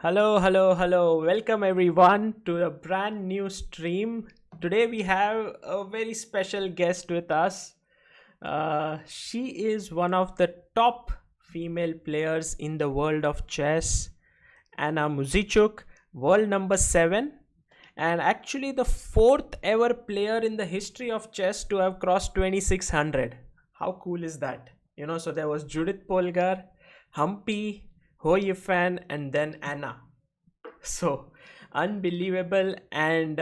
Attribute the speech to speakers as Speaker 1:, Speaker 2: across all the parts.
Speaker 1: Hello, hello, hello. Welcome everyone to a brand new stream. Today we have a very special guest with us. She is one of the top female players in the world of chess, Anna Muzychuk, world number 7, and actually the fourth ever player in the history of chess to have crossed 2600. How cool is that? So there was Judit Polgar, Humpy, Yifan, and then Anna. So unbelievable. And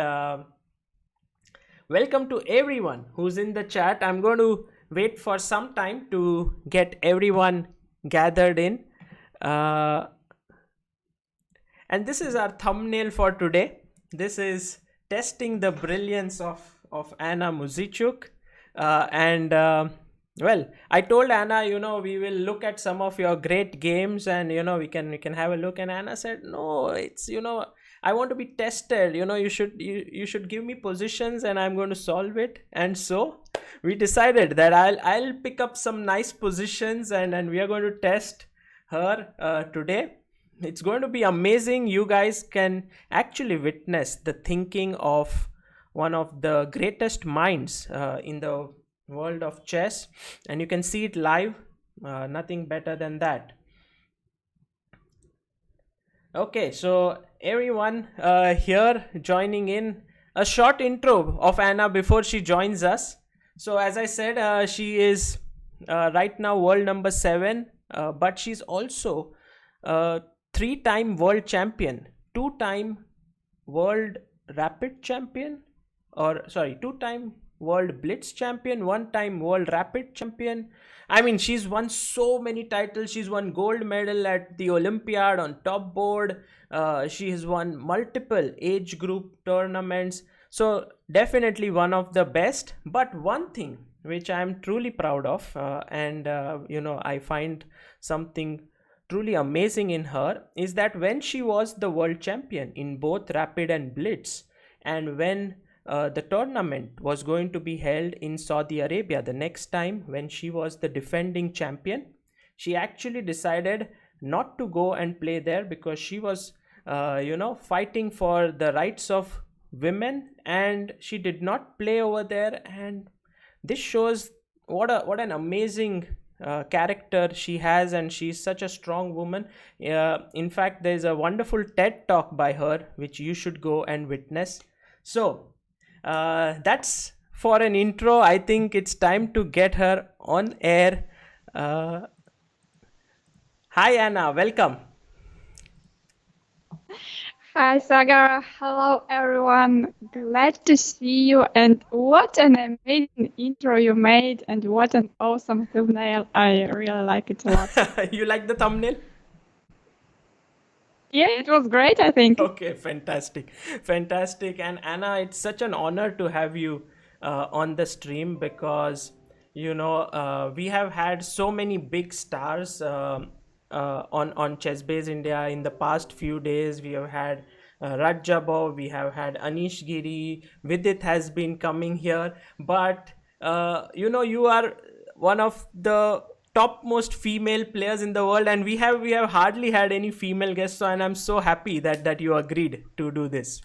Speaker 1: welcome to everyone who's in the chat. I'm going to wait for some time to get everyone gathered in. And this is our thumbnail for today. This is testing the brilliance of Anna Muzychuk. Well, I told Anna, we will look at some of your great games and, we can have a look. And Anna said, no, it's, I want to be tested. You should give me positions and I'm going to solve it. And so we decided that I'll pick up some nice positions and we are going to test her today. It's going to be amazing. You guys can actually witness the thinking of one of the greatest minds in the world of chess, and you can see it live. Nothing better than that. Okay, so everyone here joining in, a short intro of Anna before she joins us. So as I said, she is right now world number 7, but she's also 3-time world champion, 2-time world rapid champion, or sorry, 2-time world blitz champion, 1-time world rapid champion. I mean, she's won so many titles. She's won gold medal at the Olympiad on top board. She has won multiple age group tournaments. So definitely one of the best. But one thing which I'm truly proud of, I find something truly amazing in her, is that when she was the world champion in both rapid and blitz, and when the tournament was going to be held in Saudi Arabia the next time, when she was the defending champion, she actually decided not to go and play there because she was fighting for the rights of women, and she did not play over there. And this shows what an amazing character she has, and she's such a strong woman. In fact, there's a wonderful TED talk by her which you should go and witness. So that's for an intro. I think it's time to get her on air. Hi Anna, welcome.
Speaker 2: Hi Sagar, hello everyone. Glad to see you, and what an amazing intro you made, and what an awesome thumbnail. I really like it a lot.
Speaker 1: You like the thumbnail?
Speaker 2: Yeah, it was great, I think.
Speaker 1: Okay, fantastic. And Anna, it's such an honor to have you on the stream because we have had so many big stars on ChessBase India in the past few days. We have had Rajabov, we have had Anish Giri, Vidit has been coming here, but you are one of the topmost female players in the world, and we have hardly had any female guests, and I'm so happy that you agreed to do this.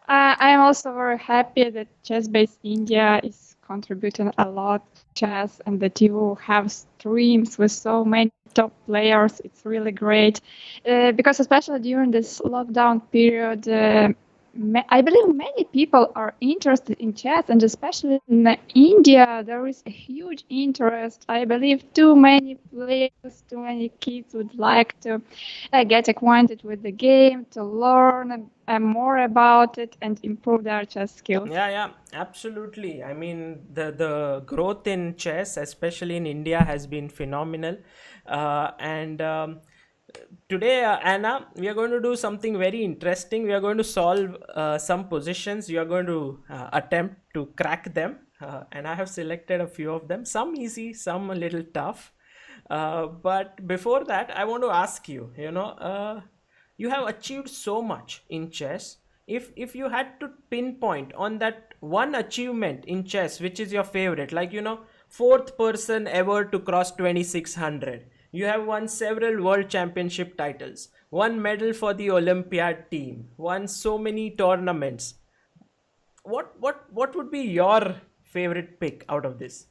Speaker 2: I'm also very happy that ChessBase India is contributing a lot to chess, and that you have streams with so many top players. It's really great because especially during this lockdown period, I believe many people are interested in chess, and especially in India, there is a huge interest. I believe too many players, too many kids would like to get acquainted with the game, to learn more about it, and improve their chess skills.
Speaker 1: Yeah, absolutely. I mean, the growth in chess, especially in India, has been phenomenal. Today, Anna, we are going to do something very interesting. We are going to solve some positions. You are going to attempt to crack them. And I have selected a few of them, some easy, some a little tough. But before that, I want to ask you, you have achieved so much in chess. If you had to pinpoint on that one achievement in chess, which is your favorite, like, fourth person ever to cross 2600, You have won several world championship titles, one medal for the Olympiad team, won so many tournaments. What would be your favorite pick out of this?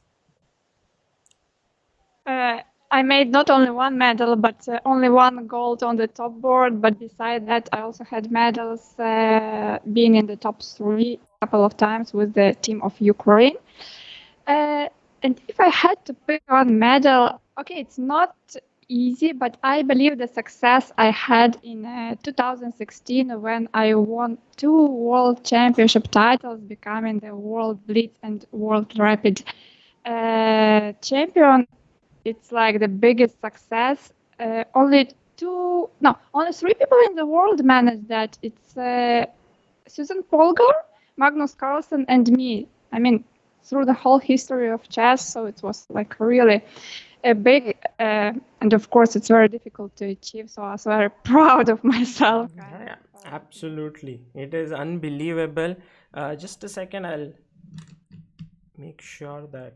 Speaker 2: Uh, I made not only one medal, but only one gold on the top board. But beside that, I also had medals being in the top three a couple of times with the team of Ukraine. Uh, and if I had to pick one medal, okay, it's not easy, but I believe the success I had in 2016 when I won two world championship titles, becoming the world blitz and world rapid champion, it's like the biggest success. Only three people in the world managed that. It's Susan Polgar, Magnus Carlsen, and me. I mean, through the whole history of chess, so it was like really a big, and of course, it's very difficult to achieve. So I was very proud of myself.
Speaker 1: Yeah, absolutely. It is unbelievable. Just a second, I'll make sure that.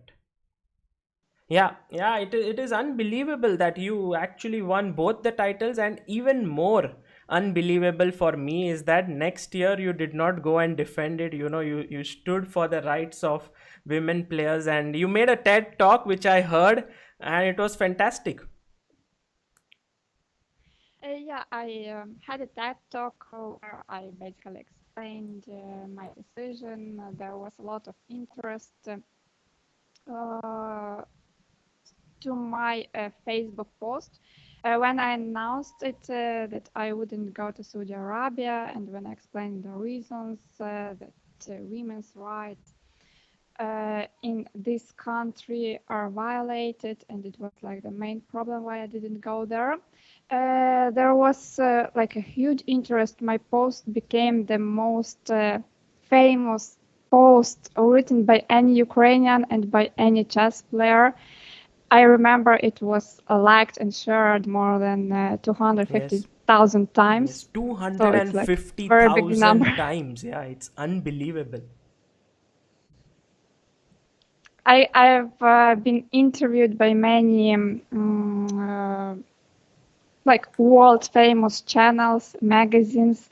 Speaker 1: Yeah, it is unbelievable that you actually won both the titles, and even more unbelievable for me is that next year you did not go and defend it. You stood for the rights of women players, and you made a TED talk which I heard, and it was fantastic.
Speaker 2: Yeah, I had a TED talk where I basically explained my decision. There was a lot of interest to my Facebook post. When I announced it that I wouldn't go to Saudi Arabia, and when I explained the reasons that women's rights in this country are violated, and it was like the main problem why I didn't go there. There was like a huge interest. My post became the most famous post written by any Ukrainian and by any chess player. I remember it was liked and shared more than
Speaker 1: Yes,
Speaker 2: 250,000
Speaker 1: yes,
Speaker 2: times. So it's like very big number.
Speaker 1: 250,000 times. Yeah, it's unbelievable.
Speaker 2: I've been interviewed by many like world famous channels, magazines,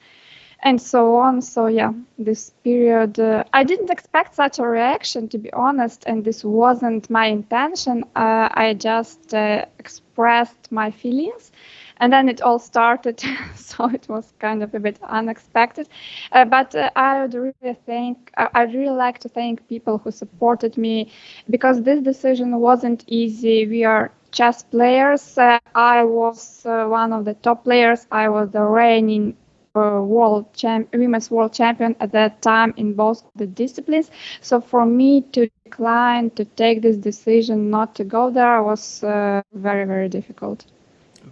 Speaker 2: and so on. So yeah, this period, I didn't expect such a reaction, to be honest, and this wasn't my intention. I just expressed my feelings, and then it all started. So it was kind of a bit unexpected. But I would really I'd really like to thank people who supported me, because this decision wasn't easy. We are chess players. I was one of the top players. I was the reigning women's world champion at that time in both the disciplines. So for me to decline to take this decision not to go there was very, very difficult.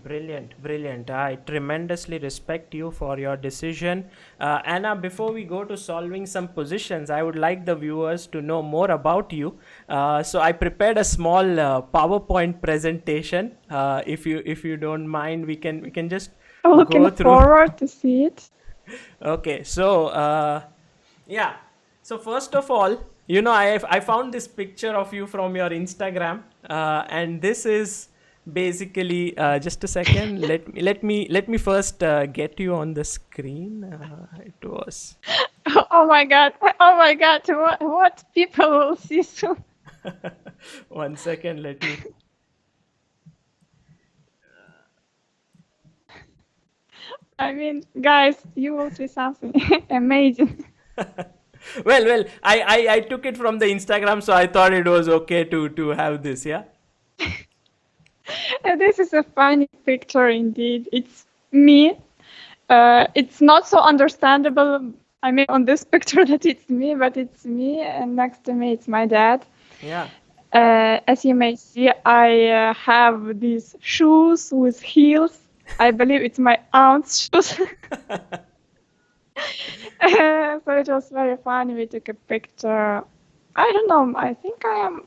Speaker 1: Brilliant, brilliant. I tremendously respect you for your decision. Anna, before we go to solving some positions, I would like the viewers to know more about you. So I prepared a small PowerPoint presentation. If you don't mind, we can just
Speaker 2: Looking
Speaker 1: go through.
Speaker 2: forward to see it.
Speaker 1: Okay, so yeah. So first of all, I found this picture of you from your Instagram, and this is basically just a second. Let me first get you on the screen. It was
Speaker 2: Oh my God. Oh my God. What people will see soon.
Speaker 1: 1 second. Let me.
Speaker 2: I mean, guys, you will see something amazing.
Speaker 1: Well, I took it from the Instagram, so I thought it was okay to have this. Yeah.
Speaker 2: This is a funny picture indeed. It's me. It's not so understandable. I mean, on this picture that it's me, but it's me, and next to me it's my dad.
Speaker 1: Yeah.
Speaker 2: As you may see, I have these shoes with heels. I believe it's my aunt's shoes. So it was very funny. We took a picture. I don't know. I think I am,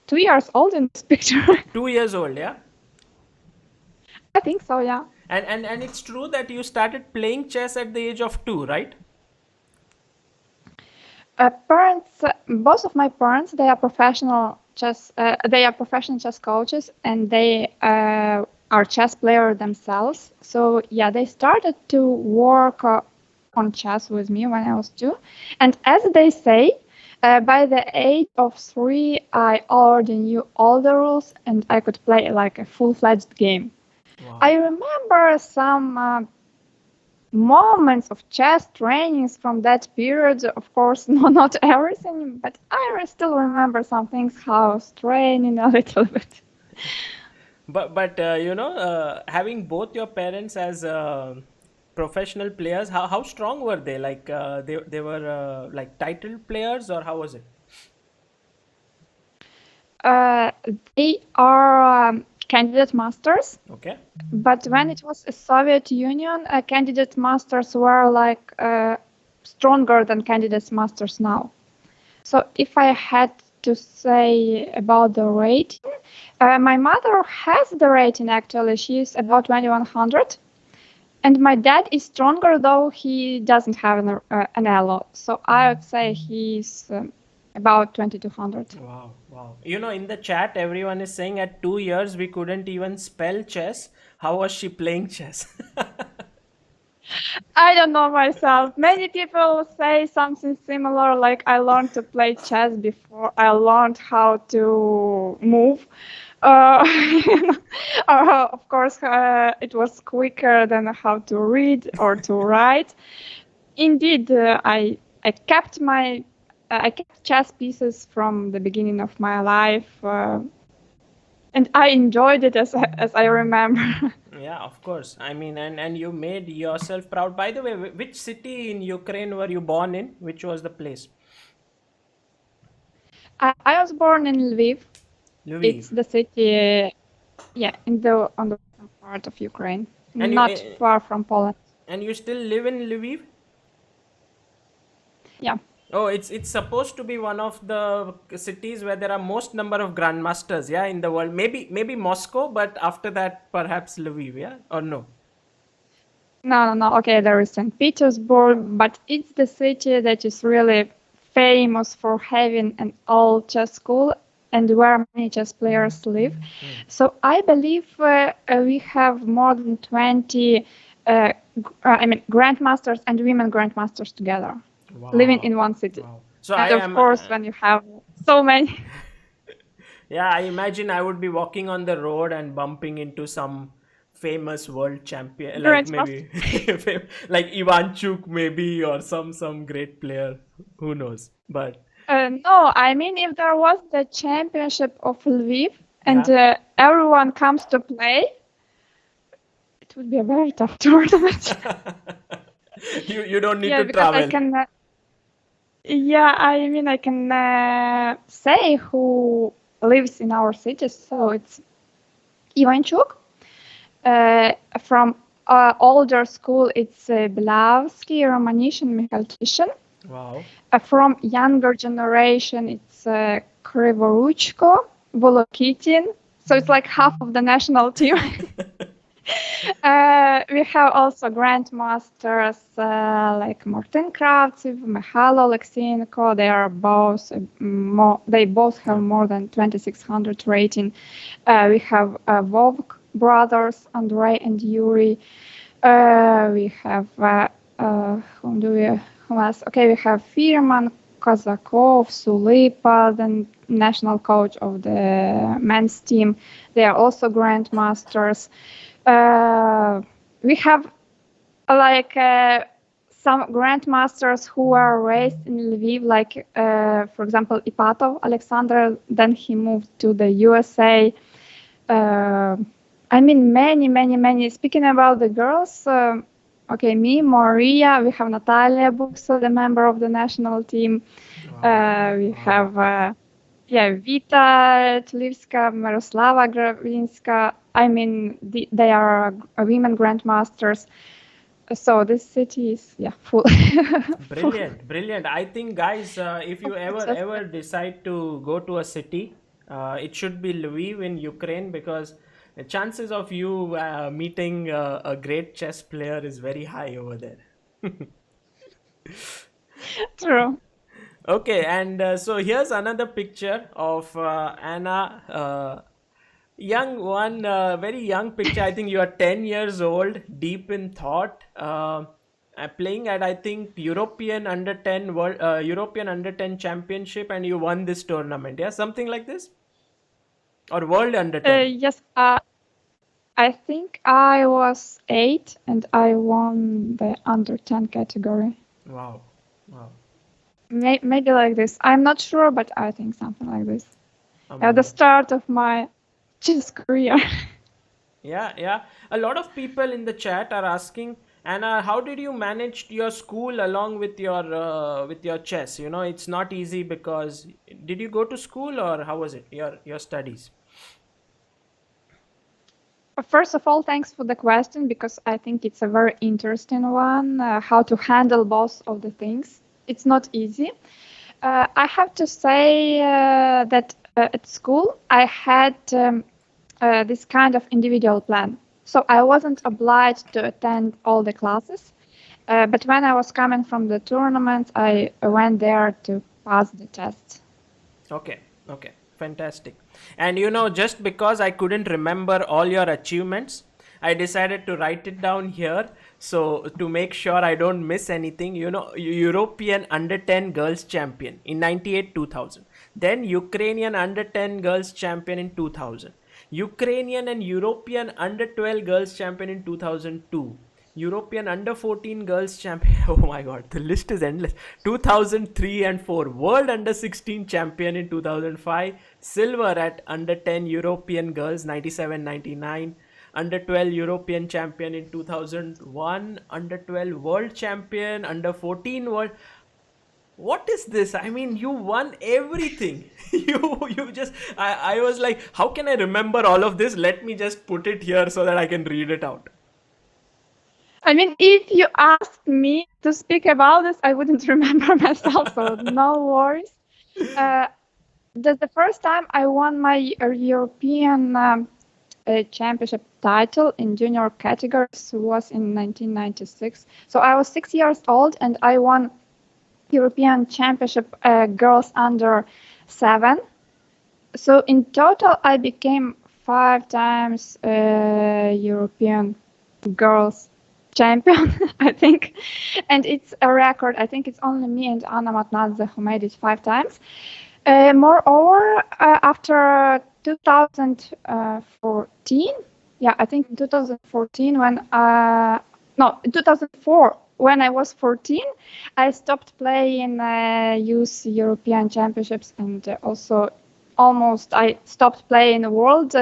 Speaker 2: 2 years old in this picture.
Speaker 1: 2 years old. Yeah.
Speaker 2: I think so, yeah.
Speaker 1: And it's true that you started playing chess at the age of 2, right?
Speaker 2: Parents, both of my parents, they are professional chess. They are professional chess coaches, and they are chess players themselves. So yeah, they started to work on chess with me when I was 2. And as they say, by the age of 3, I already knew all the rules and I could play like a full-fledged game.
Speaker 1: Wow.
Speaker 2: I remember some moments of chess trainings from that period. Of course, no, not everything, but I still remember some things, how I was training a little bit.
Speaker 1: But having both your parents as professional players, how strong were they? Like they were like title players, or how was it?
Speaker 2: Uh, they are candidate masters,
Speaker 1: Okay.
Speaker 2: but when it was a Soviet Union, candidate masters were like stronger than candidate masters now. So if I had to say about the rating, my mother has the rating actually. She's about 2100. And my dad is stronger, though he doesn't have an elo. So I would say he's about 2200.
Speaker 1: Wow, wow. In the chat, everyone is saying at 2 years we couldn't even spell chess. How was she playing chess?
Speaker 2: I don't know myself. Many people say something similar, like I learned to play chess before I learned how to move. Uh, of course, it was quicker than how to read or to write. Indeed, I kept chess pieces from the beginning of my life, and I enjoyed it as I remember.
Speaker 1: Yeah, of course. I mean, and you made yourself proud. By the way, which city in Ukraine were you born in? Which was the place?
Speaker 2: I was born in Lviv.
Speaker 1: Lviv.
Speaker 2: It's the city, yeah, on the western part of Ukraine,
Speaker 1: And you
Speaker 2: not far from Poland.
Speaker 1: and you still live in Lviv?
Speaker 2: Yeah.
Speaker 1: Oh, it's supposed to be one of the cities where there are most number of grandmasters, yeah, in the world. Maybe Moscow, but after that, perhaps Lviv, yeah, or no?
Speaker 2: No. Okay, there is St. Petersburg, but it's the city that is really famous for having an old chess school and where many chess players live. So I believe we have more than 20, grandmasters and women grandmasters together living
Speaker 1: Wow,
Speaker 2: in one city.
Speaker 1: wow. So I
Speaker 2: And of
Speaker 1: am.
Speaker 2: course, when you have so many.
Speaker 1: Yeah, I imagine I would be walking on the road and bumping into some famous world champion, like
Speaker 2: Grandmasters.
Speaker 1: maybe like Ivanchuk, maybe, or some great player. Who knows? But
Speaker 2: No, I mean, if there was the championship of Lviv and
Speaker 1: yeah,
Speaker 2: everyone comes to play, it would be a very tough tournament.
Speaker 1: you don't need
Speaker 2: Yeah,
Speaker 1: to
Speaker 2: because I
Speaker 1: travel.
Speaker 2: can. Yeah, I mean, I can say who lives in our city. So it's Ivanchuk. From older school, it's Belavsky, Romanishin, Mikhaltishin.
Speaker 1: Wow.
Speaker 2: From younger generation, it's Krivoruchko, Volokitin. So it's like half of the national team. We have also grandmasters like Martin Kravtsev, Mikhailo Alexeyenko. They are both they both have more than 2600 rating. We have Vovk brothers, Andrei and Yuri. We have who else? Okay, we have Firman, Kazakov, Sulipa, the national coach of the men's team. They are also grandmasters. We have like some grandmasters who were raised in Lviv, like for example Ipatov Alexander. Then he moved to the USA. I mean, many. Speaking about the girls, okay, me, Maria, we have Natalia Buxa, the member of the national team. We have, Vita Tlivska, Miroslava Gravinska. I mean, they are women grandmasters. So this city is, full. full.
Speaker 1: Brilliant. I think, guys, if you ever
Speaker 2: Just
Speaker 1: ever decide to go to a city, it should be Lviv in Ukraine, because the chances of you meeting a great chess player is very high over there.
Speaker 2: true.
Speaker 1: Okay, and so here's another picture of Anna. Young one, very young picture. I think you are 10 years old, deep in thought. Playing at, I think, European under 10 world, European under 10 championship, and you won this tournament. Yeah, something like this, or world under 10.
Speaker 2: Yes, I think I was 8 and I won the under 10 category.
Speaker 1: Wow, wow,
Speaker 2: Maybe like this. I'm not sure, but I think something like this. At the
Speaker 1: amazing.
Speaker 2: start of my chess career.
Speaker 1: Yeah, yeah. A lot of people in the chat are asking, Anna, how did you manage your school along with your chess? You know, it's not easy because did you go to school or how was it? Your studies?
Speaker 2: First of all, thanks for the question because I think it's a very interesting one. How to handle both of the things. It's not easy. I have to say that at school I had this kind of individual plan. So I wasn't obliged to attend all the classes. But when I was coming from the tournament, I went there to pass the tests.
Speaker 1: Okay, okay, fantastic. And you know, just because I couldn't remember all your achievements, I decided to write it down here. So to make sure I don't miss anything, you know, European under 10 girls champion in 98 2000. Then Ukrainian under 10 girls champion in 2000. Ukrainian and European under 12 girls champion in 2002. European under 14 girls champion. Oh my god, the list is endless. 2003 and 4. World under 16 champion in 2005. Silver at under 10 European girls 97 99. Under 12 European champion in 2001. Under 12 world champion. Under 14 world. What is this? I mean, you won everything. You just I was like, how can I remember all of this? Let me just put it here so that I can read it out.
Speaker 2: I mean, if you asked me to speak about this, I wouldn't remember myself, so no worries. The first time I won my European championship title in junior categories was in 1996. So I was 6 years old and I won European Championship girls under 7. So in total, I became 5 times European girls champion, I think. And it's a record. I think it's only me and Anna Muzychuk who made it 5 times. Moreover, after 2014, yeah, I think in 2014 in 2004, when I was 14, I stopped playing youth European championships and also almost I stopped playing world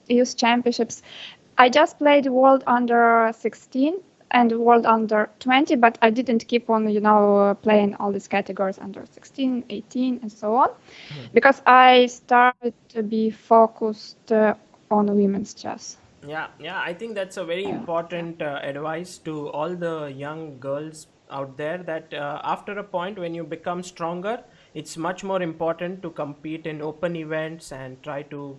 Speaker 2: youth championships. I just played world under 16 and world under 20, but I didn't keep on, playing all these categories under 16, 18, and so on, because I started to be focused on women's chess.
Speaker 1: Yeah, I think that's a very important advice to all the young girls out there that after a point when you become stronger, it's much more important to compete in open events and try to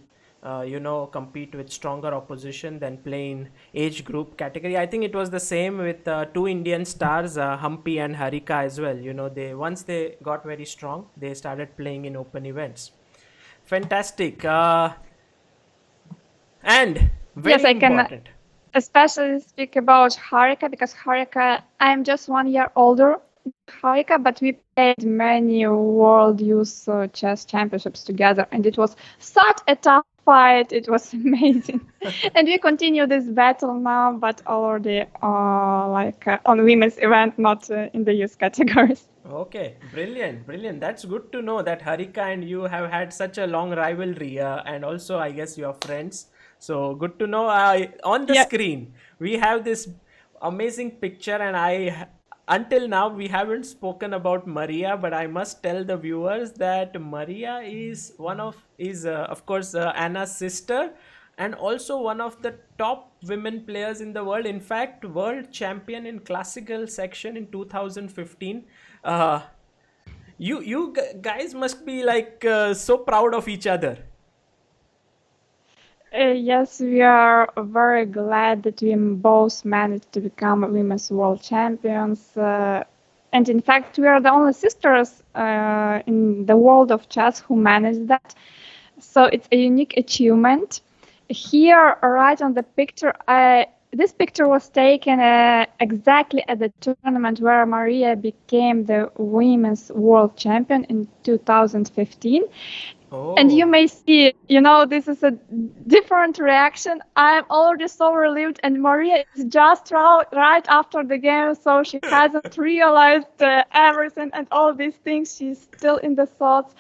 Speaker 1: compete with stronger opposition than play in age group category. I think it was the same with two Indian stars, Humpy and Harika as well. You know, they once they got very strong, they started playing in open events. Fantastic. And
Speaker 2: Yes,
Speaker 1: very
Speaker 2: I can
Speaker 1: important.
Speaker 2: especially speak about Harika because Harika, I'm just 1 year older than Harika, but we played many World Youth Chess Championships together, and it was such a tough fight. It was amazing, and we continue this battle now, but already on women's event, not in the youth categories.
Speaker 1: Okay, brilliant. That's good to know that Harika and you have had such a long rivalry, and also I guess you are friends. So good to know. On the
Speaker 2: Yeah.
Speaker 1: screen, we have this amazing picture, and until now we haven't spoken about Maria, but I must tell the viewers that Maria is of course Anna's sister, and also one of the top women players in the world. In fact, world champion in classical section in 2015. Uh, you guys must be like so proud of each other.
Speaker 2: Yes, we are very glad that we both managed to become women's world champions. And in fact, we are the only sisters in the world of chess who managed that. So it's a unique achievement. Here, right on the picture, this picture was taken exactly at the tournament where Maria became the women's world champion in 2015. And you
Speaker 1: Oh.
Speaker 2: may see, this is a different reaction. I'm already so relieved, and Maria is just right after the game, so she hasn't realized everything and all these things. She's still in the thoughts,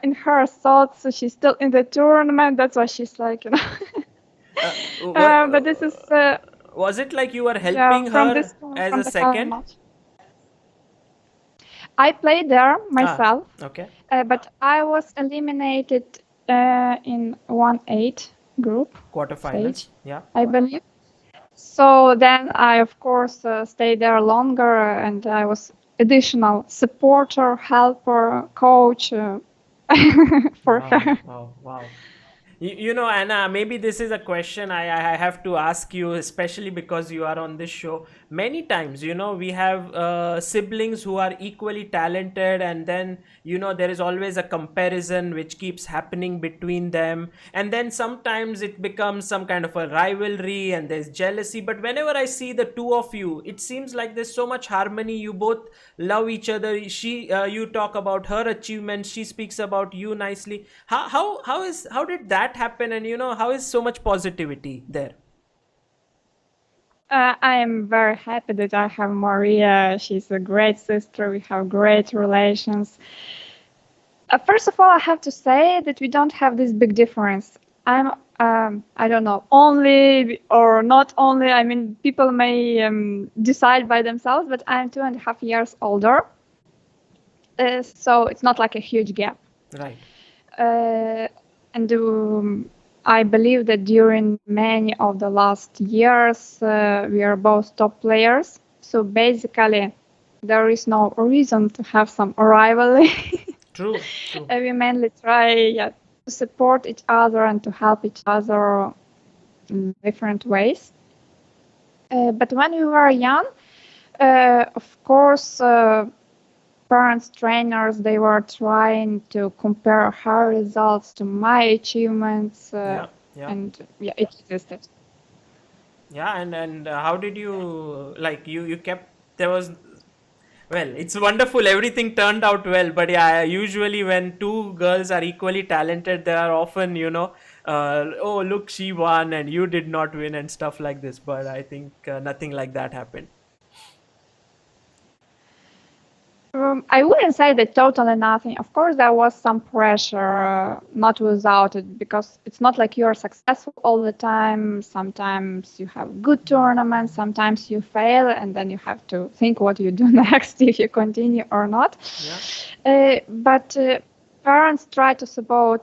Speaker 2: in her thoughts. So she's still in the tournament. That's why she's like, but this is,
Speaker 1: Was it like you were
Speaker 2: yeah,
Speaker 1: helping
Speaker 2: from
Speaker 1: her as
Speaker 2: from
Speaker 1: a
Speaker 2: the final
Speaker 1: second?
Speaker 2: match. I played there
Speaker 1: Ah,
Speaker 2: myself.
Speaker 1: okay.
Speaker 2: But I was eliminated in 1-8 group
Speaker 1: Quarterfinals.
Speaker 2: stage,
Speaker 1: Yeah.
Speaker 2: I believe. So then I, of course, stayed there longer, and I was additional supporter, helper, coach for
Speaker 1: Wow.
Speaker 2: her.
Speaker 1: Wow. Wow. Anna, maybe this is a question I have to ask you, especially because you are on this show. Many times, we have siblings who are equally talented, and then, there is always a comparison which keeps happening between them. And then sometimes it becomes some kind of a rivalry and there's jealousy. But whenever I see the two of you, it seems like there's so much harmony. You both love each other. You talk about her achievements, she speaks about you nicely. How did that happen, and how is so much positivity there?
Speaker 2: I am very happy that I have Maria. She's a great sister. We have great relations. First of all, I have to say that we don't have this big difference. I don't know, only or not only. I mean, people may decide by themselves, but I'm 2.5 years older. So it's not like a huge gap.
Speaker 1: Right.
Speaker 2: And I believe that during many of the last years, we are both top players. So basically, there is no reason to have some rivalry.
Speaker 1: True. True.
Speaker 2: We mainly try to support each other and to help each other in different ways. But when we were young, of course, parents, trainers, they were trying to compare her results to my achievements,
Speaker 1: Yeah. Yeah.
Speaker 2: and it existed.
Speaker 1: Yeah. And how did you, like, you kept, there was, well, it's wonderful, everything turned out well, but yeah, usually when two girls are equally talented, they are often, oh, look, she won and you did not win and stuff like this. But I think nothing like that happened.
Speaker 2: I wouldn't say that totally nothing. Of course, there was some pressure, not without it, because it's not like you're successful all the time. Sometimes you have good tournaments, sometimes you fail, and then you have to think what you do next, if you continue or not.
Speaker 1: Yeah.
Speaker 2: But parents try to support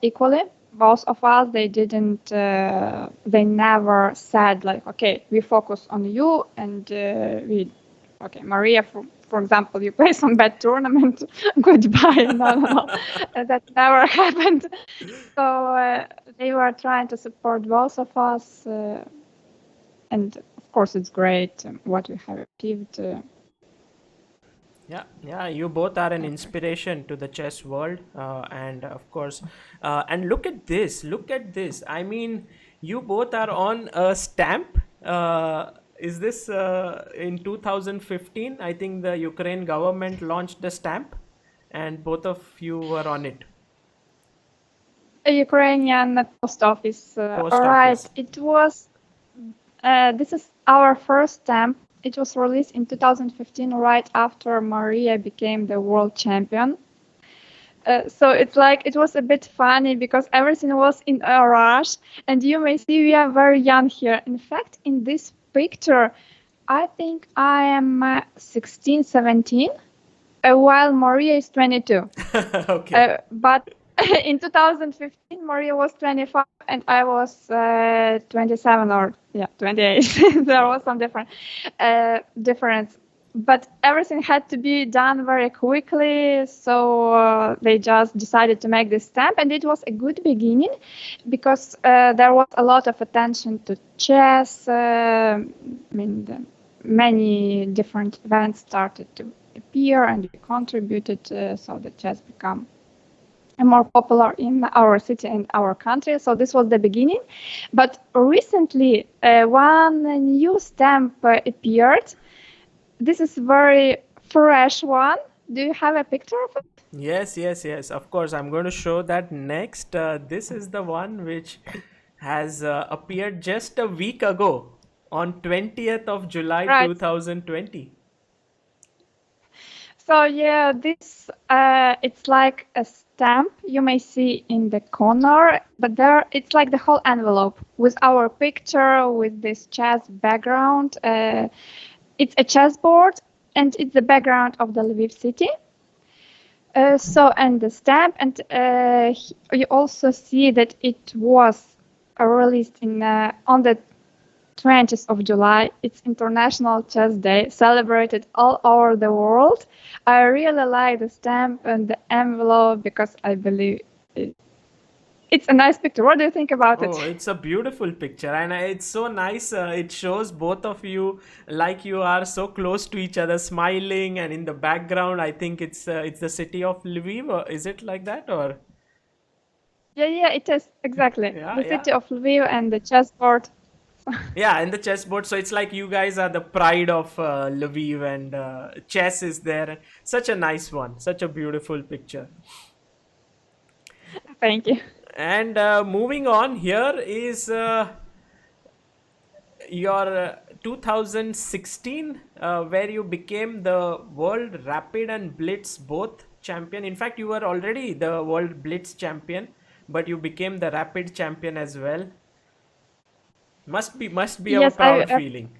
Speaker 2: equally. Both of us, they didn't. They never said like, okay, we focus on you, and okay, Maria, for example, you play some bad tournament, goodbye. No. That never happened. So they were trying to support both of us, and of course, it's great what we have achieved.
Speaker 1: Yeah, you both are an inspiration to the chess world, and of course, and look at this. I mean, you both are on a stamp. Is this in 2015? I think the Ukraine government launched the stamp, and both of you were on it.
Speaker 2: A Ukrainian post office.
Speaker 1: Post
Speaker 2: All right,
Speaker 1: office.
Speaker 2: it was. This is our first stamp. It was released in 2015, right after Maria became the world champion. So it's like it was a bit funny because everything was in a rush, and you may see we are very young here. In fact, in this picture, I think I am 16, 17, while Maria is 22.
Speaker 1: Okay.
Speaker 2: But in 2015, Maria was 25 and I was 27 or 28. There was some difference. But everything had to be done very quickly, so they just decided to make this stamp, and it was a good beginning because there was a lot of attention to chess. Many different events started to appear, and we contributed, so the chess became more popular in our city and our country. So this was the beginning. But recently, one new stamp appeared. This is very fresh one. Do you have a picture of it?
Speaker 1: Yes, yes, yes. Of course, I'm going to show that next. This is the one which has appeared just a week ago on 20th of July
Speaker 2: Right.
Speaker 1: 2020.
Speaker 2: So yeah, this it's like a stamp you may see in the corner, but there it's like the whole envelope with our picture with this chess background. It's a chessboard and it's the background of the Lviv city. So and the stamp, and you also see that it was released in on the 20th of July. It's International Chess Day, celebrated all over the world. I really like the stamp and the envelope because I believe it's a nice picture. What do you think about it?
Speaker 1: Oh, it's a beautiful picture, and it's so nice. It shows both of you like you are so close to each other, smiling, and in the background, I think it's the city of Lviv. Or is it like that, or
Speaker 2: Yeah, it is exactly
Speaker 1: yeah,
Speaker 2: the
Speaker 1: yeah,
Speaker 2: city of Lviv and the chessboard.
Speaker 1: yeah, and the chessboard. So it's like you guys are the pride of Lviv, and chess is there. Such a nice one, such a beautiful picture.
Speaker 2: Thank you.
Speaker 1: And moving on, here is your 2016, where you became the world rapid and blitz both champion. In fact, you were already the world blitz champion, but you became the rapid champion as well. Must be a
Speaker 2: Yes,
Speaker 1: proud feeling.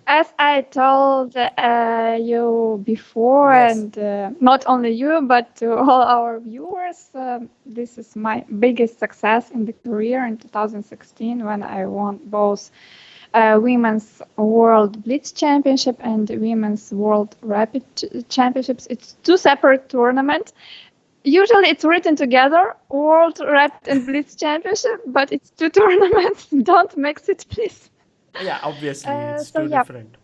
Speaker 2: as I told you before,
Speaker 1: Yes.
Speaker 2: and not only you, but to all our viewers, this is my biggest success in the career in 2016 when I won both Women's World Blitz Championship and Women's World Rapid Championships. It's two separate tournaments. Usually it's written together, World Rapid and Blitz Championship, but it's two tournaments. Don't mix it, please.
Speaker 1: Yeah, obviously it's
Speaker 2: So
Speaker 1: too
Speaker 2: yeah,
Speaker 1: different.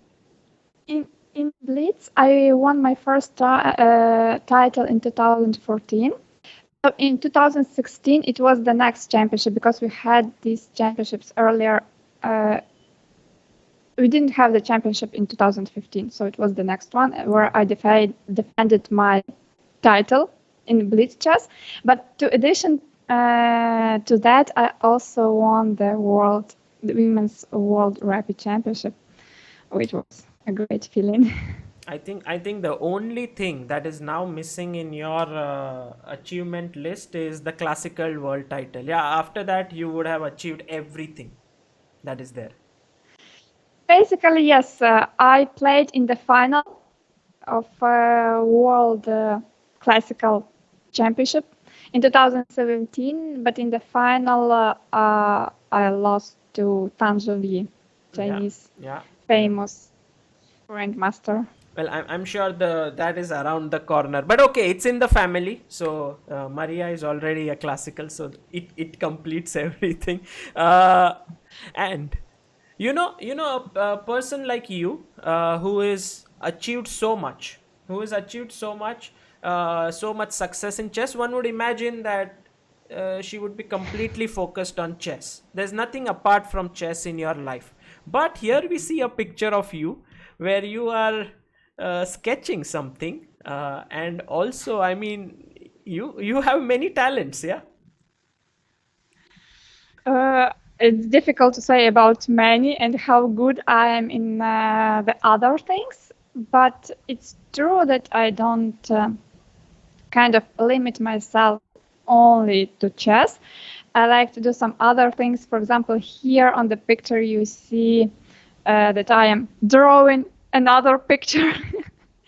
Speaker 2: in Blitz, I won my first title in 2014. So in 2016, it was the next championship because we had these championships earlier. Uh, we didn't have the championship in 2015, so it was the next one where I defended my title in Blitz chess. But to addition to that, I also won the Women's World Rapid Championship, which was a great feeling.
Speaker 1: I think the only thing that is now missing in your achievement list is the classical world title. Yeah, after that you would have achieved everything that is there.
Speaker 2: Basically, yes, I played in the final of World Classical Championship in 2017, but in the final I lost to Tanzoli,
Speaker 1: Yeah,
Speaker 2: Chinese
Speaker 1: yeah.
Speaker 2: famous grandmaster.
Speaker 1: Well, I'm sure that is around the corner, but okay, it's in the family. So Maria is already a classical, so it completes everything. Uh, and a person like you who is achieved so much, so much success in chess. One would imagine that she would be completely focused on chess. There's nothing apart from chess in your life. But here we see a picture of you where you are sketching something, and also, I mean, you have many talents, yeah.
Speaker 2: It's difficult to say about many and how good I am in the other things, but it's true that I don't kind of limit myself only to chess. I like to do some other things. For example, here on the picture you see that I am drawing another picture.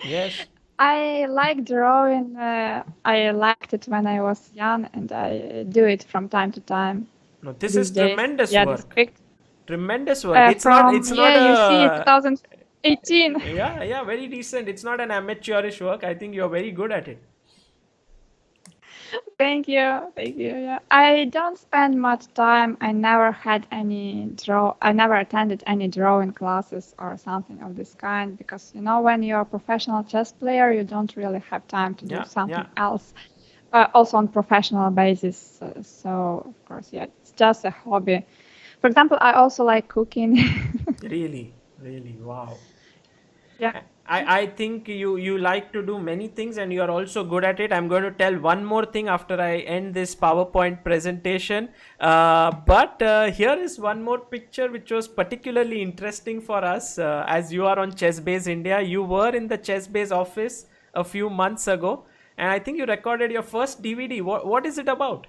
Speaker 1: Yes.
Speaker 2: I like drawing. I liked it when I was young, and I do it from time to time
Speaker 1: No, this
Speaker 2: these
Speaker 1: is
Speaker 2: days.
Speaker 1: tremendous
Speaker 2: Yeah, this
Speaker 1: work.
Speaker 2: picture
Speaker 1: Tremendous work.
Speaker 2: from
Speaker 1: It's not
Speaker 2: you see
Speaker 1: a
Speaker 2: 2018.
Speaker 1: yeah, yeah, very decent. It's not an amateurish work. I think you're very good at it.
Speaker 2: Thank you, thank you. Yeah, I don't spend much time. I never had any draw. I never attended any drawing classes or something of this kind because when you're a professional chess player, you don't really have time to do
Speaker 1: Yeah,
Speaker 2: something
Speaker 1: yeah.
Speaker 2: else. also on professional basis. So of course, yeah, it's just a hobby. For example, I also like cooking.
Speaker 1: Really, really, wow.
Speaker 2: Yeah.
Speaker 1: I think you like to do many things and you are also good at it. I'm going to tell one more thing after I end this PowerPoint presentation. But here is one more picture which was particularly interesting for us. As you are on ChessBase India, you were in the ChessBase office a few months ago, and I think you recorded your first DVD. What is it about?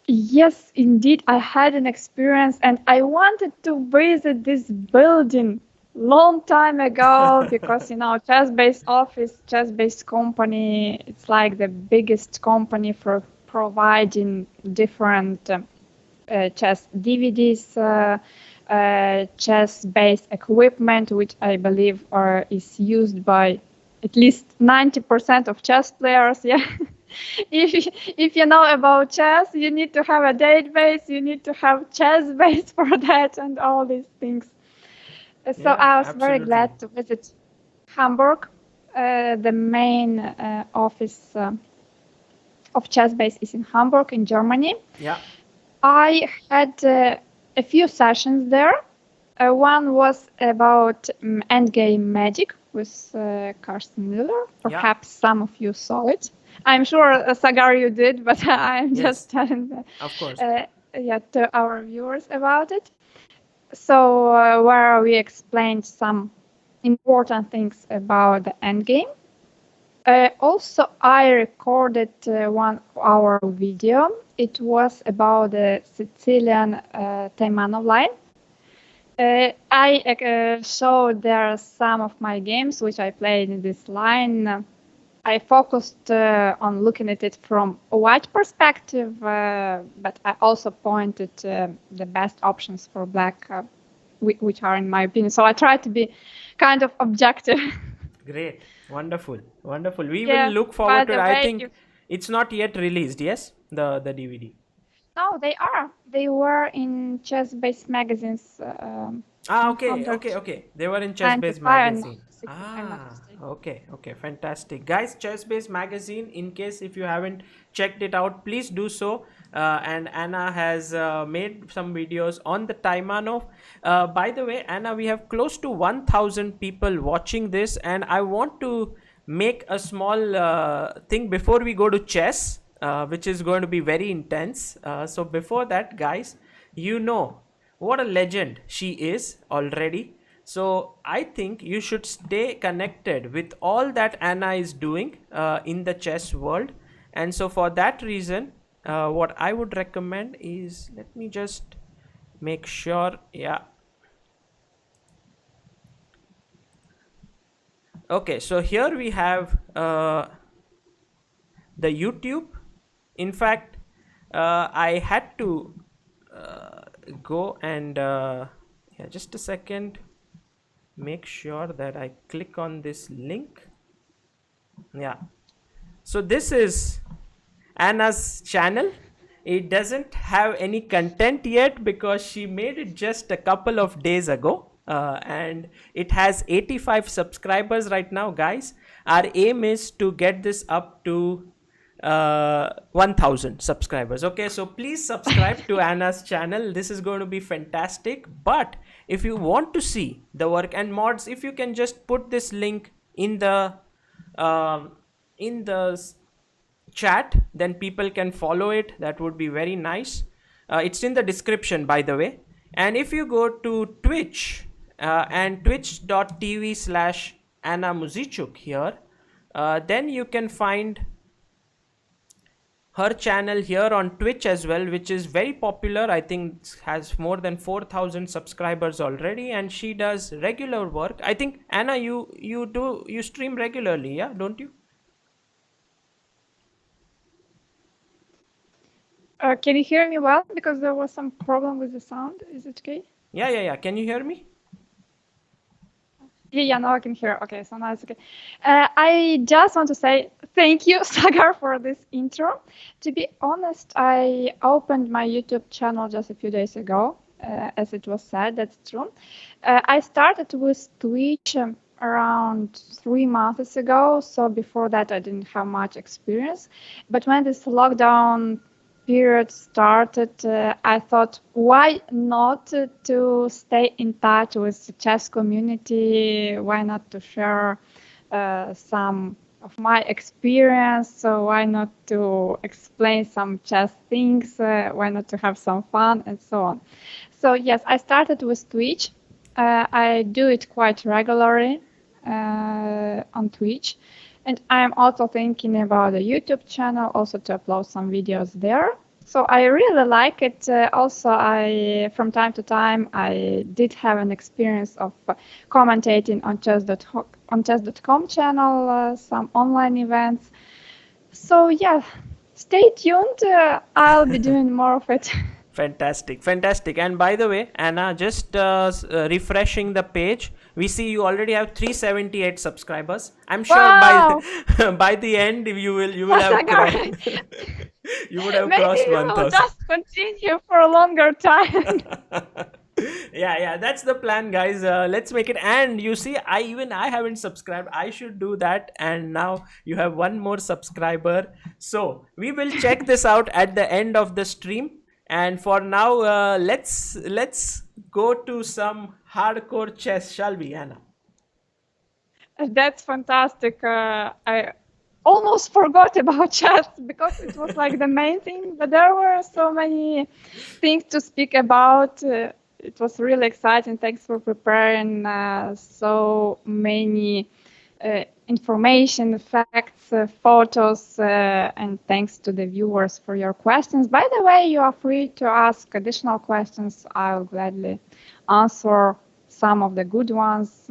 Speaker 2: Yes, indeed, I had an experience, and I wanted to visit this building long time ago because chess-based office, chess-based company, it's like the biggest company for providing different chess DVDs, chess-based equipment, which I believe is used by at least 90% of chess players. Yeah. If you know about chess, you need to have a database, you need to have chess base for that, and all these things. So
Speaker 1: Yeah,
Speaker 2: I was very
Speaker 1: absolutely.
Speaker 2: glad to visit Hamburg. The main office of chess base is in Hamburg, in Germany.
Speaker 1: Yeah,
Speaker 2: I had a few sessions there. One was about endgame magic with Carsten Müller.
Speaker 1: yeah,
Speaker 2: Perhaps some of you saw it. I'm sure, Sagar, you did, but I'm
Speaker 1: yes,
Speaker 2: just telling
Speaker 1: of course.
Speaker 2: to our viewers about it. So, where we explained some important things about the endgame. Also, I recorded 1 hour video. It was about the Sicilian Taimanov line. I showed there some of my games which I played in this line. I focused on looking at it from a white perspective, but I also pointed the best options for black, which are in my opinion. So I tried to be kind of objective.
Speaker 1: Great. Wonderful. Wonderful. We will
Speaker 2: Yeah,
Speaker 1: look
Speaker 2: by
Speaker 1: forward to it.
Speaker 2: the
Speaker 1: I
Speaker 2: way,
Speaker 1: think it's not yet released, yes? The DVD.
Speaker 2: no, they are. They were in chess-based magazines
Speaker 1: Ah,
Speaker 2: in
Speaker 1: okay, okay, okay. They were in Chess Base
Speaker 2: 195 and
Speaker 1: magazine.
Speaker 2: 96, if I'm not
Speaker 1: Ah,
Speaker 2: mistaken.
Speaker 1: okay, okay, fantastic. Guys, Chess Base magazine, in case if you haven't checked it out, please do so. And Anna has made some videos on the Taimanov. By the way, Anna, we have close to 1,000 people watching this, and I want to make a small thing before we go to chess, which is going to be very intense. So before that, guys, you know what a legend she is already. So I think you should stay connected with all that Anna is doing in the chess world. And so for that reason, what I would recommend is, let me just make sure. Yeah. Okay, so here we have the YouTube. In fact, I had to go and yeah, just a second, make sure that I click on this link. Yeah, so this is Anna's channel. It doesn't have any content yet because she made it just a couple of days ago. And it has 85 subscribers right now, guys. Our aim is to get this up to 1000 subscribers. Okay, so please subscribe to Anna's channel. This is going to be fantastic. But if you want to see the work and mods, if you can just put this link um, in the chat, then people can follow it. That would be very nice. It's in the description, by the way. And if you go to Twitch and twitch.tv/ Anna Muzychuk here, then you can find her channel here on Twitch as well, which is very popular. I think has more than 4,000 subscribers already, and she does regular work. I think Anna, you stream regularly, yeah, don't you?
Speaker 2: Can you hear me well? Because there was some problem with the sound. Is it okay?
Speaker 1: Yeah, yeah, yeah. Can you hear me?
Speaker 2: Yeah, now I can hear. Okay, so now it's okay. I just want to say thank you, Sagar, for this intro. To be honest, I opened my YouTube channel just a few days ago, as it was said. That's true. I started with Twitch around 3 months ago. So before that, I didn't have much experience. But when this lockdown period started, I thought, why not to stay in touch with the chess community? Why not to share some of my experience? So why not to explain some chess things? Why not to have some fun and so on? So yes, I started with Twitch. I do it quite regularly on Twitch. And I'm also thinking about a YouTube channel, also to upload some videos there. So I really like it. Also, from time to time, I did have an experience of commentating on chess.com channel, some online events. So yeah, stay tuned. I'll be doing more of it.
Speaker 1: Fantastic, fantastic. And by the way, Anna, just refreshing the page, we see you already have 378 subscribers. I'm sure
Speaker 2: Wow!
Speaker 1: by the end you will have
Speaker 2: Sagar,
Speaker 1: you would have
Speaker 2: maybe
Speaker 1: crossed
Speaker 2: we will
Speaker 1: 1,000.
Speaker 2: just continue for a longer time.
Speaker 1: Yeah, that's the plan, guys. Let's make it. And you see, I haven't subscribed. I should do that. And now you have one more subscriber. So we will check this out at the end of the stream. And for now, let's go to some hardcore chess, shall we, Anna?
Speaker 2: That's fantastic. I almost forgot about chess because it was like the main thing, but there were so many things to speak about. It was really exciting. Thanks for preparing so many information, facts, photos, and thanks to the viewers for your questions. By the way, you are free to ask additional questions. I'll gladly answer some of the good ones.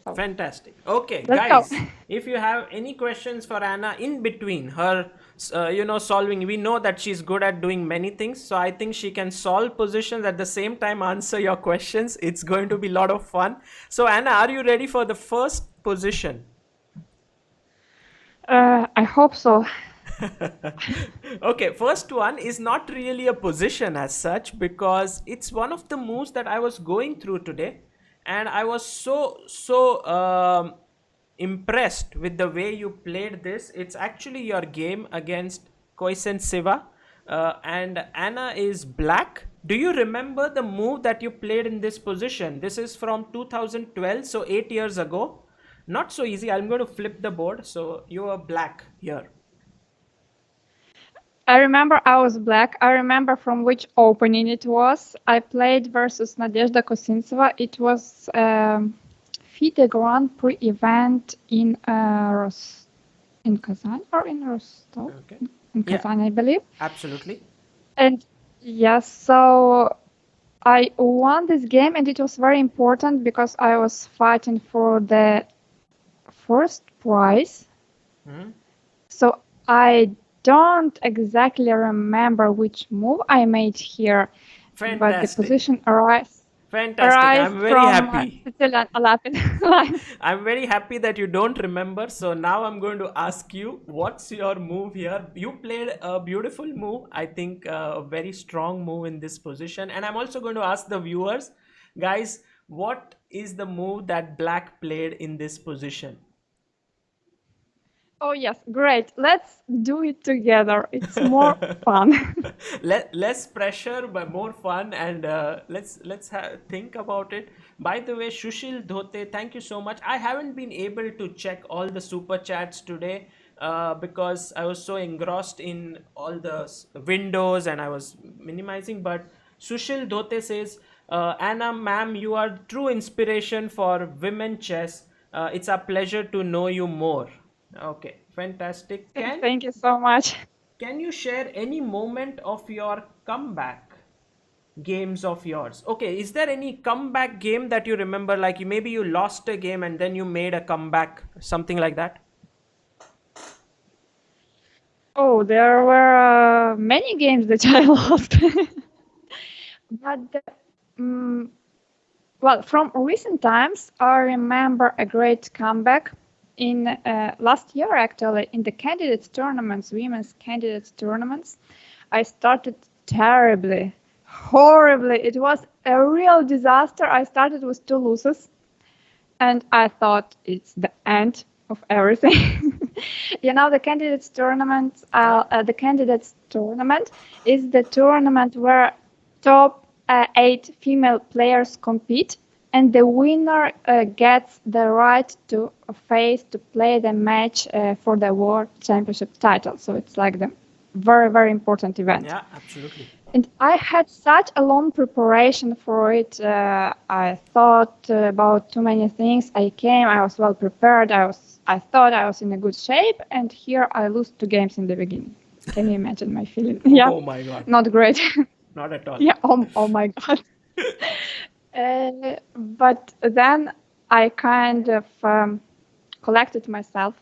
Speaker 2: So,
Speaker 1: Fantastic. Okay,
Speaker 2: let's go.
Speaker 1: guys, if you have any questions for Anna in between her, solving, we know that she's good at doing many things. So I think she can solve positions at the same time answer your questions. It's going to be a lot of fun. So Anna, are you ready for the first position?
Speaker 2: I hope so.
Speaker 1: Okay, first one is not really a position as such because it's one of the moves that I was going through today, and I was so impressed with the way you played this. It's actually your game against Koisen Siva, and Anna is black. Do you remember the move that you played in this position? This is from 2012, so 8 years ago. Not so easy. I'm going to flip the board. So you are black here.
Speaker 2: I remember I was black. I remember from which opening it was. I played versus Nadezhda Kosintseva. It was FIDE Grand Prix event in Kazan or in Rostov?
Speaker 1: Okay.
Speaker 2: In
Speaker 1: Yeah.
Speaker 2: Kazan, I believe.
Speaker 1: Absolutely.
Speaker 2: And yes, so I won this game, and it was very important because I was fighting for the first prize.
Speaker 1: Mhm.
Speaker 2: So I don't exactly remember which move I made here, but the
Speaker 1: Fantastic.
Speaker 2: position arrives
Speaker 1: I'm very
Speaker 2: from
Speaker 1: happy.
Speaker 2: Sicilian Alapin line.
Speaker 1: I'm very happy that you don't remember. So now I'm going to ask you, what's your move here? You played a beautiful move. I think a very strong move in this position. And I'm also going to ask the viewers, guys, what is the move that black played in this position?
Speaker 2: Oh yes, great. Let's do it together. It's more fun.
Speaker 1: Less pressure but more fun, and let's think about it. By the way, Shushil Dhote, thank you so much. I haven't been able to check all the super chats today because I was so engrossed in all the windows and I was minimizing. But Sushil Dhote says, Anna ma'am, you are true inspiration for women chess. It's a pleasure to know you more. Okay, fantastic.
Speaker 2: Thank you so much.
Speaker 1: Can you share any moment of your comeback games of yours? Okay, is there any comeback game that you remember? Like maybe you lost a game and then you made a comeback, something like that?
Speaker 2: Oh, there were many games that I lost. But well, from recent times, I remember a great comeback in last year, actually, in the candidates tournaments, women's candidates tournaments. I started terribly, horribly. It was a real disaster. I started with 2 losses. and I thought it's the end of everything. The candidates tournament. The candidates tournament is the tournament where top 8 female players compete, and the winner gets the right to face to play the match for the World Championship title. So it's like the very, very important event.
Speaker 1: Yeah, absolutely.
Speaker 2: And I had such a long preparation for it. I thought about too many things. I was well prepared. I thought I was in a good shape, and here I lose 2 games in the beginning. Can you imagine my feeling? Yeah.
Speaker 1: Oh my God.
Speaker 2: Not great.
Speaker 1: Not at all.
Speaker 2: Yeah. Oh my God. But then I kind of collected myself.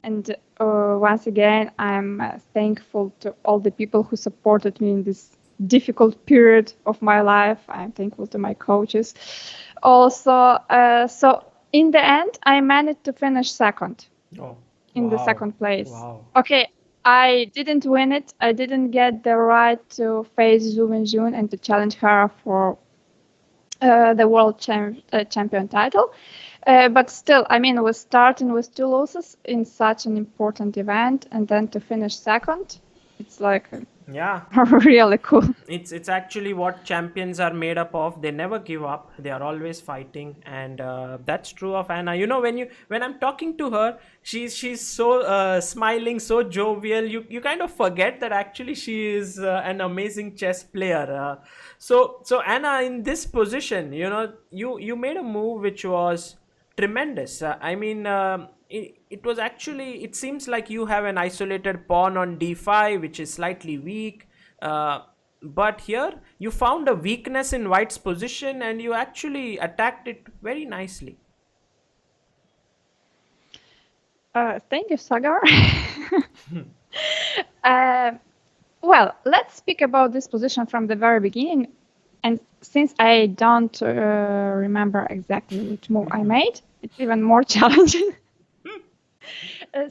Speaker 2: And once again, I'm thankful to all the people who supported me in this difficult period of my life. I'm thankful to my coaches. Also, so in the end, I managed to finish second in the second place.
Speaker 1: Wow.
Speaker 2: Okay, I didn't win it. I didn't get the right to face Zhu Wenjun and to challenge her for the world champion title. But still, I mean, we're starting with 2 losses in such an important event, and then to finish second, it's like
Speaker 1: Yeah,
Speaker 2: really cool.
Speaker 1: it's actually what champions are made up of. They never give up. They are always fighting, and that's true of Anna. When I'm talking to her, she's so smiling, so jovial. You kind of forget that actually she is an amazing chess player. So Anna, in this position, you made a move which was tremendous. It was actually, it seems like you have an isolated pawn on d5, which is slightly weak. But here you found a weakness in white's position and you actually attacked it very nicely.
Speaker 2: Thank you, Sagar. Well, let's speak about this position from the very beginning. And since I don't remember exactly which move I made, it's even more challenging.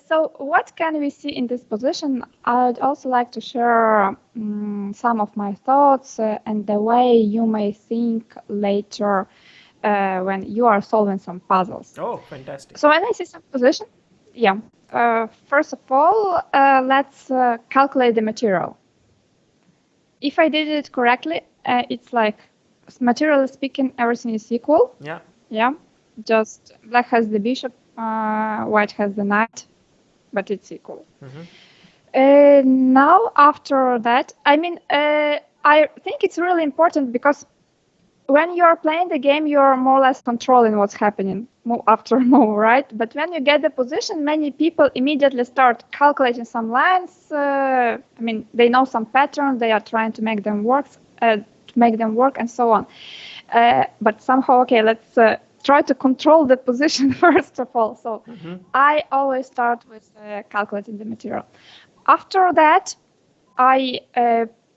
Speaker 2: So what can we see in this position? I'd also like to share some of my thoughts and the way you may think later when you are solving some puzzles.
Speaker 1: Oh, fantastic.
Speaker 2: So when I see some position, first of all, let's calculate the material. If I did it correctly, it's like, materially speaking, everything is equal. Yeah. Just black has the bishop, white has the knight, but it's equal. Now, after that, I think it's really important because when you're playing the game, you're more or less controlling what's happening move after move, right? But when you get the position, many people immediately start calculating some lines. They know some pattern. They are trying to make them work, and so on. But somehow, okay, let's try to control the position first of all. So I always start with calculating the material. After that, I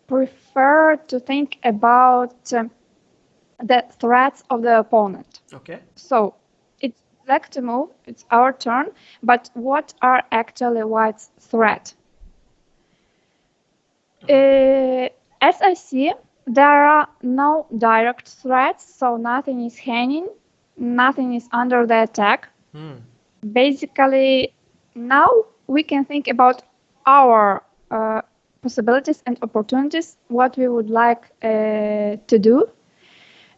Speaker 2: prefer to think about the threats of the opponent.
Speaker 1: Okay.
Speaker 2: So it's black to move, it's our turn, but what are actually white's threat? As I see, there are no direct threats, so nothing is hanging, nothing is under the attack. Basically, now we can think about our possibilities and opportunities, what we would like to do,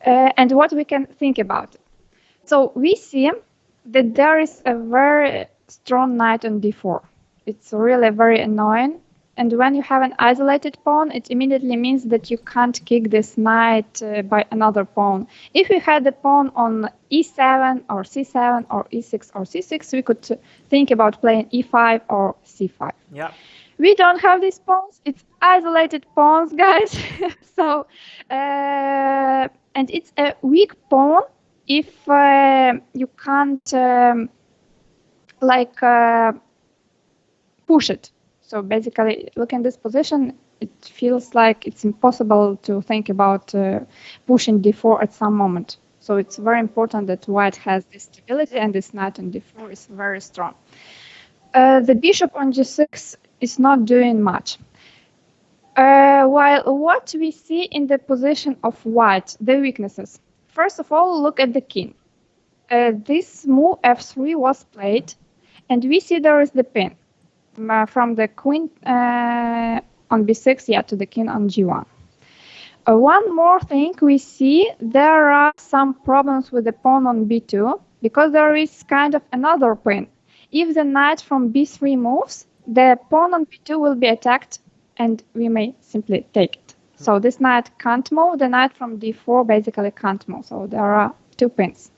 Speaker 2: and what we can think about. So we see that there is a very strong knight on d4. It's really very annoying. And when you have an isolated pawn, it immediately means that you can't kick this knight by another pawn. If we had the pawn on e7 or c7 or e6 or c6, we could think about playing e5 or c5.
Speaker 1: Yeah.
Speaker 2: We don't have these pawns. It's isolated pawns, guys. So, and it's a weak pawn if you can't push it. So basically, look in this position, it feels like it's impossible to think about pushing d4 at some moment. So it's very important that white has this stability, and this knight on d4 is very strong. The bishop on g6 is not doing much. While what we see in the position of white, the weaknesses. First of all, look at the king. This move f3 was played, and we see there is the pin from the queen on b6, yeah, to the king on g1. One more thing we see, there are some problems with the pawn on b2 because there is kind of another pin. If the knight from b3 moves, the pawn on b2 will be attacked and we may simply take it. So this knight can't move, the knight from d4 basically can't move, so there are two pins.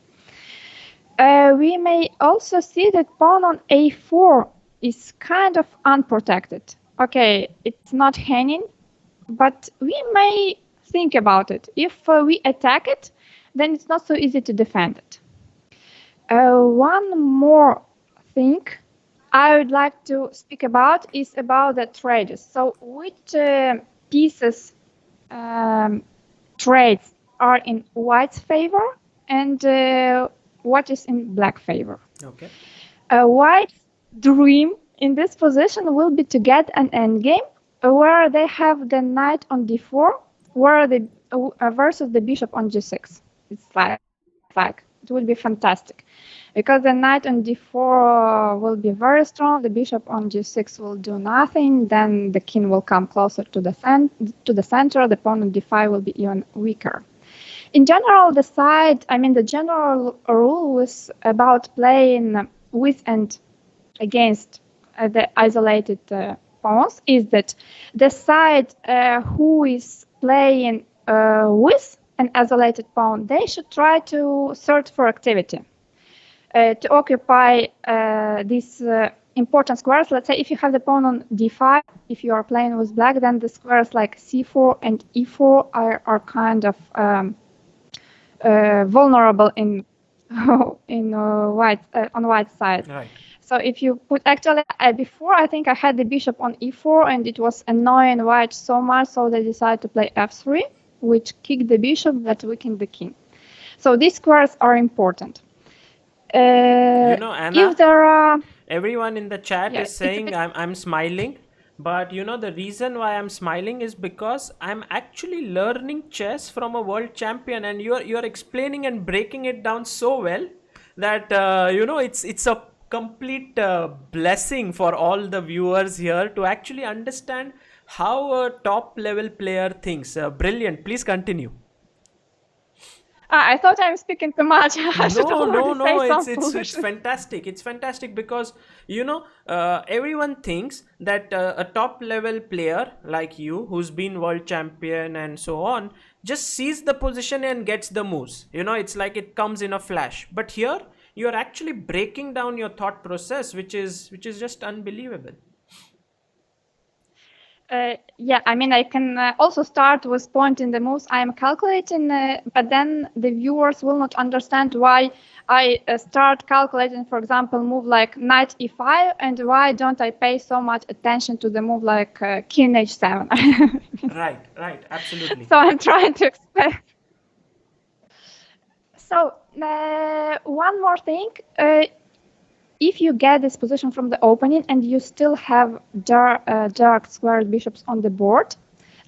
Speaker 2: We may also see that pawn on a4 is kind of unprotected. Okay, it's not hanging, but we may think about it. If we attack it, then it's not so easy to defend it. One more thing I would like to speak about is about the trades. So which pieces trades are in white's favor and what is in black favor.
Speaker 1: Okay.
Speaker 2: White's dream in this position will be to get an endgame where they have the knight on d4 where the versus the bishop on g6. It's like it will be fantastic because the knight on d4 will be very strong, the bishop on g6 will do nothing, then the king will come closer to the center, the pawn on d5 will be even weaker. In general, the general rule was about playing with and against the isolated pawns is that the side who is playing with an isolated pawn, they should try to search for activity, to occupy these important squares. Let's say if you have the pawn on d5, if you are playing with black, then the squares like c4 and e4 are kind of vulnerable in on white side.
Speaker 1: Right.
Speaker 2: So if you put actually before I think I had the bishop on e4 and it was annoying white so much, so they decided to play f3, which kicked the bishop that weakened the king. So these squares are important.
Speaker 1: Anna,
Speaker 2: if there are
Speaker 1: everyone in the chat
Speaker 2: yeah,
Speaker 1: is saying I'm smiling, but the reason why I'm smiling is because I'm actually learning chess from a world champion, and you're explaining and breaking it down so well that it's a complete blessing for all the viewers here to actually understand how a top level player thinks. Brilliant. Please continue.
Speaker 2: I thought I'm speaking too much. I should already
Speaker 1: No.
Speaker 2: say some
Speaker 1: It's
Speaker 2: solutions.
Speaker 1: fantastic. It's fantastic because everyone thinks that a top level player like you, who's been world champion and so on, just sees the position and gets the moves. It's like it comes in a flash. But here, you're actually breaking down your thought process, which is just unbelievable.
Speaker 2: Yeah, I can also start with pointing the moves I am calculating, but then the viewers will not understand why I start calculating, for example, move like knight e5, and why don't I pay so much attention to the move like king h7.
Speaker 1: Right, absolutely.
Speaker 2: So I'm trying to explain. So one more thing. If you get this position from the opening and you still have dark squared bishops on the board,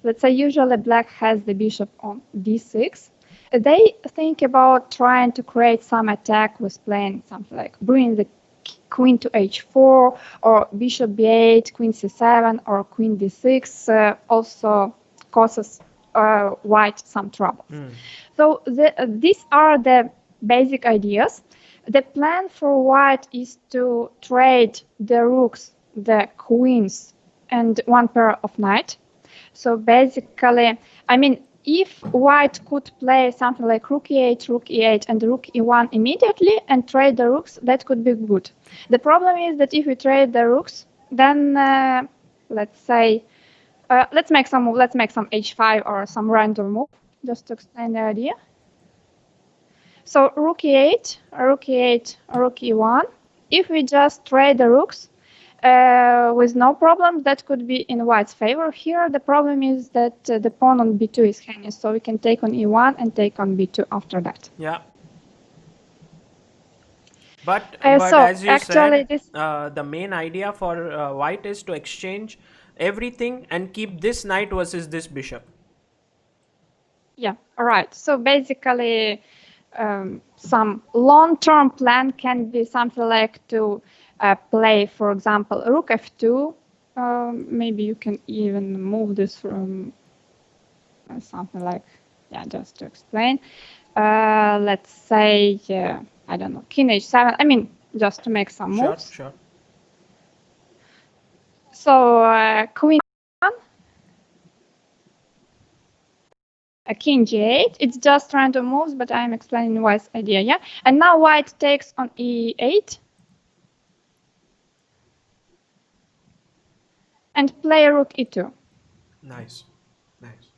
Speaker 2: let's say usually black has the bishop on d6, they think about trying to create some attack with playing something like bringing the queen to h4 or bishop b8, queen c7 or queen d6 also causes white some trouble. So these are the basic ideas. The plan for white is to trade the rooks, the queens, and one pair of knight. So basically, if white could play something like rook e8, and rook e1 immediately and trade the rooks, that could be good. The problem is that if we trade the rooks, then let's say, let's make some move. Let's make some h5 or some random move, just to explain the idea. So rook e8, rook e8, rook e1. If we just trade the rooks with no problem, that could be in white's favor. Here, the problem is that the pawn on b2 is hanging, so we can take on e1 and take on b2 after that.
Speaker 1: Yeah. But
Speaker 2: so
Speaker 1: as you
Speaker 2: actually
Speaker 1: said, the main idea for white is to exchange everything and keep this knight versus this bishop.
Speaker 2: Yeah, all right. So basically, some long-term plan can be something like to play, for example, rook f2. Maybe you can even move this from something like, yeah, just to explain. Let's say, I don't know, king h7. I mean, just to make some
Speaker 1: Sure,
Speaker 2: moves.
Speaker 1: sure.
Speaker 2: So queen one, king g8. It's just random moves, but I'm explaining white's idea, yeah? And now white takes on e8. And play rook e2.
Speaker 1: Nice, nice.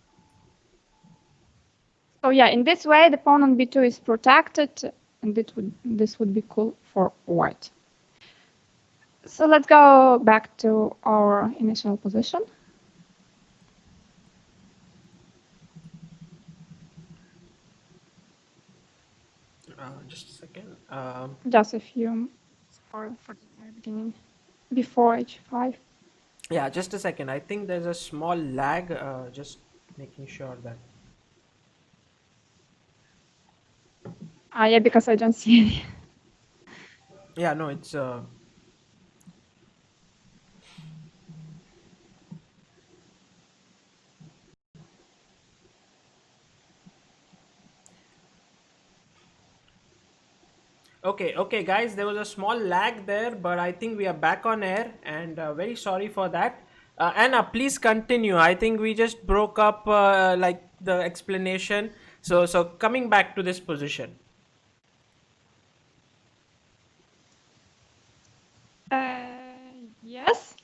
Speaker 2: So yeah, in this way, the pawn on b2 is protected, and this would be cool for white. So let's go back to our initial position.
Speaker 1: Just a second.
Speaker 2: Just a few for the very beginning, before h5.
Speaker 1: Yeah, just a second. I think there's a small lag. Just making sure that.
Speaker 2: Yeah, because I don't see any.
Speaker 1: Yeah, no, it's. Okay, guys. There was a small lag there, but I think we are back on air, and very sorry for that. Anna, please continue. I think we just broke up like the explanation. So coming back to this position.
Speaker 2: Yes.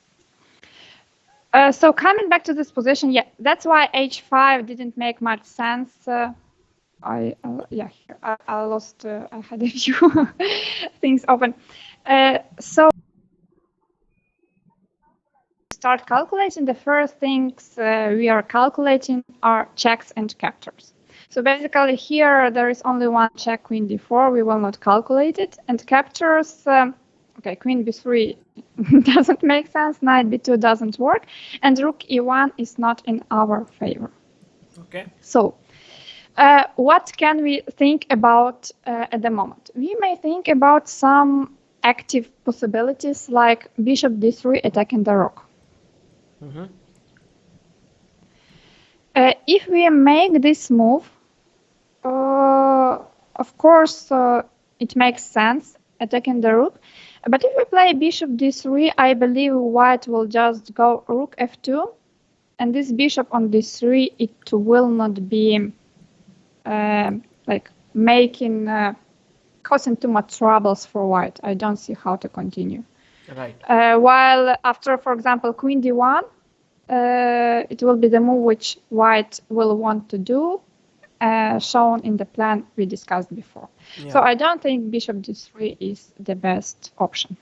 Speaker 2: So coming back to this position, yeah, that's why h5 didn't make much sense. I lost. I had a few things open. So start calculating. The first things we are calculating are checks and captures. So basically, here there is only one check, queen d4. We will not calculate it, and captures. Okay, queen b3 doesn't make sense. Knight b2 doesn't work, and rook e1 is not in our favor.
Speaker 1: Okay.
Speaker 2: So. What can we think about at the moment? We may think about some active possibilities like bishop d3 attacking the rook.
Speaker 1: Mm-hmm.
Speaker 2: If we make this move, of course, it makes sense attacking the rook. But if we play bishop d3, I believe white will just go rook f2. And this bishop on d3, it will not be like making causing too much troubles for white. I don't see how to continue.
Speaker 1: Right.
Speaker 2: While after, for example, queen d1, it will be the move which white will want to do, shown in the plan we discussed before.
Speaker 1: Yeah.
Speaker 2: So I don't think bishop d3 is the best option.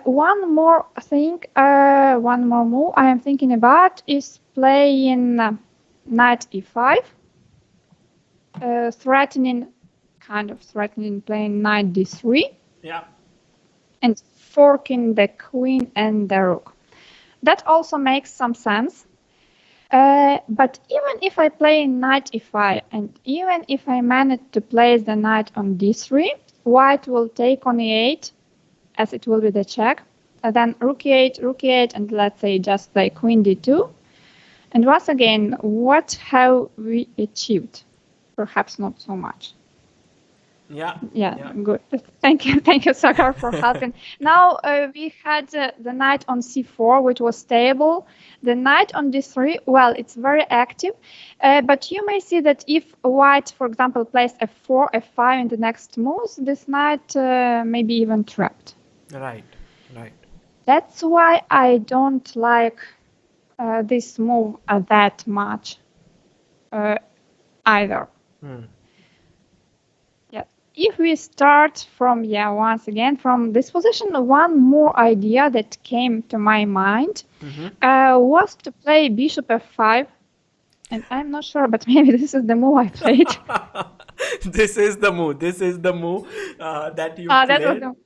Speaker 2: One more move I am thinking about is playing knight e5. Threatening playing knight d3.
Speaker 1: Yeah.
Speaker 2: And forking the queen and the rook. That also makes some sense. But even if I play knight e5, and even if I manage to place the knight on d3, white will take on e8, as it will be the check. And then rook e8, and let's say just play queen d2. And once again, what have we achieved? Perhaps not so much.
Speaker 1: Yeah.
Speaker 2: Good. Thank you, Sagar, for helping. Now we had the knight on c4, which was stable. The knight on d3, well, it's very active. But you may see that if white, for example, plays f4, f5 in the next moves, this knight may be even trapped.
Speaker 1: Right.
Speaker 2: That's why I don't like this move that much either. If we start from, once again, from this position, one more idea that came to my mind was to play bishop f5. And I'm not sure, but maybe this is the move I played.
Speaker 1: This is the move that you
Speaker 2: That
Speaker 1: played.
Speaker 2: was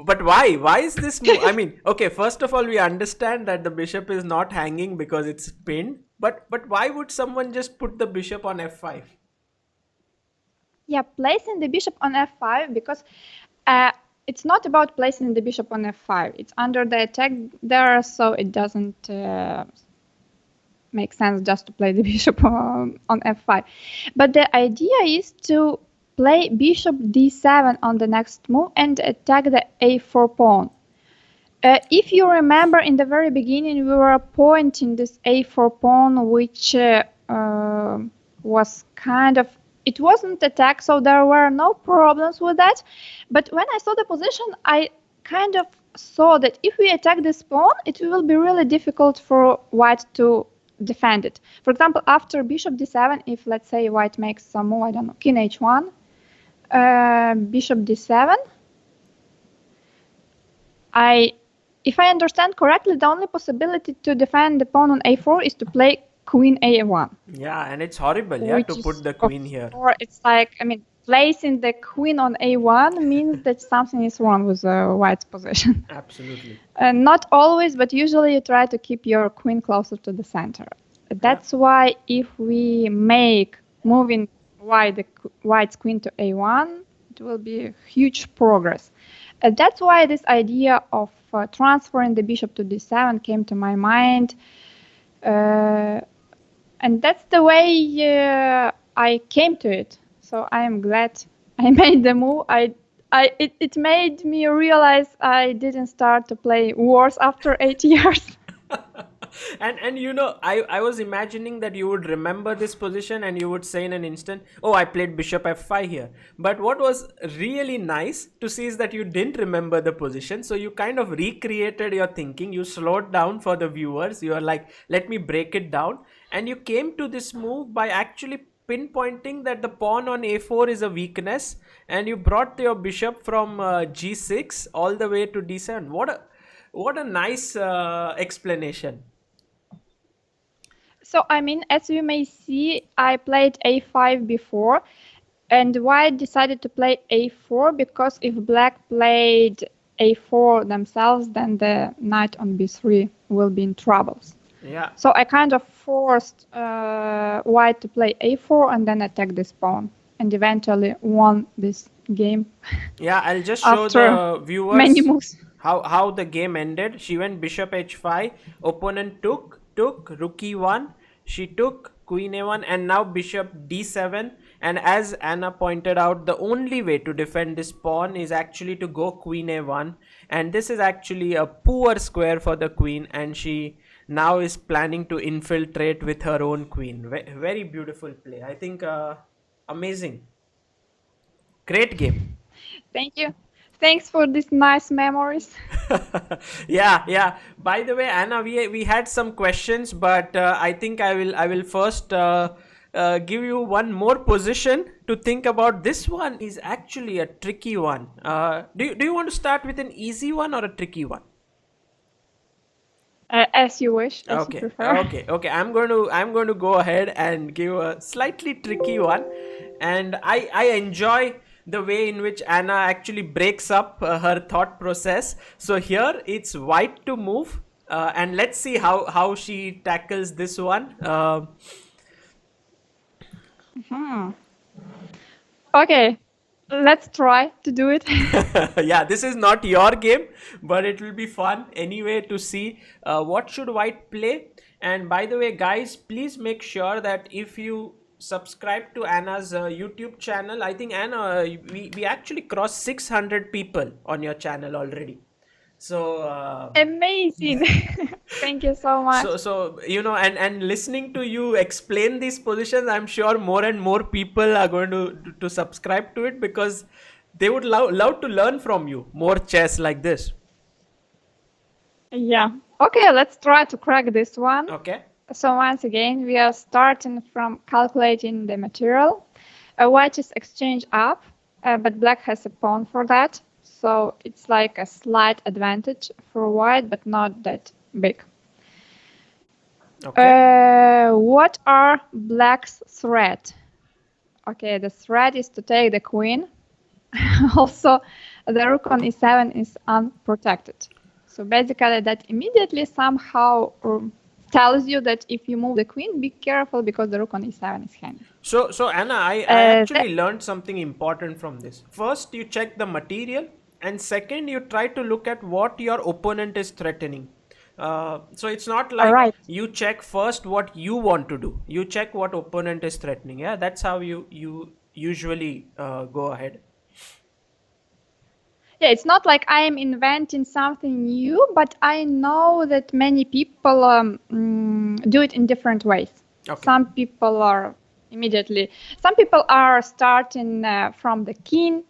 Speaker 1: But why? Why is this move? I mean, okay, first of all, we understand that the bishop is not hanging because it's pinned. But why would someone just put the bishop on f5?
Speaker 2: Yeah, placing the bishop on f5 because it's not about placing the bishop on f5. It's under the attack there, so it doesn't make sense just to play the bishop on f5. But the idea is to play bishop d7 on the next move and attack the a4 pawn. If you remember, in the very beginning, we were pointing this a4 pawn, which was kind of, it wasn't attacked, so there were no problems with that. But when I saw the position, I kind of saw that if we attack this pawn, it will be really difficult for white to defend it. For example, after bishop d7, if let's say white makes some move, I don't know, king h1, bishop d7, if I understand correctly, the only possibility to defend the pawn on a4 is to play queen a1.
Speaker 1: Yeah, and it's horrible, yeah, to put the queen here.
Speaker 2: Or it's like, I mean, placing the queen on a1 means that something is wrong with the white's position.
Speaker 1: Absolutely.
Speaker 2: Not always, but usually you try to keep your queen closer to the center. That's why if we make moving white's queen to a1, it will be huge progress. That's why this idea of transferring the bishop to d7 came to my mind. And that's the way I came to it. So I am glad I made the move. It made me realize I didn't start to play wars after 8 years.
Speaker 1: And you know, I was imagining that you would remember this position and you would say in an instant, oh, I played bishop f5 here. But what was really nice to see is that you didn't remember the position. So you kind of recreated your thinking. You slowed down for the viewers. You are like, let me break it down. And you came to this move by actually pinpointing that the pawn on a4 is a weakness. And you brought your bishop from g6 all the way to d7. What a nice explanation.
Speaker 2: So, I mean, as you may see, I played a5 before, and white decided to play a4 because if black played a4 themselves, then the knight on b3 will be in troubles.
Speaker 1: Yeah.
Speaker 2: So I kind of forced white to play a4 and then attack this pawn, and eventually won this game.
Speaker 1: Yeah, I'll just show the viewers
Speaker 2: many moves.
Speaker 1: How the game ended. She went bishop h5, opponent took rook e1, she took queen a1, and now bishop d7. And as Anna pointed out, the only way to defend this pawn is actually to go queen a1, and this is actually a poor square for the queen, and she now is planning to infiltrate with her own queen. Very beautiful play, I think. Amazing, great game.
Speaker 2: Thank you. Thanks for these nice memories.
Speaker 1: Yeah. By the way, Anna, we had some questions, but I think I will first give you one more position to think about. This one is actually a tricky one. Do you want to start with an easy one or a tricky one?
Speaker 2: As you wish. As
Speaker 1: Okay.
Speaker 2: you prefer.
Speaker 1: Okay. I'm going to go ahead and give a slightly tricky one, and I enjoy the way in which Anna actually breaks up her thought process. So here it's white to move, and let's see how she tackles this one.
Speaker 2: Okay, let's try to do it.
Speaker 1: Yeah, this is not your game, but it will be fun anyway to see what should white play. And by the way, guys, please make sure that if you subscribe to Anna's YouTube channel, I think Anna, we actually crossed 600 people on your channel already. So
Speaker 2: amazing. Thank you so much.
Speaker 1: So you know, and listening to you explain these positions, I'm sure more and more people are going to subscribe to it because they would love to learn from you more chess like this.
Speaker 2: Yeah. Okay, let's try to crack this one.
Speaker 1: Okay.
Speaker 2: So once again, we are starting from calculating the material. White is exchange up, but black has a pawn for that. So it's like a slight advantage for white, but not that big.
Speaker 1: Okay.
Speaker 2: What are black's threat? Okay, the threat is to take the queen. Also, the rook on e7 is unprotected. So basically that immediately somehow tells you that if you move the queen, be careful because the rook on e7 is hanging.
Speaker 1: So Anna, I actually learned something important from this. First, you check the material, and second, you try to look at what your opponent is threatening. So it's not like
Speaker 2: Right.
Speaker 1: you check first what you want to do. You check what opponent is threatening. Yeah, that's how you usually go ahead.
Speaker 2: Yeah, it's not like I am inventing something new, but I know that many people do it in different ways.
Speaker 1: Okay.
Speaker 2: Some people are starting from the king.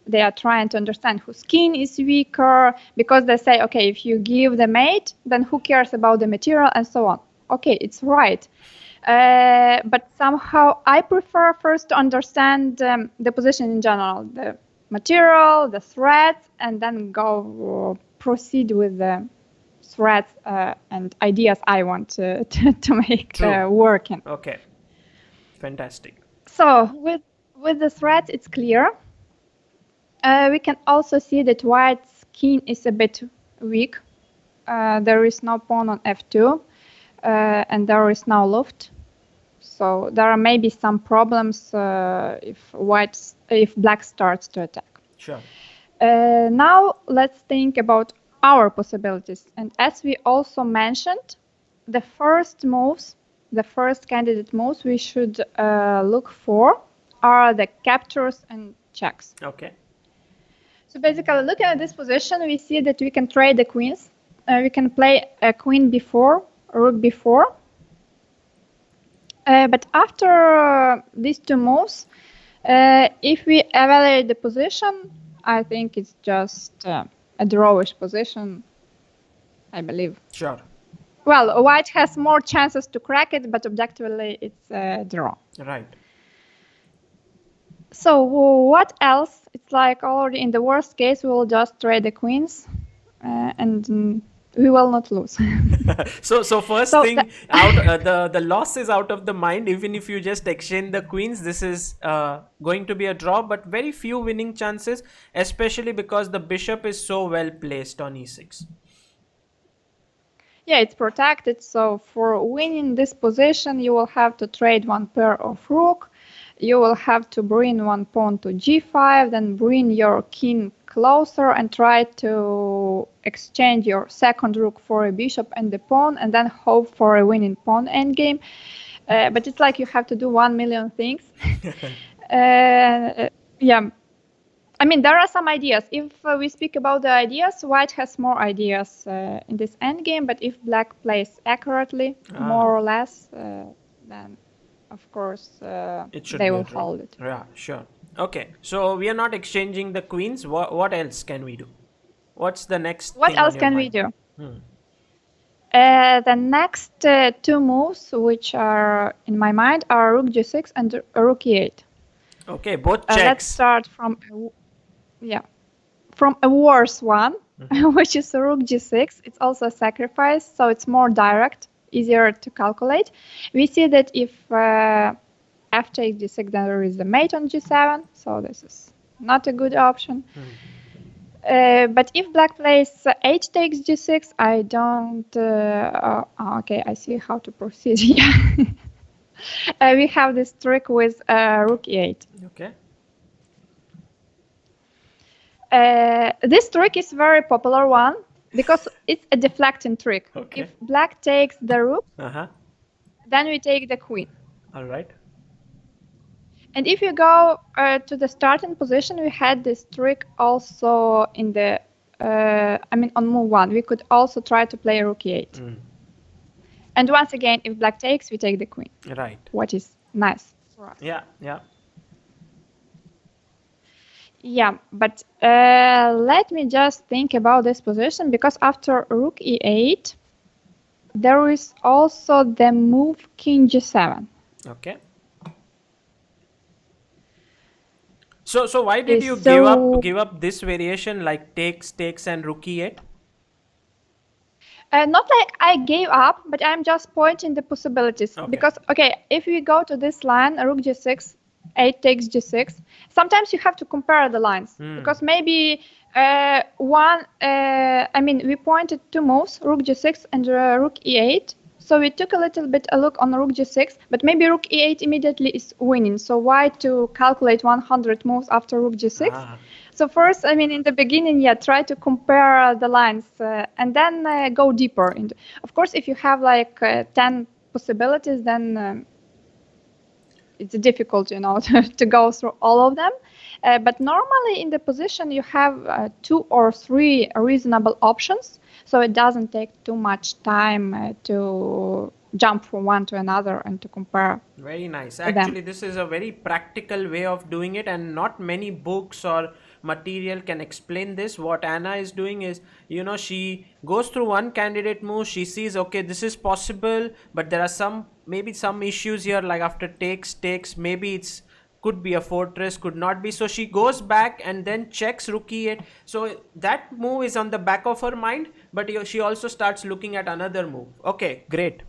Speaker 2: They are trying to understand whose king is weaker because they say, okay, if you give the mate, then who cares about the material and so on. Okay, it's right. But somehow I prefer first to understand the position in general, the material, the threats, and then proceed with the threats and ideas I want to make working.
Speaker 1: Okay, fantastic.
Speaker 2: So with the threats, it's clear. We can also see that white's king is a bit weak. There is no pawn on f2, and there is no luft. So there are maybe some problems if black starts to attack.
Speaker 1: Sure.
Speaker 2: Now let's think about our possibilities. And as we also mentioned, the first candidate moves we should look for are the captures and checks.
Speaker 1: Okay.
Speaker 2: So basically, looking at this position, we see that we can trade the queens. We can play a queen b4, rook b4. But after these two moves, if we evaluate the position, I think it's just a drawish position, I believe.
Speaker 1: Sure.
Speaker 2: Well, white has more chances to crack it, but objectively it's a draw.
Speaker 1: Right.
Speaker 2: So what else? It's like already in the worst case, we will just trade the queens and we will not lose.
Speaker 1: so first thing out, the loss is out of the mind. Even if you just exchange the queens, this is going to be a draw, but very few winning chances, especially because the bishop is so well placed on e6.
Speaker 2: Yeah, it's protected. So for winning this position, you will have to trade one pair of rook. You will have to bring one pawn to g5, then bring your king closer and try to exchange your second rook for a bishop and the pawn, and then hope for a winning pawn endgame. But it's like you have to do 1 million things. Yeah. I mean, there are some ideas. If we speak about the ideas, white has more ideas in this endgame, but if black plays accurately, more or less, then of course they will hold it.
Speaker 1: Yeah, sure. Okay, so we are not exchanging the queens. What else can we do? What's the next
Speaker 2: What
Speaker 1: thing
Speaker 2: else
Speaker 1: on your
Speaker 2: can
Speaker 1: mind?
Speaker 2: we do? The next two moves, which are in my mind, are rook g6 and rook e8.
Speaker 1: Okay, both checks.
Speaker 2: Let's start from a worse one, which is rook g6. It's also a sacrifice, so it's more direct, easier to calculate. We see that if f takes g6, then there is the mate on g7, so this is not a good option. But if black plays h takes g6, I don't... okay, I see how to proceed here. We have this trick with rook e8.
Speaker 1: Okay.
Speaker 2: This trick is very popular one because it's a deflecting trick.
Speaker 1: Okay.
Speaker 2: If black takes the rook, then we take the queen.
Speaker 1: All right.
Speaker 2: And if you go to the starting position, we had this trick also in the, on move 1. We could also try to play rook e8. And once again, if black takes, we take the queen.
Speaker 1: Right.
Speaker 2: What is nice for us.
Speaker 1: Yeah.
Speaker 2: Yeah, but let me just think about this position, because after rook e8, there is also the move king g7.
Speaker 1: Okay. So why did you give up this variation, like takes and rook e8?
Speaker 2: Not like I gave up, but I'm just pointing the possibilities.
Speaker 1: Okay.
Speaker 2: Because, if we go to this line, rook g6, 8 takes g6, sometimes you have to compare the lines. Because maybe we pointed two moves, rook g6 and rook e8. So we took a little bit a look on rook g6, but maybe rook e8 immediately is winning. So why to calculate 100 moves after rook g6?
Speaker 1: Ah,
Speaker 2: So first, I mean, in the beginning, yeah, try to compare the lines and then go deeper. Of course, if you have like 10 possibilities, then it's difficult, to go through all of them. But normally in the position, you have 2 or 3 reasonable options. So it doesn't take too much time to jump from one to another and to compare
Speaker 1: very nice.
Speaker 2: them.
Speaker 1: Actually, this is a very practical way of doing it, and not many books or material can explain this. What Anna is doing is, she goes through one candidate move, she sees, okay, this is possible, but there are maybe some issues here, like after takes, maybe it's could be a fortress, could not be. So she goes back and then checks rook e8. So that move is on the back of her mind, but she also starts looking at another move. Okay, great.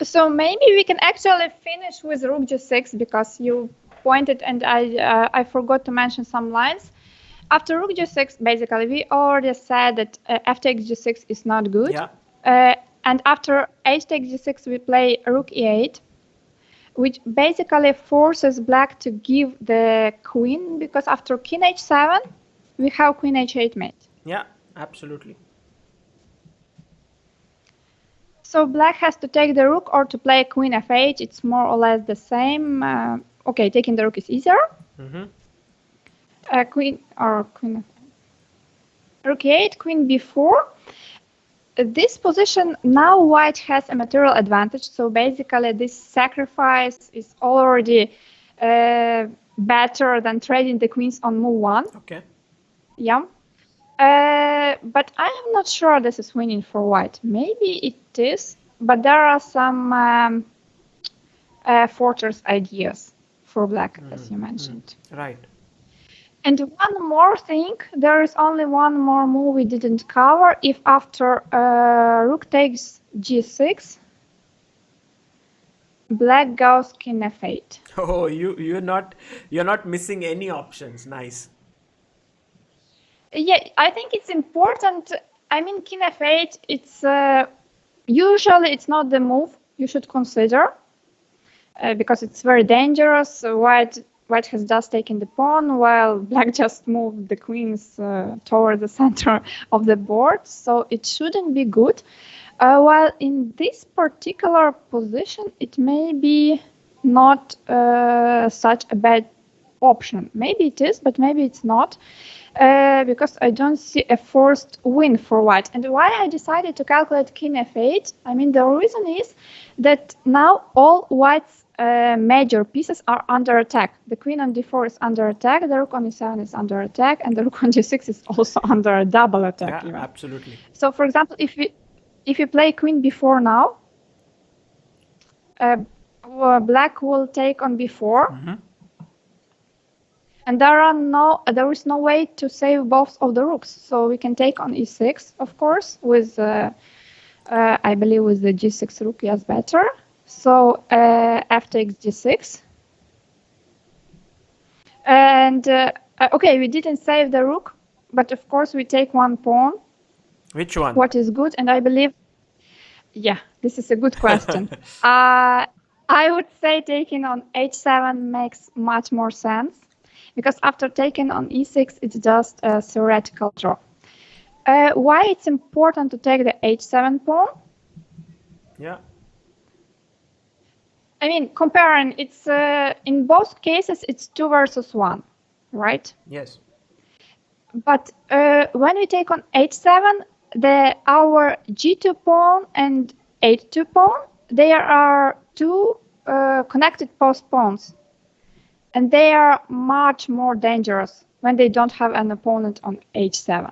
Speaker 2: So maybe we can actually finish with rook g6 because you pointed and I forgot to mention some lines. After rook g6, basically, we already said that f takes g6 is not good.
Speaker 1: Yeah.
Speaker 2: And after h takes g6, we play rook e8, which basically forces black to give the queen, because after king h7, we have queen h8 mate.
Speaker 1: Yeah, absolutely.
Speaker 2: So black has to take the rook or to play queen f8. It's more or less the same. Okay, taking the rook is easier. Queen rook e8, queen b4. This position, now white has a material advantage. So basically this sacrifice is already better than trading the queens on move 1.
Speaker 1: Okay.
Speaker 2: Yeah. But I am not sure this is winning for white. Maybe it is, but there are some fortress ideas for black, as you mentioned.
Speaker 1: Right.
Speaker 2: And one more thing, there is only one more move we didn't cover. If after rook takes g6, black goes king f8.
Speaker 1: Oh, you're not missing any options. Nice.
Speaker 2: Yeah, I think it's important. I mean, king f8, it's usually it's not the move you should consider because it's very dangerous. White has just taken the pawn while black just moved the queens toward the center of the board, so it shouldn't be good. While in this particular position, it may be not such a bad option. Maybe it is, but maybe it's not. Because I don't see a forced win for white. And why I decided to calculate king f8, I mean, the reason is that now all white's major pieces are under attack. The queen on d4 is under attack, the rook on e7 is under attack, and the rook on g6 is also under a double attack.
Speaker 1: Yeah, absolutely.
Speaker 2: So, for example, if you play queen b4 now, black will take on b4. And there is no way to save both of the rooks. So we can take on e6, of course, with, I believe with the g6 rook, yes, better. So f takes g6. And, okay, we didn't save the rook, but of course we take one pawn.
Speaker 1: Which one?
Speaker 2: What is good, and I believe, yeah, this is a good question. I would say taking on h7 makes much more sense. Because after taking on e6, it's just a theoretical draw. Why it's important to take the h7 pawn?
Speaker 1: Yeah.
Speaker 2: I mean, comparing, it's in both cases, it's 2 versus 1, right?
Speaker 1: Yes.
Speaker 2: But when we take on h7, our g2 pawn and h2 pawn, they are two connected post pawns. And they are much more dangerous when they don't have an opponent on h7.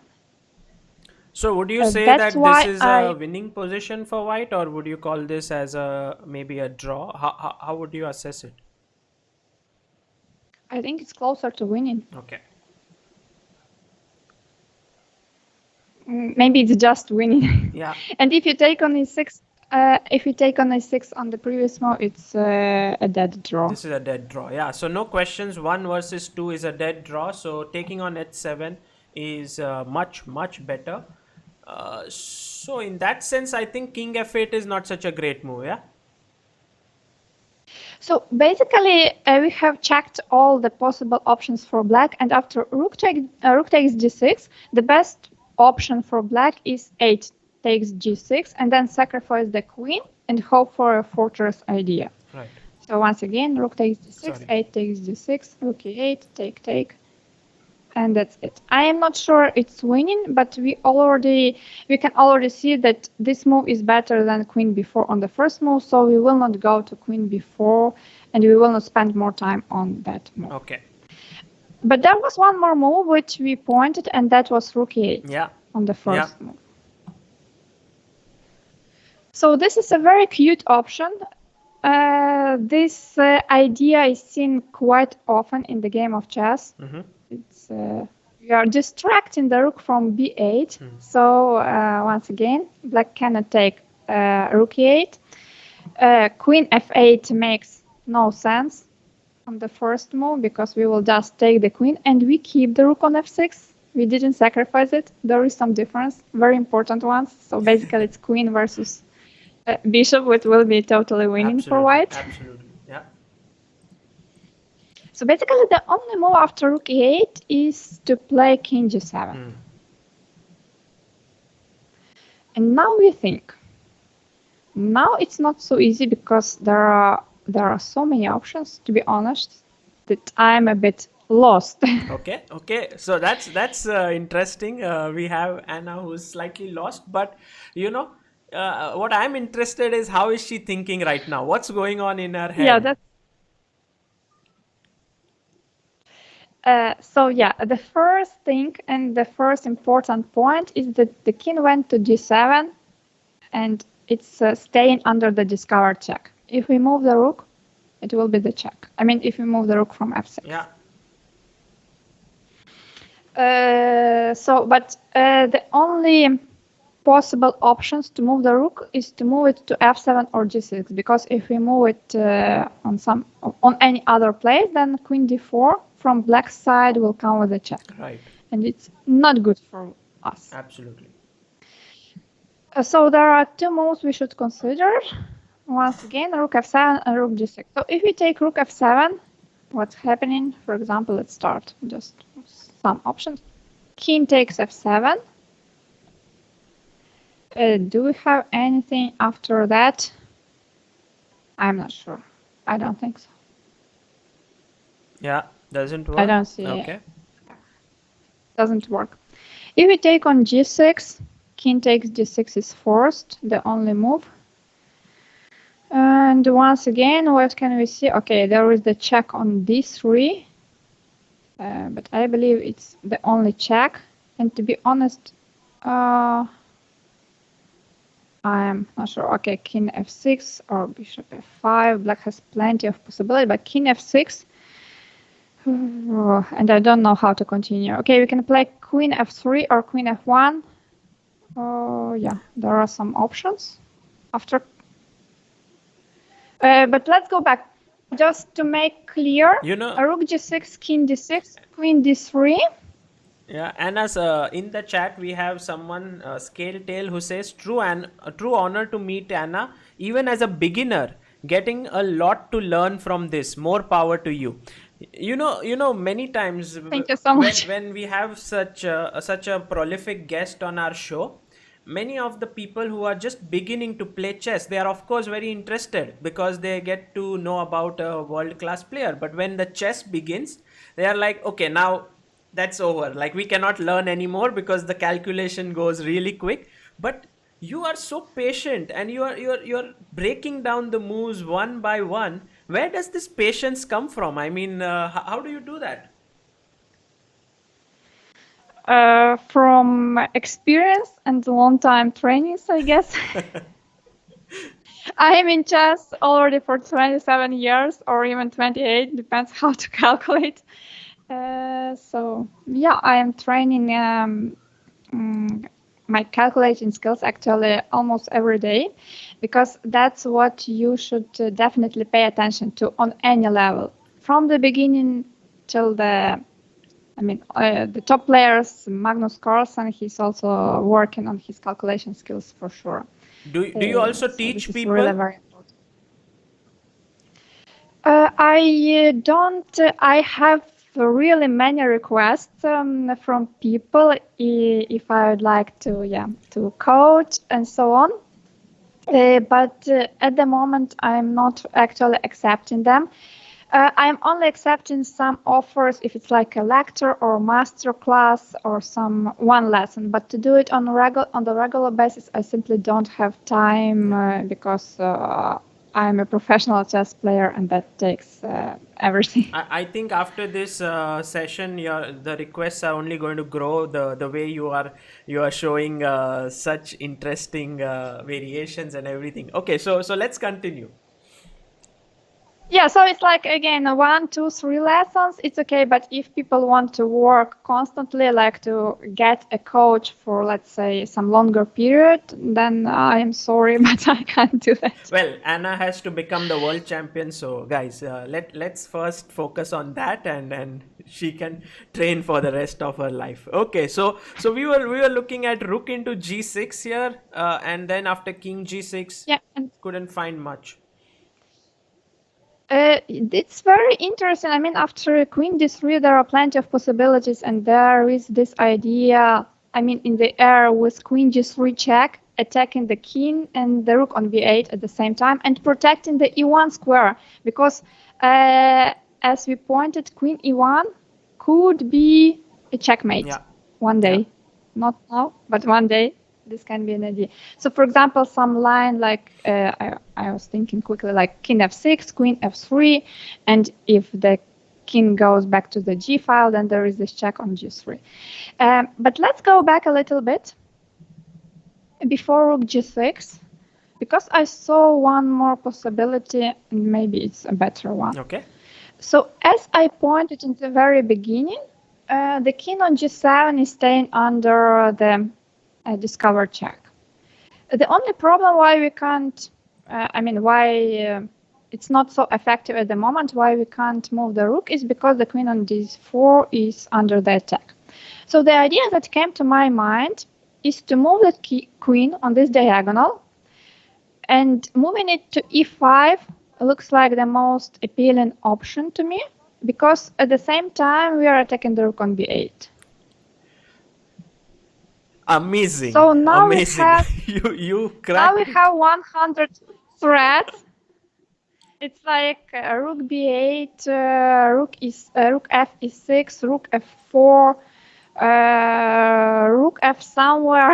Speaker 1: So would you say that this is a winning position for white, or would you call this as maybe a draw? How would you assess it?
Speaker 2: I think it's closer to winning.
Speaker 1: Okay.
Speaker 2: Maybe it's just winning.
Speaker 1: Yeah.
Speaker 2: And if you take on e6, on the previous move, it's a dead draw.
Speaker 1: This is a dead draw. Yeah. So no questions. 1 versus 2 is a dead draw. So taking on h7 is much better. So in that sense, I think king f8 is not such a great move, yeah?
Speaker 2: So basically, we have checked all the possible options for black, and after rook takes g6, the best option for black is 8 takes g6, and then sacrifice the queen and hope for a fortress idea.
Speaker 1: Right.
Speaker 2: So once again, rook takes g6,
Speaker 1: Sorry.
Speaker 2: 8 takes g6, rook e8, take, and that's it. I am not sure it's winning, but we can already see that this move is better than queen b4 on the first move, so we will not go to queen b4, and we will not spend more time on that move.
Speaker 1: Okay.
Speaker 2: But there was one more move which we pointed, and that was rook e8
Speaker 1: Yeah.
Speaker 2: on the first move. So this is a very cute option. This idea is seen quite often in the game of chess.
Speaker 1: Mm-hmm.
Speaker 2: It's we are distracting the rook from b8. So once again, black cannot take rook e8. Queen f8 makes no sense on the first move because we will just take the queen and we keep the rook on f6. We didn't sacrifice it. There is some difference, very important ones. So basically, it's queen versus bishop, which will be totally winning for white.
Speaker 1: Absolutely, yeah.
Speaker 2: So basically, the only move after rook e8 is to play king g7. And now we think. Now it's not so easy because there are so many options. To be honest, that I'm a bit lost.
Speaker 1: Okay. So that's interesting. We have Anna who's slightly lost, but what I'm interested is how is she thinking right now? What's going on in her head?
Speaker 2: Yeah, that's. The first thing and the first important point is that the king went to g7, and it's staying under the discovered check. If we move the rook, it will be the check. I mean, if we move the rook from f6.
Speaker 1: Yeah.
Speaker 2: The only possible options to move the rook is to move it to f7 or g6, because if we move it on any other place, then queen d4 from black side will come with a check.
Speaker 1: Right.
Speaker 2: And it's not good for us.
Speaker 1: Absolutely.
Speaker 2: So there are two moves we should consider. Once again, rook f7 and rook g6. So if we take rook f7, what's happening? For example, let's start just some options. King takes f7. Do we have anything after that? I'm not sure. I don't think so.
Speaker 1: Yeah, doesn't work.
Speaker 2: I don't see
Speaker 1: Okay.
Speaker 2: it. Doesn't work. If we take on g6, king takes g6 is forced, the only move. And once again, what can we see? Okay, there is the check on d3, but I believe it's the only check. And to be honest, I'm not sure. Okay, king f6 or bishop f5. Black has plenty of possibility, but king f6. And I don't know how to continue. Okay, we can play queen f3 or queen f1. Yeah, there are some options after. But let's go back. Just to make clear, rook g6, king d6, queen d3.
Speaker 1: Yeah, Anna's in the chat we have someone Scale Tail who says true honor to meet Anna even as a beginner, getting a lot to learn from this. More power to you. You know many times
Speaker 2: Thank you so much.
Speaker 1: when we have such a prolific guest on our show, many of the people who are just beginning to play chess, they are of course very interested because they get to know about a world class player. But when the chess begins, they are like, okay, now that's over. Like, we cannot learn anymore because the calculation goes really quick. But you are so patient and you're breaking down the moves one by one. Where does this patience come from? I mean, how do you do that?
Speaker 2: From experience and long time trainings, I guess. I am in chess already for 27 years or even 28, depends how to calculate. So yeah, I am training my calculating skills actually almost every day, because that's what you should definitely pay attention to on any level, from the beginning till the I mean, the top players, Magnus Carlsen, he's also working on his calculation skills for sure.
Speaker 1: Do you also
Speaker 2: So this
Speaker 1: teach
Speaker 2: is really
Speaker 1: people?
Speaker 2: very important. I don't. I have really many requests from people if I would like to, to coach and so on. But at the moment, I'm not actually accepting them. I'm only accepting some offers if it's like a lecture or master class or some one lesson. But to do it on the regular basis, I simply don't have time because I'm a professional chess player, and that takes everything.
Speaker 1: I think after this session, the requests are only going to grow. The way you are showing such interesting variations and everything. Okay, so let's continue.
Speaker 2: Yeah, so it's like again 1, 2, 3 lessons. It's okay, but if people want to work constantly, like to get a coach for let's say some longer period, then I am sorry, but I can't do that.
Speaker 1: Well, Anna has to become the world champion. So, guys, let's first focus on that, and she can train for the rest of her life. Okay, so we were looking at rook into g6 here, and then after king g6,
Speaker 2: Yeah, and
Speaker 1: couldn't find much.
Speaker 2: it's very interesting. I mean, after Queen D3, there are plenty of possibilities, and there is this idea. I mean, in the air with Queen G3 check, attacking the king and the rook on B8 at the same time, and protecting the E1 square. Because, as we pointed, Queen E1 could be a checkmate
Speaker 1: Yeah,
Speaker 2: one
Speaker 1: yeah.
Speaker 2: day. Not now, but one day. This can be an idea. So, for example, some line like I was thinking quickly, like king f6, queen f3, and if the king goes back to the g file, then there is this check on g3. But let's go back a little bit before rook g6, because I saw one more possibility, and maybe it's a better one.
Speaker 1: Okay.
Speaker 2: So, as I pointed in the very beginning, the king on g7 is staying under the discover check. The only problem why we can't, why it's not so effective at the moment, why we can't move the rook is because the queen on d4 is under the attack. So the idea that came to my mind is to move the queen on this diagonal, and moving it to e5 looks like the most appealing option to me, because at the same time we are attacking the rook on b8.
Speaker 1: Amazing.
Speaker 2: So now
Speaker 1: Amazing.
Speaker 2: we have
Speaker 1: you
Speaker 2: now
Speaker 1: cracked
Speaker 2: we
Speaker 1: it.
Speaker 2: have 100 threads. It's like rook b8, rook f e6, rook f4, rook f somewhere.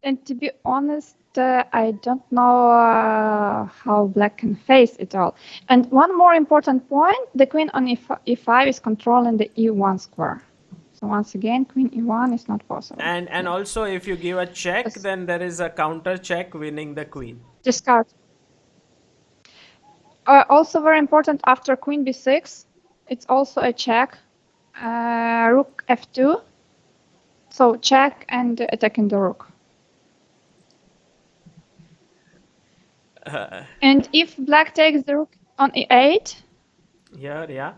Speaker 2: And to be honest, I don't know how black can face it all. And one more important point, the queen on e5 is controlling the e1 square. So once again, queen e1 is not possible.
Speaker 1: And also, if you give a check,
Speaker 2: Yes.
Speaker 1: then there is a counter check winning the queen.
Speaker 2: Discard. Also very important, after queen b6, it's also a check. Rook f2. So check and attacking the rook. And if black takes the rook on e8,
Speaker 1: Here, yeah,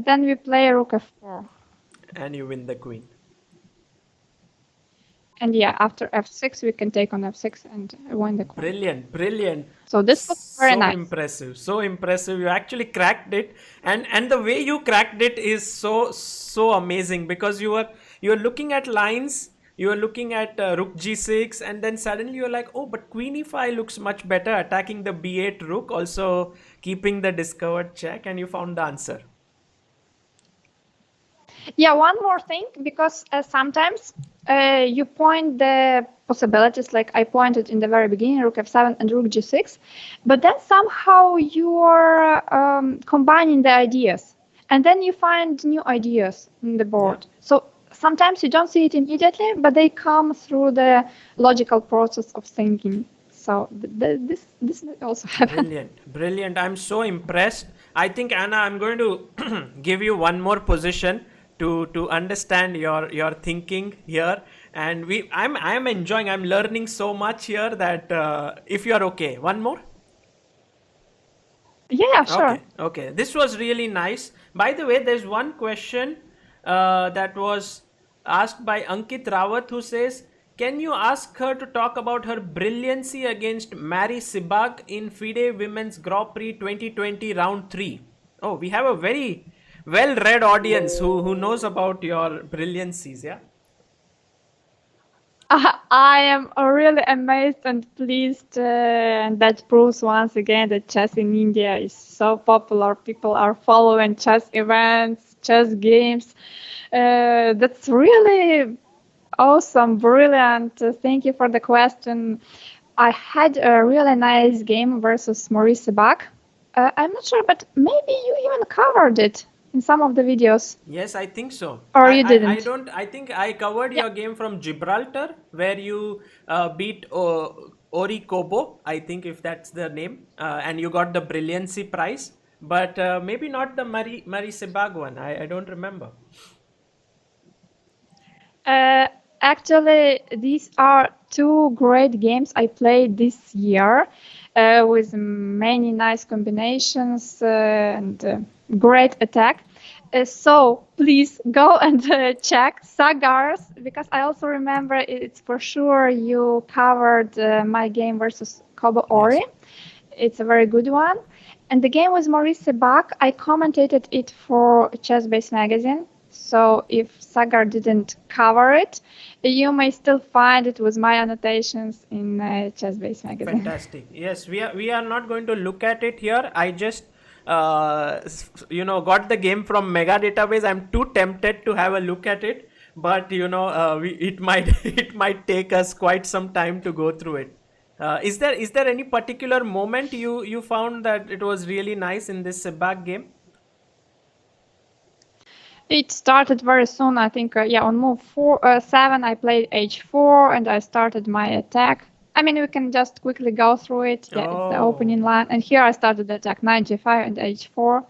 Speaker 2: then we play rook f4.
Speaker 1: and you win the queen.
Speaker 2: And yeah, after f6, we can take on f6 and win the queen.
Speaker 1: Brilliant, brilliant.
Speaker 2: So this looks very nice.
Speaker 1: Impressive, so impressive. You actually cracked it, and the way you cracked it is so amazing, because you're looking at lines. You're looking at rook g6, and then suddenly you're like, oh, but queen e5 looks much better, attacking the b8 rook, also keeping the discovered check, and you found the answer.
Speaker 2: Yeah, one more thing, because sometimes you point the possibilities, like I pointed in the very beginning, rook f7 and rook g6, but then somehow you're combining the ideas, and then you find new ideas in the board. Yeah. So sometimes you don't see it immediately, but they come through the logical process of thinking. So this also happens.
Speaker 1: Brilliant. I'm so impressed. I think, Anna, I'm going to give you one more position to understand your thinking here, and I'm enjoying. I'm learning so much here that if you're okay, one more.
Speaker 2: Yeah, sure.
Speaker 1: Okay. This was really nice. By the way, there's one question that was asked by Ankit Rawat who says, "Can you ask her to talk about her brilliancy against Mary Sibag in FIDE Women's Grand Prix 2020 Round 3?" Oh, we have a very well-read audience who knows about your brilliancies, yeah?
Speaker 2: I am really amazed and pleased, and that proves once again that chess in India is so popular. People are following chess events, chess games. That's really awesome, brilliant. Thank you for the question. I had a really nice game versus Maurice Bach. I'm not sure, but maybe you even covered it in some of the videos,
Speaker 1: Yes, I think so.
Speaker 2: or you didn't.
Speaker 1: I don't. I think I covered
Speaker 2: Yeah.
Speaker 1: your game from Gibraltar, where you beat Ori Kobo. I think if that's the name, and you got the brilliancy prize. But maybe not the Marie Sebag one. I don't remember.
Speaker 2: Uh, Actually, these are two great games I played this year with many nice combinations and great attack. So please go and check Sagars, because I also remember it's for sure you covered my game versus Kobo
Speaker 1: Yes.
Speaker 2: Ori. It's a very good one. And the game with Maurice Bach, I commentated it for Chess Base magazine. So if Sagar didn't cover it, you may still find it with my annotations in Chess Base magazine.
Speaker 1: Fantastic. Yes, we are not going to look at it here. I just got the game from Mega Database. I'm too tempted to have a look at it, but it might it might take us quite some time to go through it. Is there any particular moment you found that it was really nice in this back game?
Speaker 2: It started very soon, I think. On move 7, I played h4 and I started my attack. I mean, we can just quickly go through it. Yeah, it's the opening line. And here I started the attack knight g5 and h4.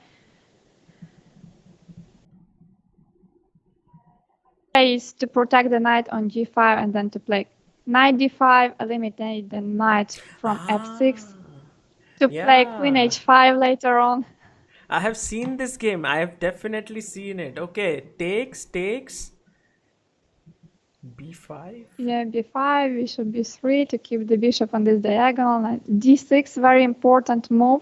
Speaker 2: Is to protect the knight on g5 and then to play knight d5, eliminate the knight from f6, to play queen
Speaker 1: Yeah.
Speaker 2: h5 later on.
Speaker 1: I have seen this game. I have definitely seen it. Okay, takes b5.
Speaker 2: Yeah, b5, bishop b3 to keep the bishop on this diagonal. Knight d6, very important move.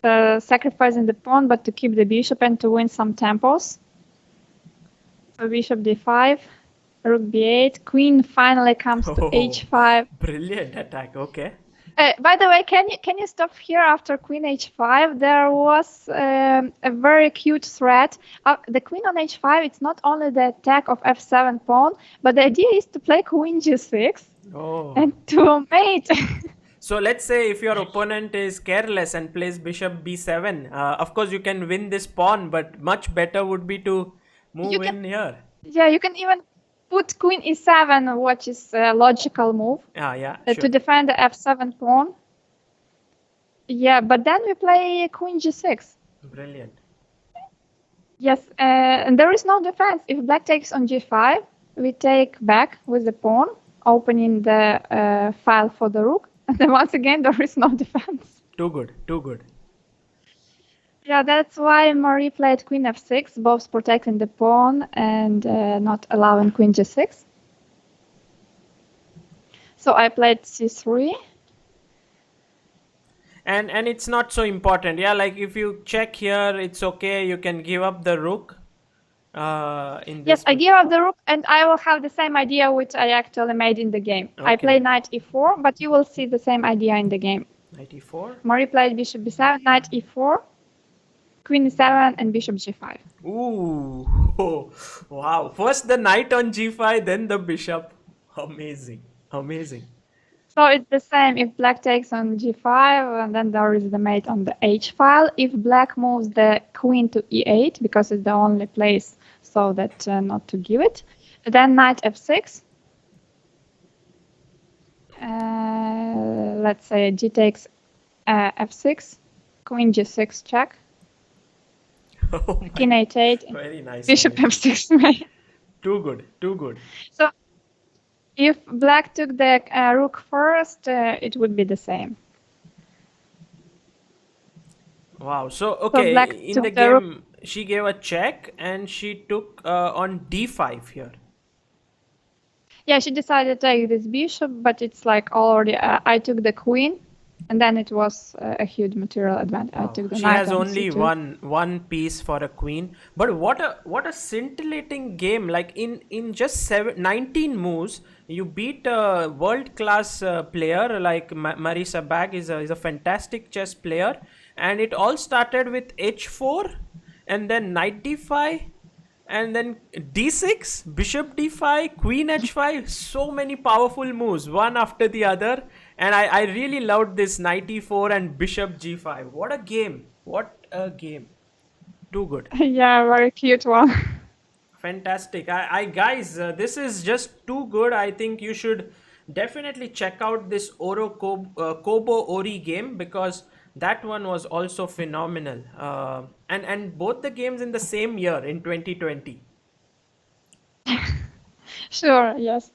Speaker 2: Sacrificing the pawn, but to keep the bishop and to win some tempos. So bishop d5, rook b8, queen finally comes to h5.
Speaker 1: Brilliant attack. Okay.
Speaker 2: By the way, can you stop here after queen h5? There was a very cute threat. The queen on h5, it's not only the attack of f7 pawn, but the idea is to play queen g6 and to mate.
Speaker 1: So let's say if your opponent is careless and plays bishop b7, of course you can win this pawn, but much better would be to move in here.
Speaker 2: Yeah, you can even put queen e7, which is a logical move.
Speaker 1: Yeah,
Speaker 2: sure. To defend the f7 pawn. Yeah, but then we play queen g6.
Speaker 1: Brilliant.
Speaker 2: Yes, and there is no defense. If black takes on g5, we take back with the pawn, opening the file for the rook. And then once again, there is no defense.
Speaker 1: Too good, too good.
Speaker 2: Yeah, that's why Marie played queen f6, both protecting the pawn and not allowing queen g6. So I played c3.
Speaker 1: And it's not so important. Yeah, like if you check here, it's okay. You can give up the rook. Yes,
Speaker 2: I give up the rook, and I will have the same idea which I actually made in the game. Okay. I play knight e4, but you will see the same idea in the game.
Speaker 1: Knight e4.
Speaker 2: Marie played bishop b7, knight e4, queen e7, and bishop g5.
Speaker 1: Ooh, oh, wow. First the knight on g5, then the bishop. Amazing, amazing.
Speaker 2: So it's the same if black takes on g5, and then there is the mate on the h file. If black moves the queen to e8, because it's the only place so that not to give it, then knight f6. Let's say g takes f6, queen g6 check. King h8.
Speaker 1: Very nice.
Speaker 2: Bishop f6.
Speaker 1: Too good, too good.
Speaker 2: So if black took the rook first, it would be the same.
Speaker 1: Wow. So,
Speaker 2: So
Speaker 1: okay,
Speaker 2: black
Speaker 1: in the
Speaker 2: took the rook.
Speaker 1: game, she gave a check and she took on d5 here.
Speaker 2: Yeah, she decided to take this bishop, but it's like already I took the queen, and then it was a huge material advantage. I
Speaker 1: Wow.
Speaker 2: took the
Speaker 1: She
Speaker 2: knight
Speaker 1: has
Speaker 2: on
Speaker 1: only
Speaker 2: c2.
Speaker 1: one piece for a queen. But what a scintillating game. Like in just 19 moves, you beat a world class player like Marisa Bag is a fantastic chess player, and it all started with h4 and then knight d5 and then d6, bishop d5, queen h5. So many powerful moves, one after the other. And I really loved this knight e4 and bishop g5. What a game! What a game! Too good.
Speaker 2: Yeah, very cute one.
Speaker 1: Fantastic. I guys, this is just too good. I think you should definitely check out this Kobo Ori game, because that one was also phenomenal. And both the games in the same year in 2020.
Speaker 2: Sure, yes.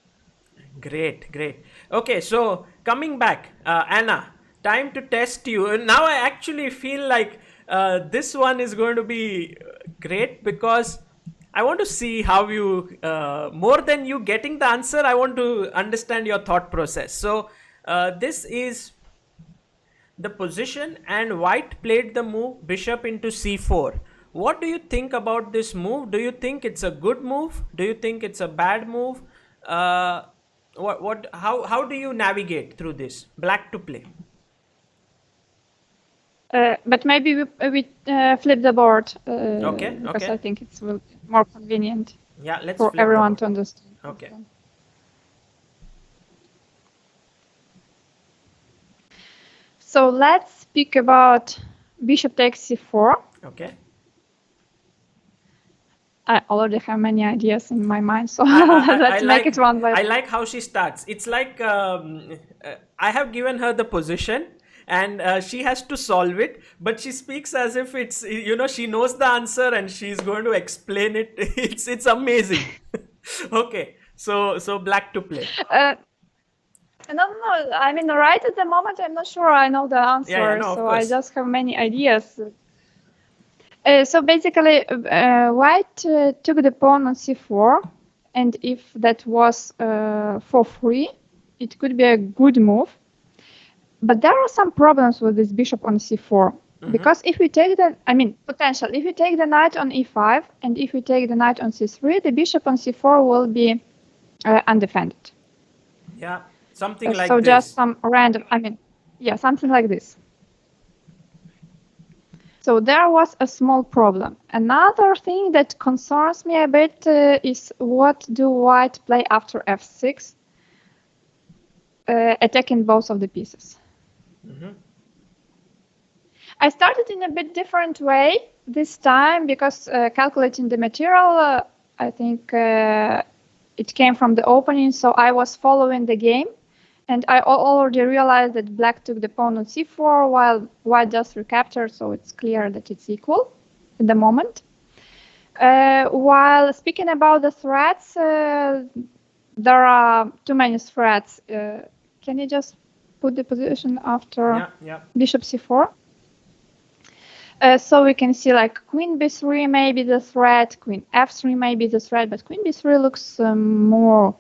Speaker 1: Great, great. Okay, so coming back, Anna, time to test you. Now I actually feel like this one is going to be great, because I want to see how you, more than you getting the answer, I want to understand your thought process. So this is the position, and white played the move bishop into c4. What do you think about this move? Do you think it's a good move? Do you think it's a bad move? uh, what how do you navigate through this? Black to play.
Speaker 2: But maybe we flip the board
Speaker 1: Okay,
Speaker 2: because
Speaker 1: okay.
Speaker 2: I think it's will be more convenient
Speaker 1: Yeah, let's
Speaker 2: for
Speaker 1: flip the
Speaker 2: everyone
Speaker 1: board.
Speaker 2: to understand.
Speaker 1: Okay.
Speaker 2: So let's speak about bishop takes c4.
Speaker 1: Okay.
Speaker 2: I already have many ideas in my mind, so
Speaker 1: I
Speaker 2: let's make it one by
Speaker 1: I
Speaker 2: one.
Speaker 1: like how she starts. It's like I have given her the position, and she has to solve it, but she speaks as if it's, she knows the answer and she's going to explain it. It's amazing. Okay, so black to play.
Speaker 2: No. I mean, right at the moment, I'm not sure I know the answer,
Speaker 1: No, of
Speaker 2: so I
Speaker 1: course.
Speaker 2: just have many ideas. So basically, white took the pawn on c4, and if that was for free, it could be a good move. But there are some problems with this bishop on c4. Because if we take potential, if we take the knight on e5, and if we take the knight on c3, the bishop on c4 will be undefended.
Speaker 1: Yeah, something like
Speaker 2: so
Speaker 1: this.
Speaker 2: just some random, something like this. So there was a small problem. Another thing that concerns me a bit is what do white play after f6, attacking both of the pieces. I started in a bit different way this time because calculating the material, I think it came from the opening, so I was following the game. And I already realized that black took the pawn on c4 while white just recaptured, so it's clear that it's equal at the moment. While speaking about the threats, there are too many threats. Can you just put the position after bishop c4? So we can see like queen b3 may be the threat, queen f3 may be the threat, but queen b3 looks more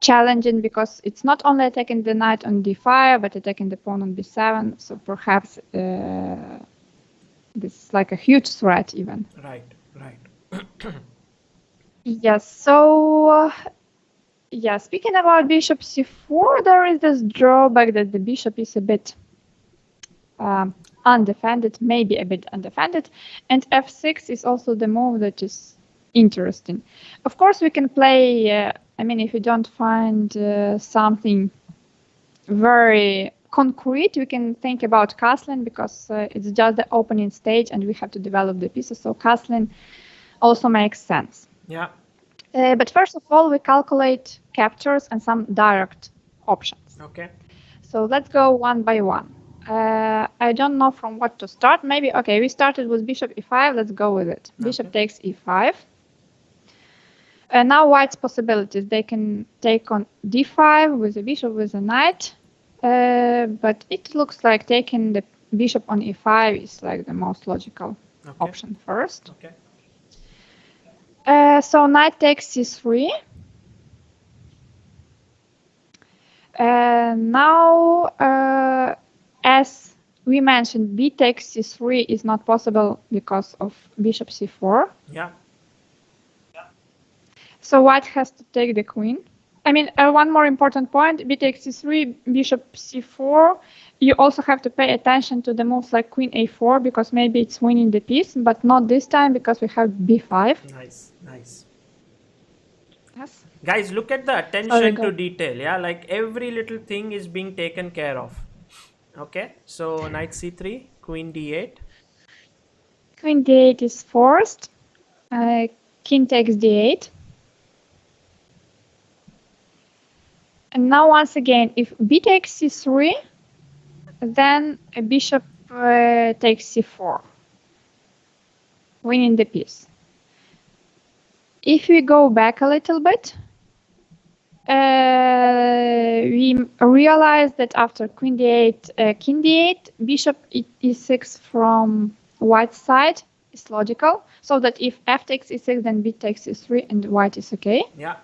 Speaker 2: challenging because it's not only attacking the knight on d5 but attacking the pawn on b7, so perhaps this is like a huge threat even.
Speaker 1: Right.
Speaker 2: Yes, so speaking about bishop c4, there is this drawback that the bishop is a bit undefended, maybe a bit undefended, and f6 is also the move that is interesting. Of course, we can play if you don't find something very concrete, we can think about castling because it's just the opening stage and we have to develop the pieces. So castling also makes sense.
Speaker 1: Yeah.
Speaker 2: But first of all, we calculate captures and some direct options.
Speaker 1: Okay.
Speaker 2: So let's go one by one. I don't know from what to start. Maybe, okay, we started with bishop e5. Let's go with it. Okay. Bishop takes e5. Now white's possibilities. They can take on d5 with a bishop with a knight, but it looks like taking bishop on e5 is like the most logical option first.
Speaker 1: Okay.
Speaker 2: So knight takes c3. Now, as we mentioned, b takes c3 is not possible because of bishop c4.
Speaker 1: Yeah.
Speaker 2: So white has to take the queen. I mean, one more important point, b takes c3, bishop c4. You also have to pay attention to the moves like queen a4, because maybe it's winning the piece, but not this time because we have b5.
Speaker 1: Nice.
Speaker 2: Yes.
Speaker 1: Guys, look at the attention to detail. Yeah, like every little thing is being taken care of. Okay, so knight c3, queen d8.
Speaker 2: Queen d8 is forced. King takes d8. And now once again, if b takes c3, then a bishop takes c4, winning the piece. If we go back a little bit, we realize that after queen d8, king d8, bishop e6 from white side is logical, so that if f takes e6, then b takes e3, and white is okay.
Speaker 1: Yeah.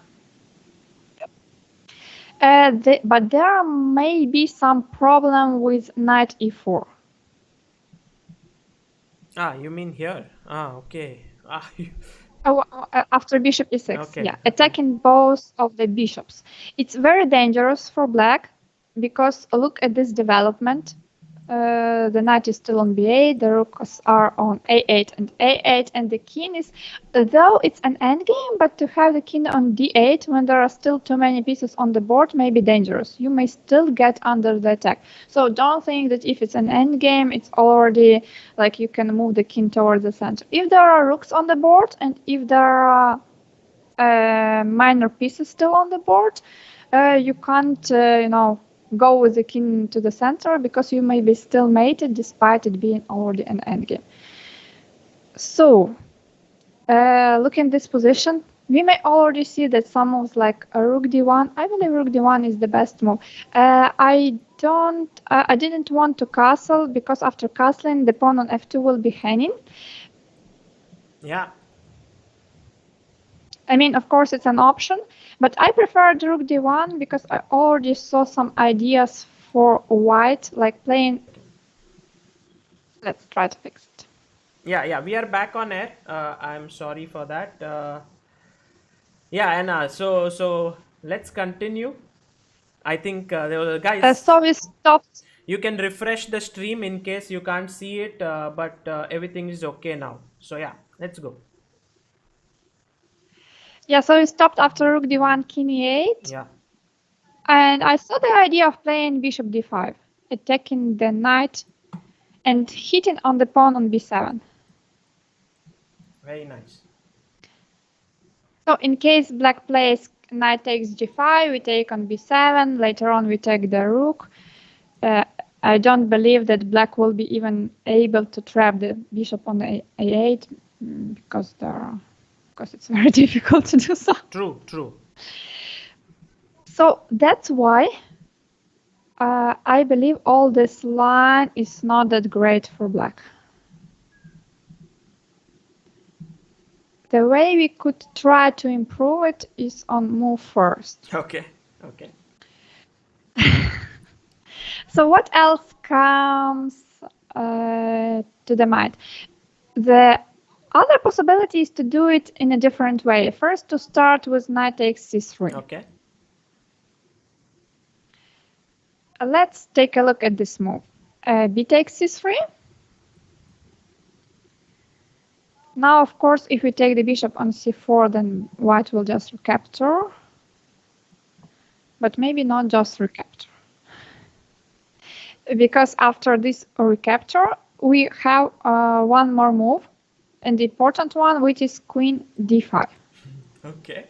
Speaker 2: But there may be some problem with knight e4.
Speaker 1: You mean here? Okay.
Speaker 2: After bishop e6,
Speaker 1: Okay,
Speaker 2: yeah, attacking both of the bishops. It's very dangerous for black because look at this development. The knight is still on b8, the rooks are on a8 and a8, and the king is, though it's an endgame, but to have the king on d8 when there are still too many pieces on the board may be dangerous. You may still get under the attack. So don't think that if it's an endgame, it's already like you can move the king towards the center. If there are rooks on the board and if there are minor pieces still on the board, you can't, go with the king to the center because you may be still mated despite it being already an endgame. So, looking at this position, we may already see that some moves like a rook d1. I believe rook d1 is the best move. I didn't want to castle because after castling, the pawn on f2 will be hanging.
Speaker 1: Yeah.
Speaker 2: I mean, of course, it's an option, but I prefer rook d1 because I already saw some ideas for white, like playing. Let's try to fix it.
Speaker 1: Yeah, we are back on air. I'm sorry for that. Yeah, Anna. So let's continue. I think there were guys.
Speaker 2: So we stopped.
Speaker 1: You can refresh the stream in case you can't see it, but everything is okay now. So yeah, let's go.
Speaker 2: Yeah, so we stopped after rook d1, king e8.
Speaker 1: Yeah.
Speaker 2: And I saw the idea of playing bishop d5, attacking the knight and hitting on the pawn on b7.
Speaker 1: Very nice.
Speaker 2: So in case black plays knight takes g5, we take on b7. Later on, we take the rook. I don't believe that black will be even able to trap the bishop on the a8 because it's very difficult to do so.
Speaker 1: True.
Speaker 2: So that's why I believe all this line is not that great for black. The way we could try to improve it is on move first.
Speaker 1: Okay.
Speaker 2: So what else comes to the mind? The other possibility is to do it in a different way. First, to start with knight takes c3.
Speaker 1: Okay.
Speaker 2: Let's take a look at this move. B takes c3. Now, of course, if we take the bishop on c4, then white will just recapture. But maybe not just recapture. Because after this recapture, we have one more move, and the important one, which is queen d5.
Speaker 1: Okay.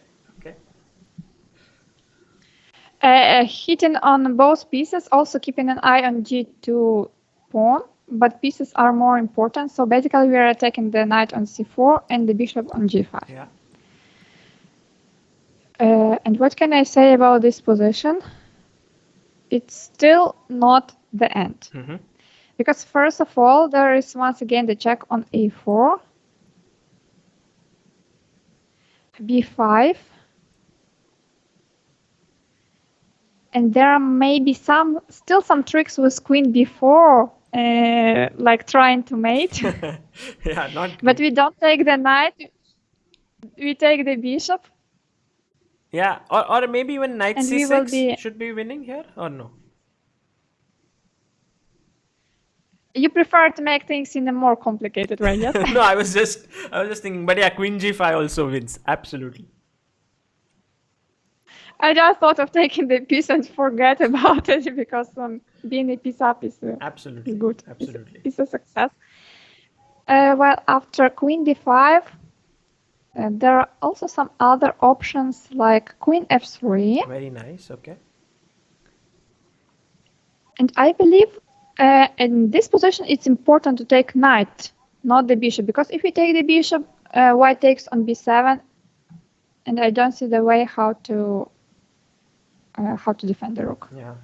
Speaker 2: Hitting on both pieces, also keeping an eye on g2 pawn, but pieces are more important. So basically, we are attacking the knight on c4 and the bishop on g5.
Speaker 1: Yeah.
Speaker 2: And what can I say about this position? It's still not the end.
Speaker 1: Mm-hmm.
Speaker 2: Because first of all, there is once again the check on a4, b5, and there are maybe still some tricks with queen b4, like trying to mate.
Speaker 1: Yeah, not
Speaker 2: But
Speaker 1: good.
Speaker 2: we don't take the knight, we take the bishop,
Speaker 1: Yeah, or maybe even knight
Speaker 2: and we will
Speaker 1: c6
Speaker 2: be...
Speaker 1: should be winning here, or no?
Speaker 2: You prefer to make things in a more complicated way, yes?
Speaker 1: No, I was just thinking, but yeah, queen g5 also wins. Absolutely.
Speaker 2: I just thought of taking the piece and forget about it because being a piece up is
Speaker 1: Absolutely.
Speaker 2: good.
Speaker 1: Absolutely.
Speaker 2: It's a success. Well, after queen d5, there are also some other options like queen f3.
Speaker 1: Very nice. Okay.
Speaker 2: And I believe in this position it's important to take knight, not the bishop, because if we take the bishop, white takes on b7, and I don't see the way how to defend the rook.
Speaker 1: Yeah.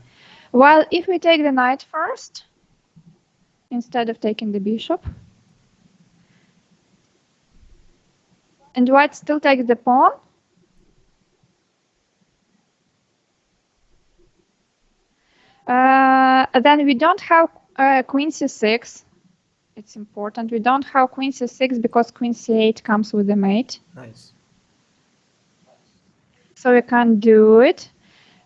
Speaker 2: While if we take the knight first, instead of taking the bishop, and white still takes the pawn, then we don't have queen c6. It's important. We don't have queen c6 because queen c8 comes with the mate.
Speaker 1: Nice.
Speaker 2: So we can't do it.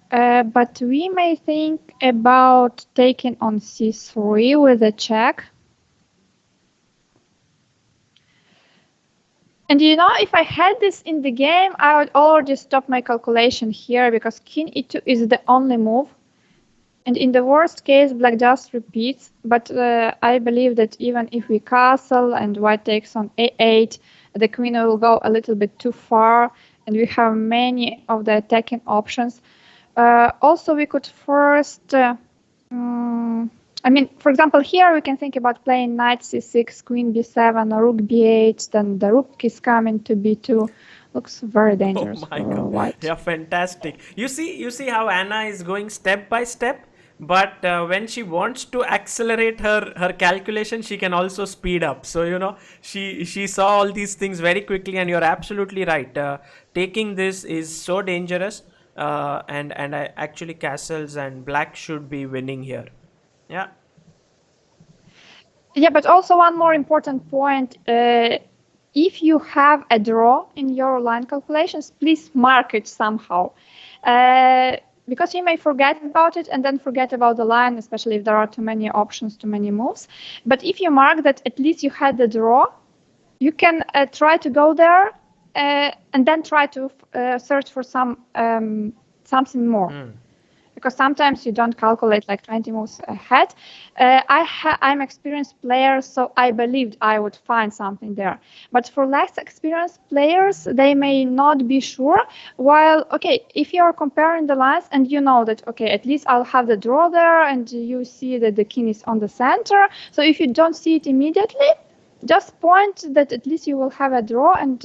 Speaker 2: But we may think about taking on c3 with a check. And you know, if I had this in the game, I would already stop my calculation here because king e2 is the only move. And in the worst case, black just repeats. But I believe that even if we castle and white takes on a8, the queen will go a little bit too far. And we have many of the attacking options. Also, we could first... I mean, for example, here we can think about playing knight c6, queen b7, rook b8, then the rook is coming to b2. Looks very dangerous
Speaker 1: Oh my
Speaker 2: for
Speaker 1: God.
Speaker 2: white.
Speaker 1: Yeah, fantastic. You see how Anna is going step by step, but when she wants to accelerate her calculation, she can also speed up. So she saw all these things very quickly, and you're absolutely right. Taking this is so dangerous, and actually castles and black should be winning here. Yeah.
Speaker 2: Yeah, but also one more important point. If you have a draw in your line calculations, please mark it somehow. Because you may forget about it and then forget about the line, especially if there are too many options, too many moves. But if you mark that at least you had the draw, you can try to go there and then try to search for something more. Because sometimes you don't calculate like 20 moves ahead. I'm experienced player, so I believed I would find something there. But for less experienced players, they may not be sure. While, okay, if you are comparing the lines and you know that, okay, at least I'll have the draw there and you see that the king is on the center. So if you don't see it immediately, just point that at least you will have a draw and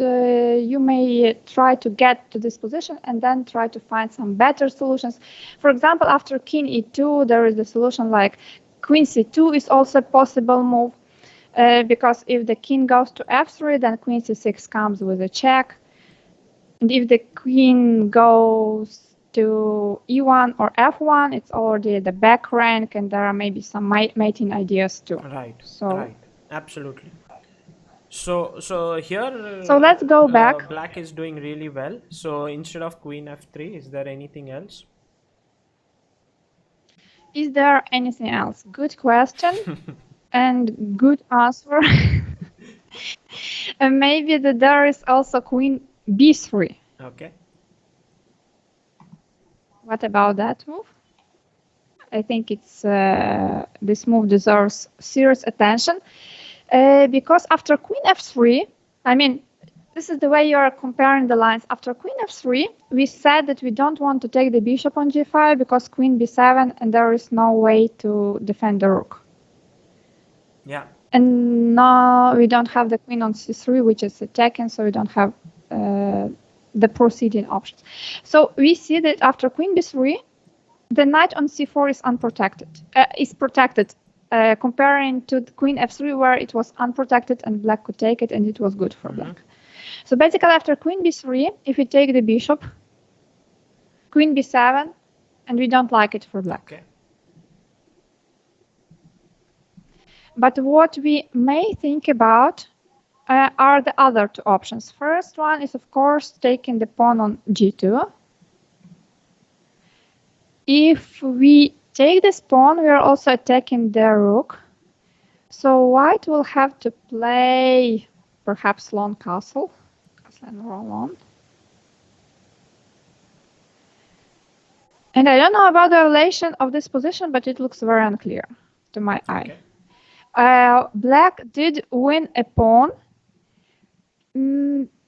Speaker 2: you may try to get to this position and then try to find some better solutions. For example, after king e2, there is a solution like queen c2 is also a possible move because if the king goes to f3, then queen c6 comes with a check. And if the queen goes to e1 or f1, it's already the back rank and there are maybe some mating ideas too.
Speaker 1: Right.
Speaker 2: So,
Speaker 1: right. Absolutely. So here.
Speaker 2: So let's go back.
Speaker 1: Black is doing really well. So instead of queen f3, is there anything else?
Speaker 2: Is there anything else? Good question and good answer. And maybe that there is also queen b3.
Speaker 1: Okay.
Speaker 2: What about that move? I think it's this move deserves serious attention because after queen f3, I mean, this is the way you are comparing the lines. After queen f3, we said that we don't want to take the bishop on g5 because queen b7 and there is no way to defend the rook.
Speaker 1: Yeah.
Speaker 2: And now we don't have the queen on c3, which is attacking, so we don't have the proceeding options. So we see that after queen b3, the knight on c4 is unprotected, is protected. comparing to queen f3 where it was unprotected and black could take it and it was good for black. So basically after queen b3, if we take the bishop, queen b7, and we don't like it for black.
Speaker 1: Okay.
Speaker 2: But what we may think about are the other two options. First one is, of course, taking the pawn on g2. If we take this pawn, we are also attacking the rook. So white will have to play perhaps lone castle and roll on. And I don't know about the relation of this position, but it looks very unclear to my eye. Black did win a pawn,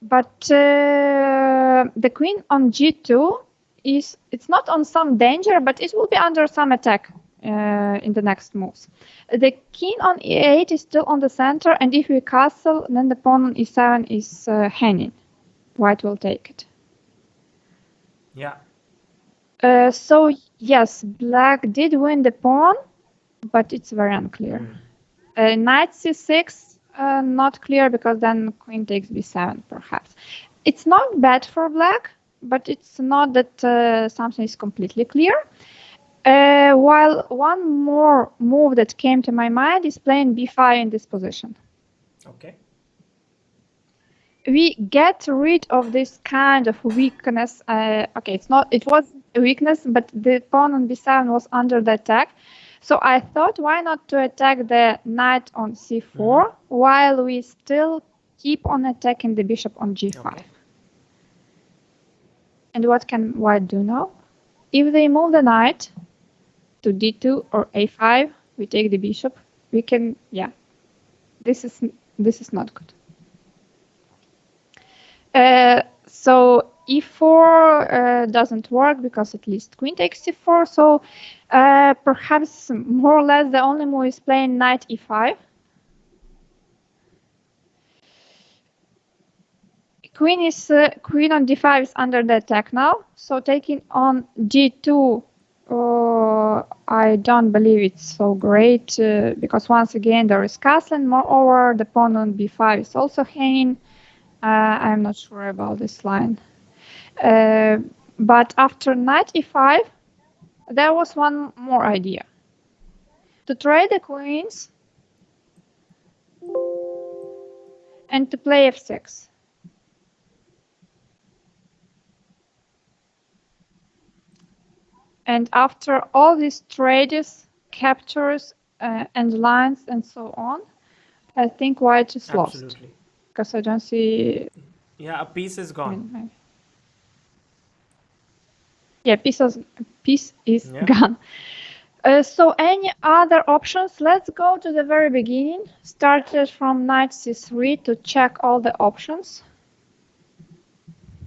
Speaker 2: but the queen on g2 it's not on some danger, but it will be under some attack in the next moves. The king on e8 is still on the center, and if we castle, then the pawn on e7 is hanging. White will take it.
Speaker 1: Yeah.
Speaker 2: So yes, black did win the pawn, but it's very unclear. Knight c6, not clear, because then queen takes b7 perhaps. It's not bad for black, but it's not that something is completely clear. While one more move that came to my mind is playing b5 in this position.
Speaker 1: Okay.
Speaker 2: We get rid of this kind of weakness. Okay, it was a weakness, but the pawn on b7 was under the attack. So I thought, why not to attack the knight on c4 while we still keep on attacking the bishop on g5.
Speaker 1: Okay.
Speaker 2: And what can white do now? If they move the knight to d2 or a5, we take the bishop. We can, yeah, this is not good. So e4 doesn't work because at least queen takes c4. So perhaps more or less the only move is playing knight e5. Queen on d5 is under the attack now. So taking on g2, I don't believe it's so great because once again there is castle, and moreover the pawn on b5 is also hanging. I'm not sure about this line. But after knight e5, there was one more idea. To trade the queens and to play f6. And after all these trades, captures, and lines and so on, I think white is lost.
Speaker 1: Absolutely.
Speaker 2: Because I don't see...
Speaker 1: Yeah, a piece is gone.
Speaker 2: Yeah, piece is gone. So any other options? Let's go to the very beginning. Started from knight c3 to check all the options.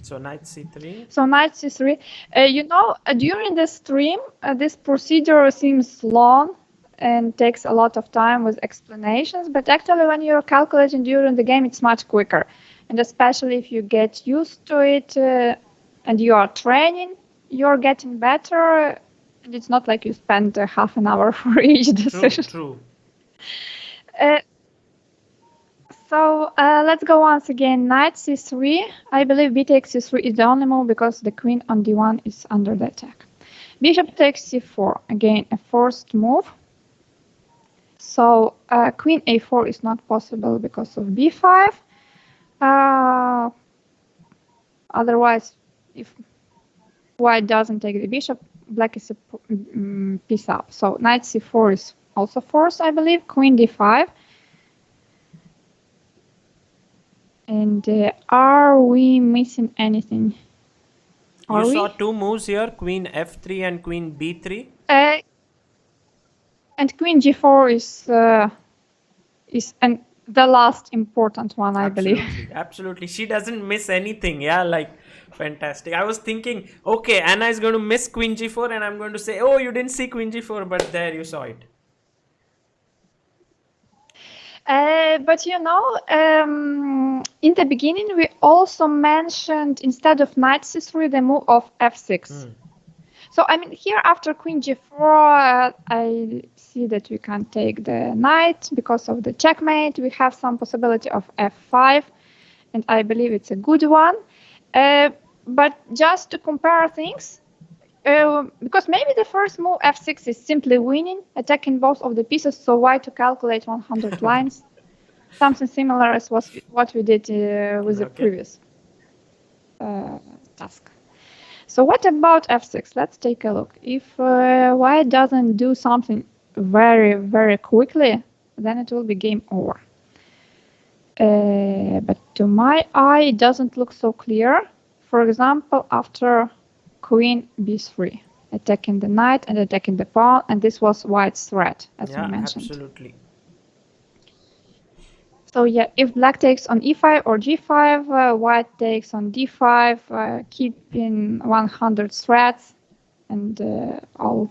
Speaker 1: So knight c3.
Speaker 2: So knight c3. During the stream, this procedure seems long and takes a lot of time with explanations, but actually when you're calculating during the game, it's much quicker. And especially if you get used to it and you are training, you're getting better. And it's not like you spend half an hour for each decision.
Speaker 1: True.
Speaker 2: So let's go once again. Knight c3. I believe b takes c3 is the only move because the queen on d1 is under the attack. Bishop takes c4. Again, a forced move. So queen a4 is not possible because of b5. Otherwise, if white doesn't take the bishop, black is a piece up. So knight c4 is also forced, I believe. Queen d5. And are we missing anything?
Speaker 1: You saw two moves here, queen f3 and queen b3.
Speaker 2: And queen g4 is the last important one, I believe.
Speaker 1: Absolutely. She doesn't miss anything. Yeah, like fantastic. I was thinking, okay, Anna is going to miss queen g4 and I'm going to say, oh, you didn't see queen g4, but there you saw it.
Speaker 2: But in the beginning, we also mentioned, instead of knight c3, the move of f6. So I mean, here after queen g4, I see that we can't take the knight because of the checkmate. We have some possibility of f5, and I believe it's a good one. But just to compare things, because maybe the first move f6 is simply winning, attacking both of the pieces. So why to calculate 100 lines? Something similar as what we did with the previous task. So what about f6? Let's take a look. If white doesn't do something very, very quickly, then it will be game over. But to my eye, it doesn't look so clear. For example, after queen b3, attacking the knight and attacking the pawn, and this was white's threat, as you mentioned.
Speaker 1: Absolutely.
Speaker 2: So yeah, if black takes on e5 or g5, white takes on d5, keeping 100 threats, and all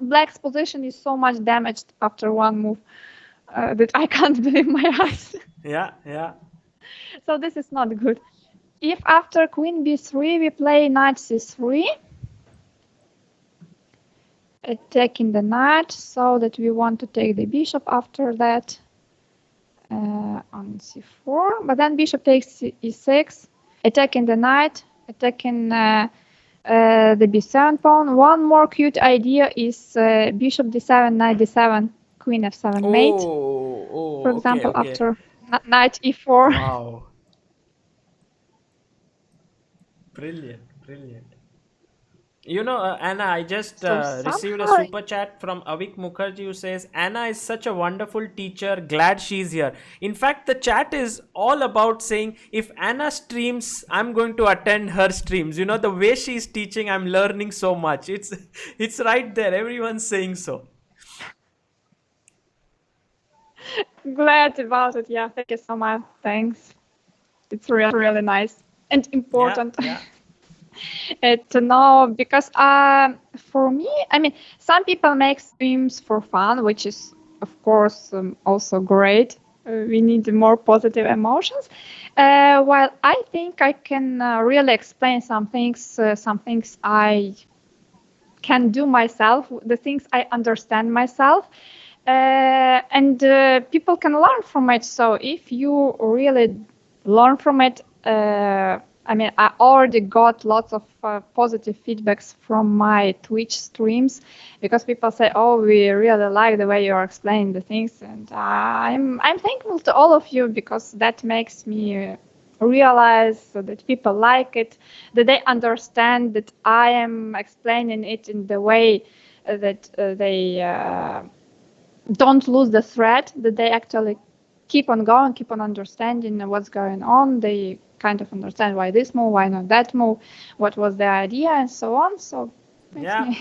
Speaker 2: black's position is so much damaged after one move that I can't believe my eyes.
Speaker 1: Yeah.
Speaker 2: So this is not good. If after queen b3 we play knight c3, attacking the knight, so that we want to take the bishop after that. On c4, but then bishop takes e6, attacking the knight, attacking the b7 pawn. One more cute idea is bishop d7, knight d7, queen f7 mate. For example,
Speaker 1: okay.
Speaker 2: after knight e4.
Speaker 1: Wow. Brilliant. You know, Anna, I just received a super chat from Avik Mukherjee who says, Anna is such a wonderful teacher. Glad she's here. In fact, the chat is all about saying, if Anna streams, I'm going to attend her streams. You know, the way she's teaching, I'm learning so much. It's right there. Everyone's saying so.
Speaker 2: Glad about it. Yeah, thank you so much. Thanks. It's really, really nice and important.
Speaker 1: Yeah.
Speaker 2: To know, because for me, I mean, some people make streams for fun, which is of course also great. We need more positive emotions, while I think I can really explain some things I can do myself, the things I understand myself, and people can learn from it. So if you really learn from it, I mean, I already got lots of positive feedbacks from my Twitch streams, because people say, "Oh, we really like the way you are explaining the things," and I'm thankful to all of you, because that makes me realize that people like it, that they understand that I am explaining it in the way that they don't lose the thread, that they actually keep on going, keep on understanding what's going on. They kind of understand why this move, why not that move, what was the idea, and so on. So
Speaker 1: well,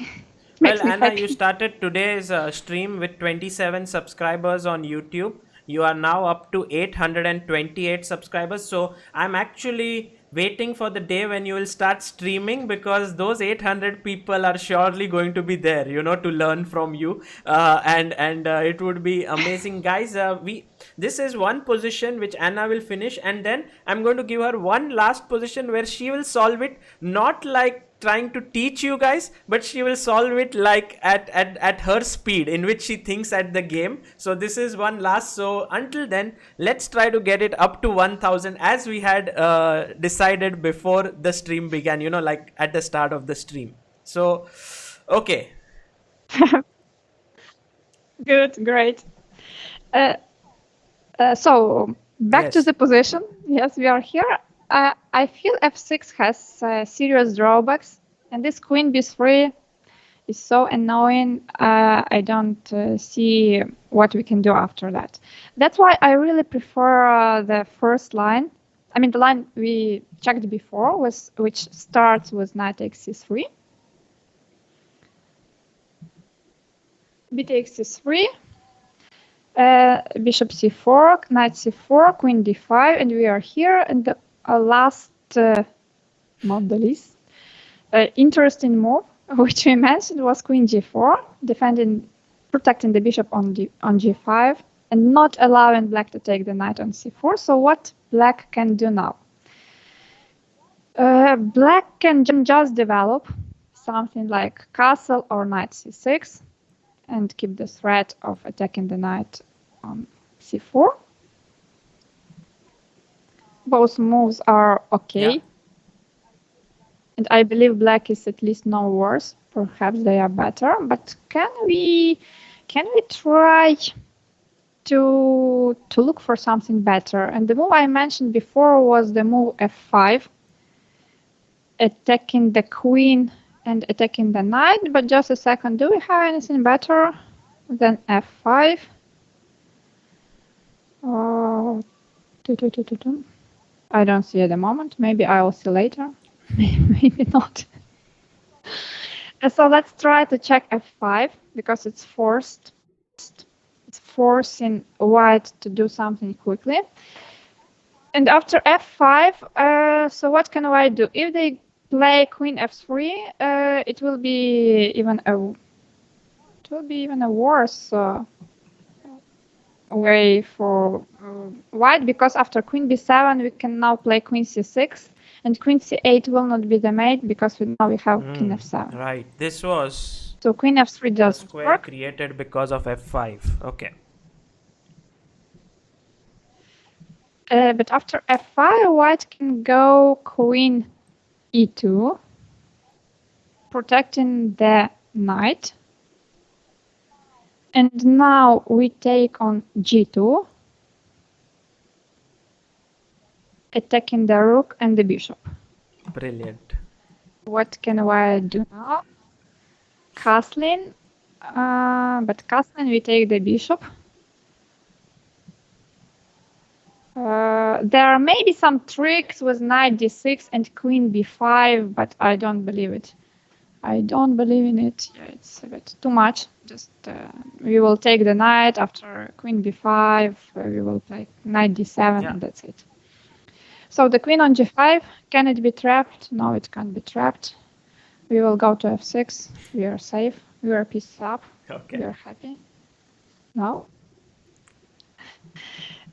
Speaker 1: Anna,
Speaker 2: happy.
Speaker 1: You started today's stream with 27 subscribers on YouTube. You are now up to 828 subscribers. So I'm actually waiting for the day when you will start streaming, because those 800 people are surely going to be there, you know, to learn from you. And it would be amazing, guys. This is one position which Anna will finish, and then I'm going to give her one last position where she will solve it, not like trying to teach you guys, but she will solve it like at her speed in which she thinks at the game. So this is one last. So until then, let's try to get it up to 1000, as we had decided before the stream began, you know, like at the start of the stream. So okay.
Speaker 2: Good, great. So back to the position. Yes, we are here. I feel f6 has serious drawbacks, and this queen b3 is so annoying. I don't see what we can do after that. That's why I really prefer the first line. I mean, the line we checked before, which starts with knight takes c3, b takes c3, bishop c4, knight c4, queen d5, and we are here. And the last, not the least, interesting move, which we mentioned, was queen g4, protecting the bishop on g5, and not allowing black to take the knight on c4. So what black can do now? Black can just develop something like castle or knight c6 and keep the threat of attacking the knight on c4. Both moves are okay.
Speaker 1: Yeah.
Speaker 2: And I believe black is at least no worse. Perhaps they are better, but can we try to look for something better? And the move I mentioned before was the move f5, attacking the queen and attacking the knight. But just a second, do we have anything better than f5? I don't see at the moment. Maybe I will see later. Maybe not. So let's try to check f5 because it's forced. It's forcing white to do something quickly. And after f5, so what can white do? If they play queen f3, it will be even a worse way for white, because after queen b7 we can now play queen c6, and queen c8 will not be the mate because now we have king f7.
Speaker 1: Right. This was
Speaker 2: so queen f3 doesn't
Speaker 1: square
Speaker 2: work.
Speaker 1: created because of f5. Okay.
Speaker 2: But after f5, white can go queen e2, protecting the knight. And now we take on g2, attacking the rook and the bishop.
Speaker 1: Brilliant.
Speaker 2: What can white do now? Castling, but castling we take the bishop. There are maybe some tricks with knight d6 and queen b5, but I don't believe it. I don't believe in it. Yeah, it's a bit too much. Just we will take the knight after queen b5. We will play knight d7, and that's it. So the queen on g5, can it be trapped? No, it can't be trapped. We will go to f6. We are safe. We are peace up.
Speaker 1: Okay.
Speaker 2: We are happy. No.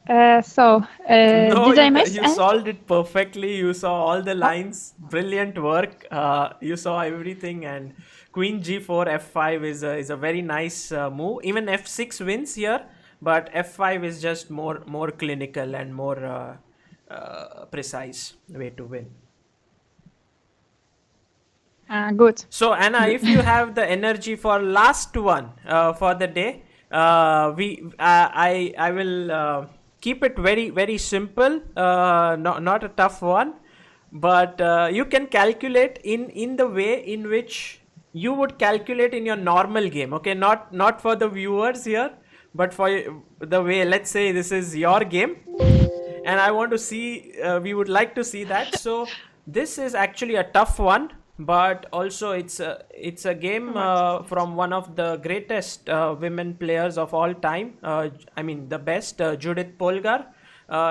Speaker 2: So
Speaker 1: no,
Speaker 2: did I miss
Speaker 1: you
Speaker 2: anything?
Speaker 1: solved it perfectly. You saw all the lines. Brilliant work. You saw everything. And queen g4 f5 is a very nice move. Even f6 wins here, but f5 is just more clinical and more precise way to win.
Speaker 2: Good.
Speaker 1: So Anna, if you have the energy for last one for the day, I will keep it very simple, not a tough one, but you can calculate in the way in which you would calculate in your normal game. Okay, not for the viewers here, but for the way. Let's say this is your game, and I want to see. We would like to see that. So this is actually a tough one, but also it's a game from one of the greatest women players of all time. I mean the best, Judit Polgar.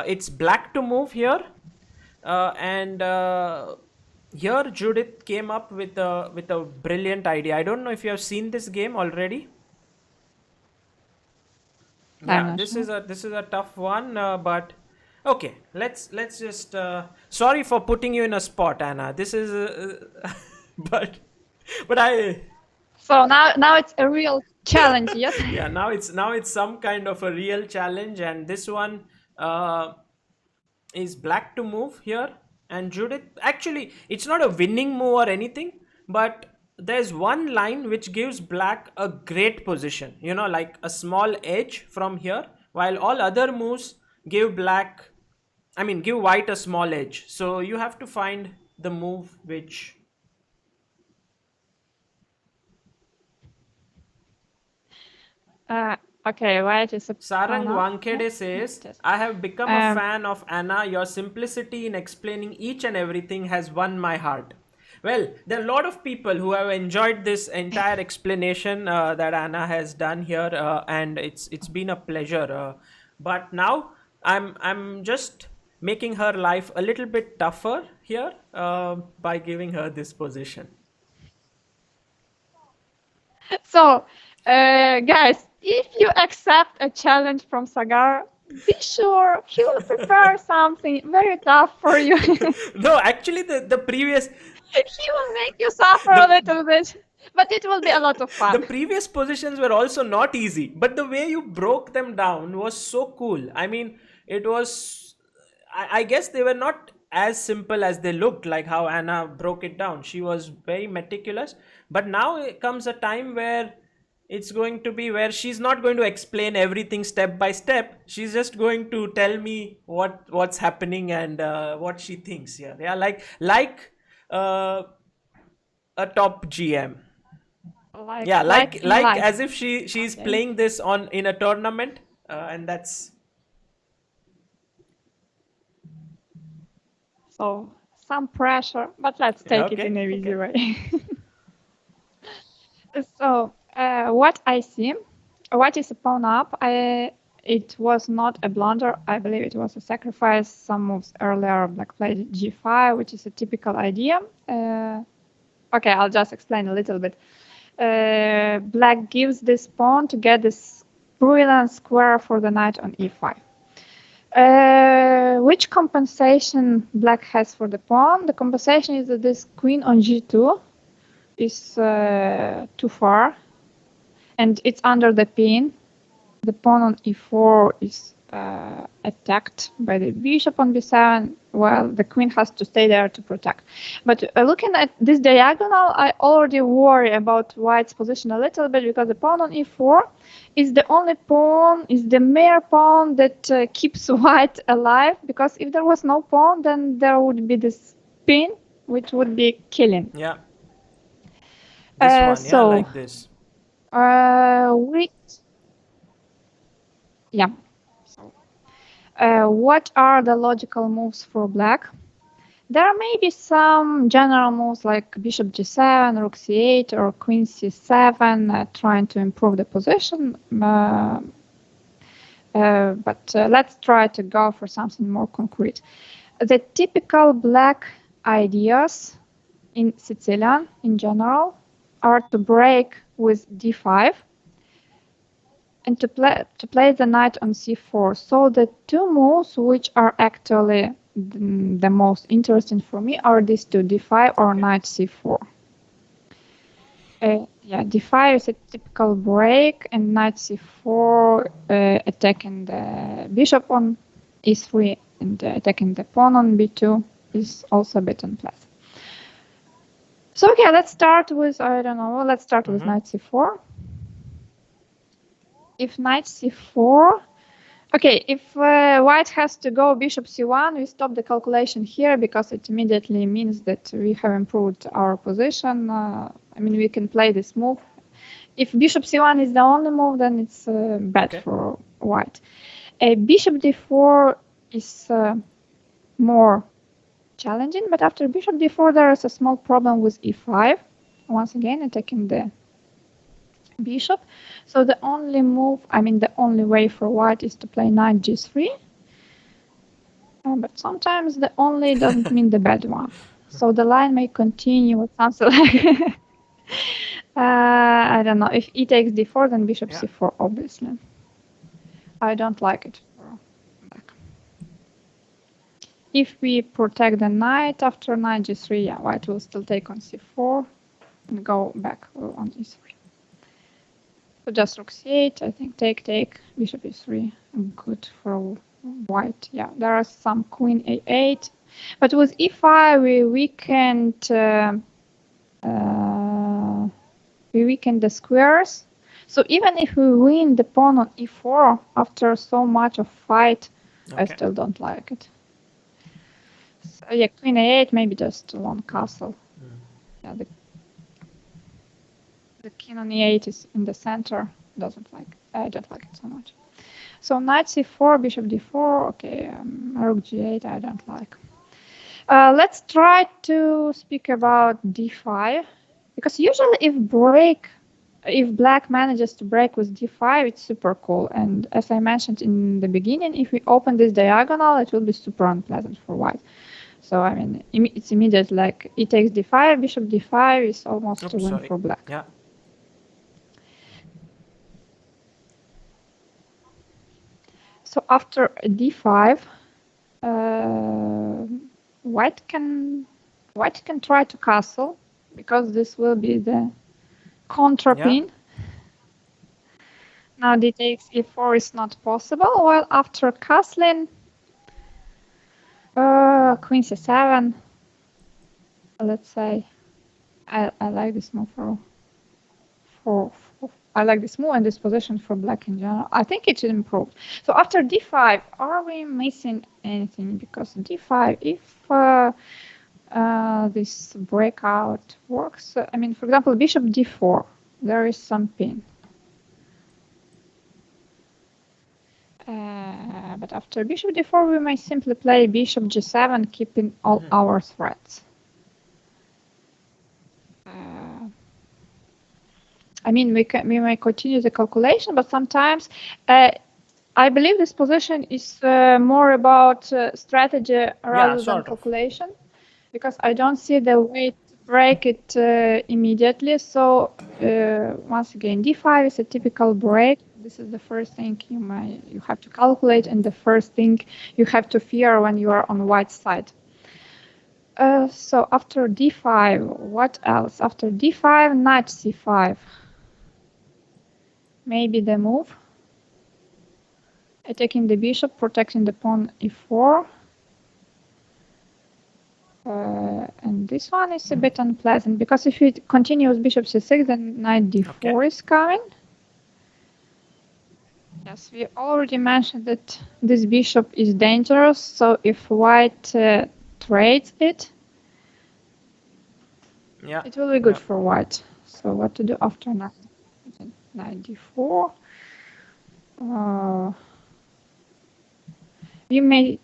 Speaker 1: It's black to move here, and here Judith came up with a brilliant idea. I don't know if you have seen this game already. Yeah, this is a tough one, but okay, let's just sorry for putting you in a spot, Anna. This is but I
Speaker 2: So now it's a real challenge, yes?
Speaker 1: yeah, now it's some kind of a real challenge, and this one is black to move here. And Judith, actually it's not a winning move or anything, but there's one line which gives black a great position, like a small edge from here, while all other moves give give white a small edge. So you have to find the move which
Speaker 2: Okay, white is a
Speaker 1: Sarang
Speaker 2: pawn up.
Speaker 1: Wankede says, I have become a fan of Anna. Your simplicity in explaining each and everything has won my heart. Well, there are a lot of people who have enjoyed this entire explanation that Anna has done here, and it's been a pleasure. But now I'm just making her life a little bit tougher here by giving her this position.
Speaker 2: So, guys, if you accept a challenge from Sagar, be sure he will prepare something very tough for you.
Speaker 1: No, actually the previous
Speaker 2: He will make you suffer a little bit, but it will be a lot of
Speaker 1: The
Speaker 2: fun.
Speaker 1: previous positions were also not easy, but the way you broke them down was so cool. I mean, it was. I guess they were not as simple as they looked, like how Anna broke it down. She was very meticulous, but now it comes a time where it's going to be where she's not going to explain everything step by step. She's just going to tell me what's happening and what she thinks. Yeah, yeah, uh, a top GM. Yeah,
Speaker 2: Like in
Speaker 1: like
Speaker 2: life.
Speaker 1: as if she's
Speaker 2: Okay.
Speaker 1: playing this on in a tournament, and that's
Speaker 2: So some pressure, but let's take it
Speaker 1: okay.
Speaker 2: in a easy
Speaker 1: Okay.
Speaker 2: way. So what I see, what is a pawn up? It was not a blunder. I believe it was a sacrifice. Some moves earlier, black played g5, which is a typical idea. Okay, I'll just explain a little bit. Black gives this pawn to get this brilliant square for the knight on e5. Which compensation black has for the pawn? The compensation is that this queen on g2 is too far and it's under the pin. The pawn on e4 is attacked by the bishop on b7. Well, the queen has to stay there to protect. But looking at this diagonal, I already worry about white's position a little bit because the pawn on e4 is the only pawn, is the mere pawn that keeps white alive. Because if there was no pawn, then there would be this pin, which would be killing.
Speaker 1: Yeah, this one. Yeah,
Speaker 2: So,
Speaker 1: like this.
Speaker 2: we yeah. So, what are the logical moves for black? There may be some general moves like bishop g7, rook c8, or queen c7, trying to improve the position. But let's try to go for something more concrete. The typical black ideas in Sicilian in general are to break with d5 and to play the knight on c4. So the two moves which are actually the most interesting for me are these two, d5 or knight c4. Yeah, d5 is a typical break, and knight c4 attacking the bishop on e3 and attacking the pawn on b2 is also a bit unpleasant. So okay, let's start with, I don't know, let's start with knight c4. If knight c4, okay, if white has to go bishop c1, we stop the calculation here because it immediately means that we have improved our position. I mean, we can play this move. If bishop c1 is the only move, then it's bad for white. Bishop d4 is more challenging, but after bishop d4, there is a small problem with e5. Once again, attacking the bishop. So the only move, I mean the only way for white is to play knight g3. But sometimes the only doesn't mean the bad one. So the line may continue with something like I don't know. If e takes d4, then bishop c4, obviously. I don't like it for black. If we protect the knight after knight g3, yeah, white will still take on c4 and go back on e3. So just rook c8, I think take, bishop e3, good for white. Yeah, there are some queen a8, but with e5 we weakened the squares. So even if we win the pawn on e4 after so much of fight, I still don't like it. So yeah, queen a8, maybe just one castle. Yeah, the king on e8 is in the center. I don't like it so much. So knight c4, bishop d4. Okay, rook g8. I don't like. Let's try to speak about d5, because usually if black manages to break with d5, it's super cool. And as I mentioned in the beginning, if we open this diagonal, it will be super unpleasant for white. So I mean, it's immediate. Like e takes d5, bishop d5 is almost a win for black.
Speaker 1: Yeah.
Speaker 2: So after d5, white can White can try to castle, because this will be the contra
Speaker 1: Yeah.
Speaker 2: pin. Now d takes e4 is not possible, while after castling, queen c7, let's say, I like this move for I like this move and this position for black in general. I think it should improve. So after d5, are we missing anything? Because d5, if this breakout works, I mean, for example, bishop d4, there is some pin. But after bishop d4, we may simply play bishop g7, keeping all our threats. I mean, we may continue the calculation, but sometimes I believe this position is more about strategy rather than calculation, because I don't see the way to break it immediately. So once again, d5 is a typical break. This is the first thing you have to calculate, and the first thing you have to fear when you are on white side. So after d5, what else? After d5, knight c5. Maybe the move. Attacking the bishop, protecting the pawn e4. And this one is a bit unpleasant, because if it continues bishop c6, then knight d4 is coming. Yes, we already mentioned that this bishop is dangerous, so if white trades it, it will be good for white. So what to do after knight d4? We may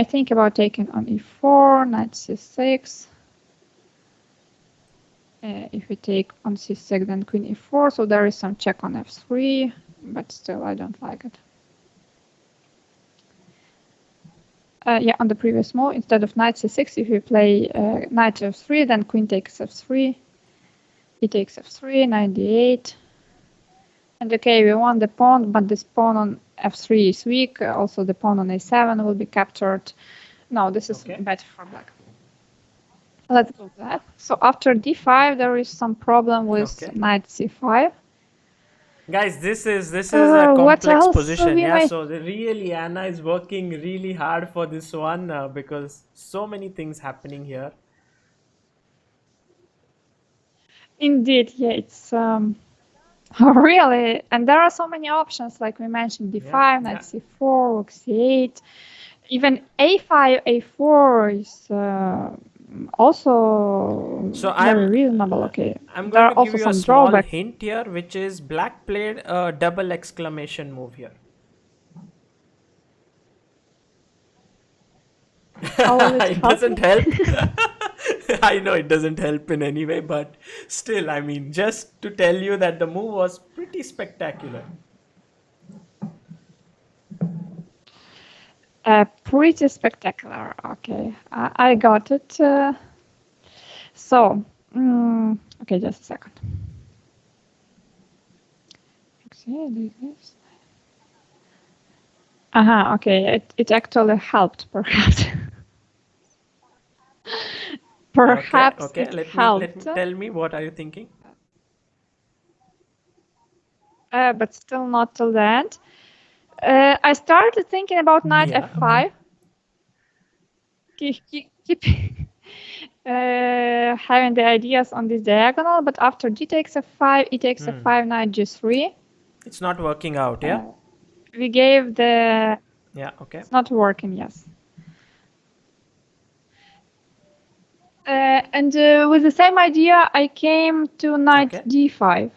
Speaker 2: think about taking on e4, knight c6. If we take on c6, then queen e4, so there is some check on f3, but still I don't like it. On the previous move, instead of knight c6, if we play knight f3, then queen takes f3, e takes f3, knight d8. And okay, we want the pawn, but this pawn on f3 is weak. Also, the pawn on a7 will be captured. No, this is better for black. Let's do that. So after d5, there is some problem with knight c5.
Speaker 1: Guys, this is a complex position. Yeah, so really Anna is working really hard for this one because so many things happening here.
Speaker 2: Indeed, yeah, it's really, and there are so many options, like we mentioned, d5, knight c4, rook c8, even a5, a4 is also very reasonable. Okay,
Speaker 1: I'm going to give you a small hint here, which is black played a double exclamation move here. It doesn't help. I know it doesn't help in any way, but still, I mean, just to tell you that the move was pretty spectacular.
Speaker 2: Pretty spectacular. Okay, I got it. So, okay, just a second. Okay, it actually helped, perhaps. Perhaps
Speaker 1: okay.
Speaker 2: it helped.
Speaker 1: Tell me, what are you thinking?
Speaker 2: But still not till the end. I started thinking about knight f5. Keep having the ideas on this diagonal, but after g takes f5, e takes f5, knight g3.
Speaker 1: It's not working out, yeah?
Speaker 2: We gave the...
Speaker 1: Yeah, okay.
Speaker 2: It's not working, yes. And with the same idea, I came to knight d5.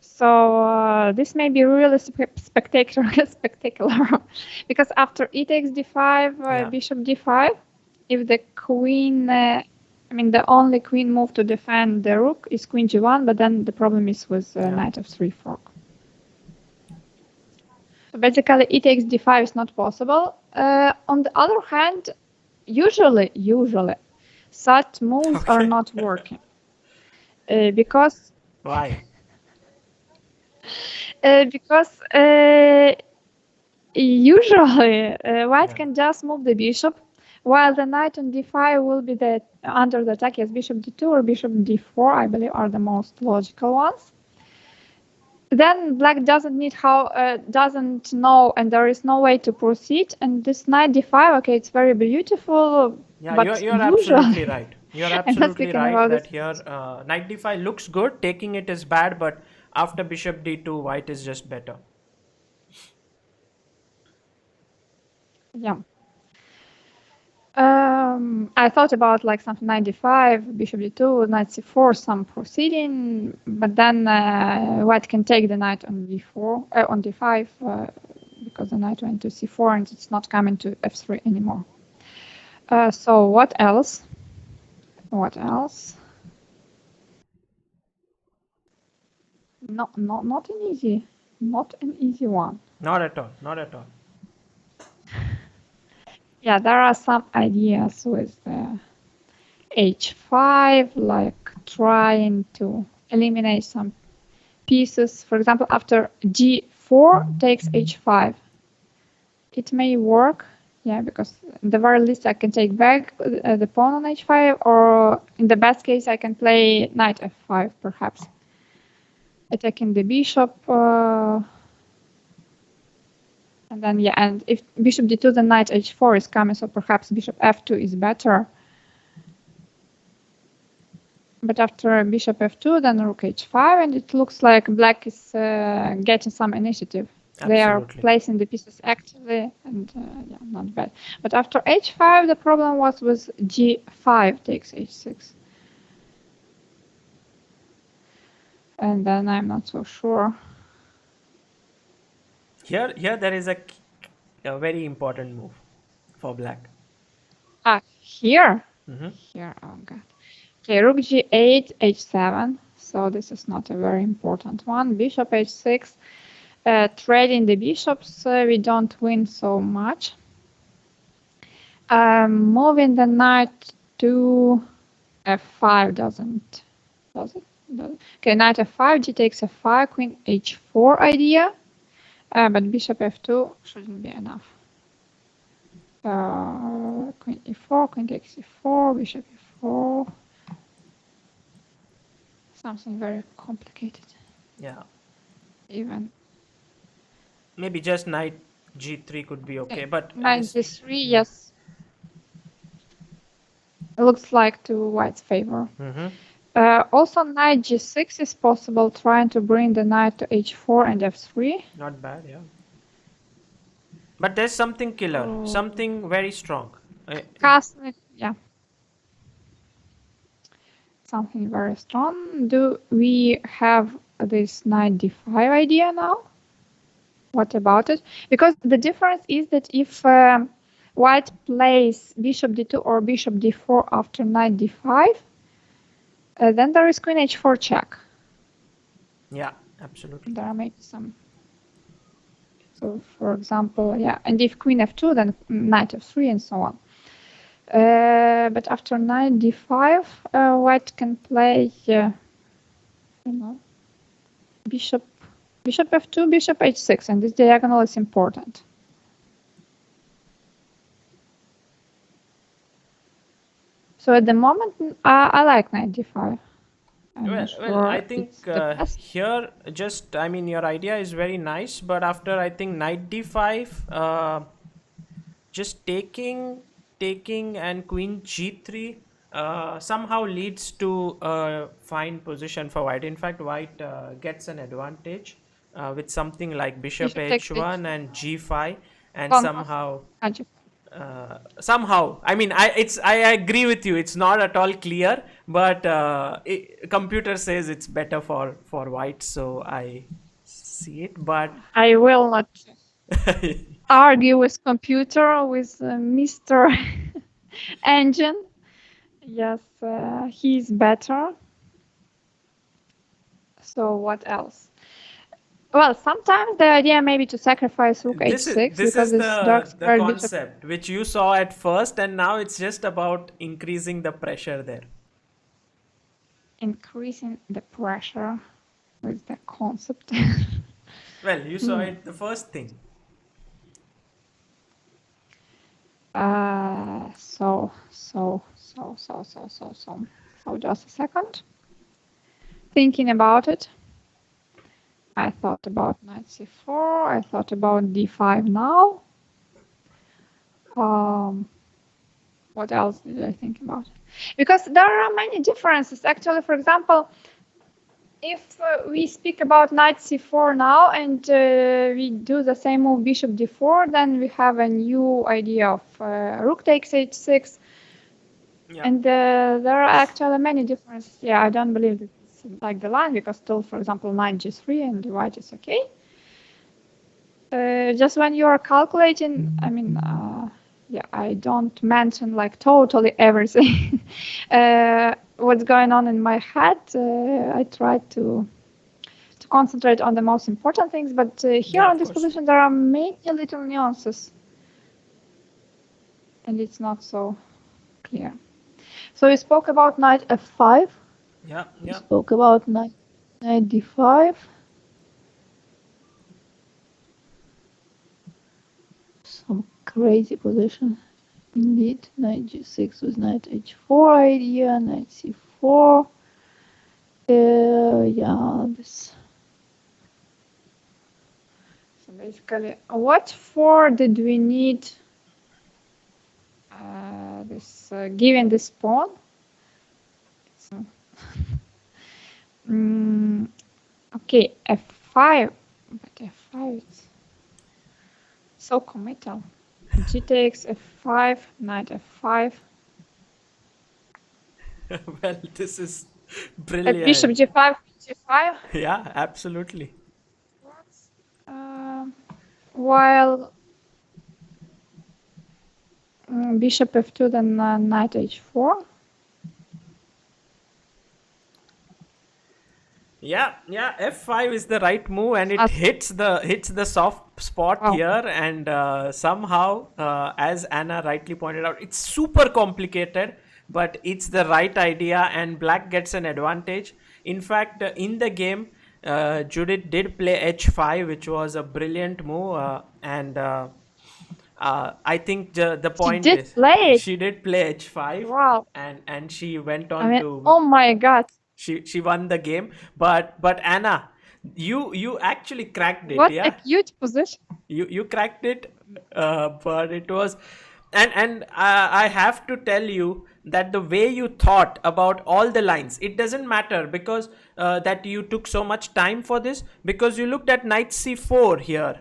Speaker 2: So this may be really spectacular, because after e takes d5, bishop d5, if the queen, the only queen move to defend the rook is queen g1, but then the problem is with knight f3 fork. So basically, e takes d5 is not possible. On the other hand, usually, such moves are not working. Because...
Speaker 1: Why?
Speaker 2: Because Usually, white
Speaker 1: Yeah.
Speaker 2: can just move the bishop, while the knight on d5 will be under the attack. Yes, bishop d2 or bishop d4, I believe, are the most logical ones. Then black doesn't know, and there is no way to proceed. And this knight d5, okay, it's very beautiful,
Speaker 1: Yeah,
Speaker 2: but
Speaker 1: you're absolutely
Speaker 2: usually,
Speaker 1: right. You're
Speaker 2: I'm not
Speaker 1: absolutely
Speaker 2: speaking
Speaker 1: right
Speaker 2: about
Speaker 1: that
Speaker 2: this.
Speaker 1: here knight d5 looks good, taking it is bad, but after bishop d2, white is just better.
Speaker 2: Yeah. I thought about like something 95, bishop d2, knight c4, some proceeding, but then white can take the knight on d4, on d5, because the knight went to c4 and it's not coming to f3 anymore. So what else? What else? Not an easy one.
Speaker 1: Not at all. Not at all.
Speaker 2: Yeah, there are some ideas with h5, like trying to eliminate some pieces. For example, after g4 takes h5. It may work, yeah, because at the very least I can take back the pawn on h5, or in the best case I can play knight f5, perhaps. Attacking the bishop, and then, yeah, and if bishop d2, then knight h4 is coming, so perhaps bishop f2 is better. But after bishop f2, then rook h5, and it looks like black is getting some initiative. They are
Speaker 1: Absolutely.
Speaker 2: placing the pieces actively, and yeah, not bad. But after h5, the problem was with g5 takes h6. And then I'm not so sure.
Speaker 1: Here there is a very important move for black.
Speaker 2: Here?
Speaker 1: Hmm.
Speaker 2: Here, oh god. Okay, rook g8, h7. So this is not a very important one. Bishop h6. Trading the bishops, we don't win so much. Moving the knight to f5 does it? Okay, knight f5, g takes f5, queen h4 idea, but bishop f2 shouldn't be enough. Queen e4, queen takes e4, bishop e4. Something very complicated.
Speaker 1: Yeah.
Speaker 2: Even
Speaker 1: Maybe just knight g3 could be okay, but
Speaker 2: knight
Speaker 1: this.
Speaker 2: g3, yes. It looks like to white's favor.
Speaker 1: Hmm.
Speaker 2: Also, knight g6 is possible, trying to bring the knight to h4 and f3.
Speaker 1: Not bad, yeah. But there's something killer, something very strong.
Speaker 2: Castle, yeah, something very strong. Do we have this knight d5 idea now? What about it? Because the difference is that if white plays bishop d2 or bishop d4 after knight d5, then there is queen h4 check.
Speaker 1: Yeah, absolutely.
Speaker 2: There are maybe some. So, for example, yeah, and if queen f2, then knight f3, and so on. But after knight d5, white can play, bishop f2, bishop h6, and this diagonal is important. So at the moment, I like knight d5.
Speaker 1: Well, I think here, just, I mean, your idea is very nice, but after, I think, knight d5, just taking and queen g3 somehow leads to a fine position for white. In fact, white gets an advantage with something like bishop
Speaker 2: takes
Speaker 1: h1 and g5, and
Speaker 2: Conquest.
Speaker 1: somehow, I mean, I agree with you, it's not at all clear, but computer says it's better for white, so I see it, but
Speaker 2: I will not argue with computer, with Mr. Engine. Yes, he's better. So what else? Well, sometimes the idea may be to sacrifice rook h6
Speaker 1: this
Speaker 2: because
Speaker 1: is
Speaker 2: this dark
Speaker 1: the
Speaker 2: square bishop
Speaker 1: concept which you saw at first, and now it's just about increasing the pressure there.
Speaker 2: increasing the pressure with the concept.
Speaker 1: Well, you saw it the first thing.
Speaker 2: So just a second. Thinking about it, I thought about knight c4. I thought about d5 now. What else did I think about? Because there are many differences. Actually, for example, if we speak about knight c4 now and we do the same move bishop d4, then we have a new idea of rook takes h6. Yeah. And there are actually many differences. Yeah, I don't believe it's like the line because still, for example, knight g3 and the white is okay. Just when you are calculating, I mean, yeah, I don't mention like totally everything. What's going on in my head? I try to concentrate on the most important things, but here on this position there are many little nuances, and it's not so clear. So we spoke about knight f5.
Speaker 1: Yeah.
Speaker 2: We spoke about knight d5. Some crazy position. Indeed, knight g6 with knight h4 idea, knight c4. Yeah, this. So basically, what for did we need this given this pawn? Okay, f5, but f5 is so committal. G takes f5, knight f5.
Speaker 1: Well, this is brilliant.
Speaker 2: Bishop g5, g5.
Speaker 1: Yeah, absolutely.
Speaker 2: While bishop f2, then knight h4.
Speaker 1: Yeah, f5 is the right move, and it hits the soft spot here, and somehow, as Anna rightly pointed out, it's super complicated, but it's the right idea, and black gets an advantage. In fact, in the game, Judit did play h5, which was a brilliant move, and I think the point is she did play h5.
Speaker 2: Wow.
Speaker 1: and she went on to.
Speaker 2: Oh my God.
Speaker 1: She won the game, but Anna, you actually cracked it.
Speaker 2: What
Speaker 1: yeah?
Speaker 2: a cute position.
Speaker 1: You cracked it, but it was, and I have to tell you that the way you thought about all the lines, it doesn't matter because that you took so much time for this, because you looked at knight c4 here,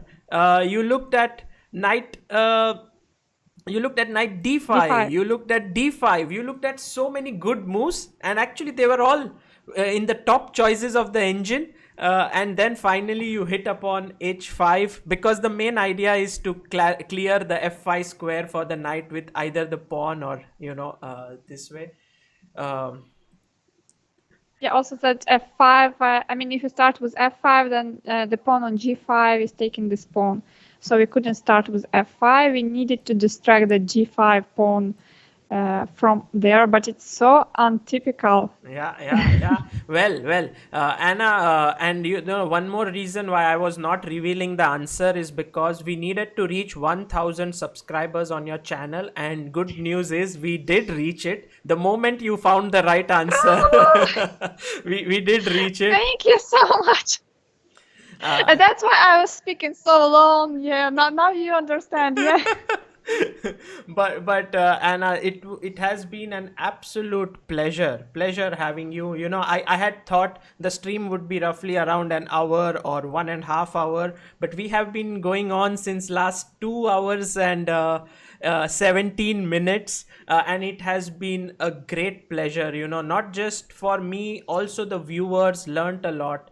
Speaker 1: you looked at knight d5, you looked at d5, you looked at so many good moves, and actually they were all in the top choices of the engine, and then finally you hit upon h5, because the main idea is to clear the f5 square for the knight with either the pawn or this way.
Speaker 2: Yeah, also that f5, I mean, if you start with f5, then the pawn on g5 is taking this pawn. So we couldn't start with f5. We needed to distract the g5 pawn from there, but it's so untypical.
Speaker 1: Yeah. Well, Anna, and you know, one more reason why I was not revealing the answer is because we needed to reach 1,000 subscribers on your channel, and good news is we did reach it. The moment you found the right answer, we did reach it.
Speaker 2: Thank you so much. That's why I was speaking so long. Yeah, now you understand. Yeah.
Speaker 1: but Anna, it has been an absolute pleasure having you. You know, I had thought the stream would be roughly around an hour or 1.5 hours, but we have been going on since last 2 hours and 17 minutes, and it has been a great pleasure, you know, not just for me, also the viewers learnt a lot.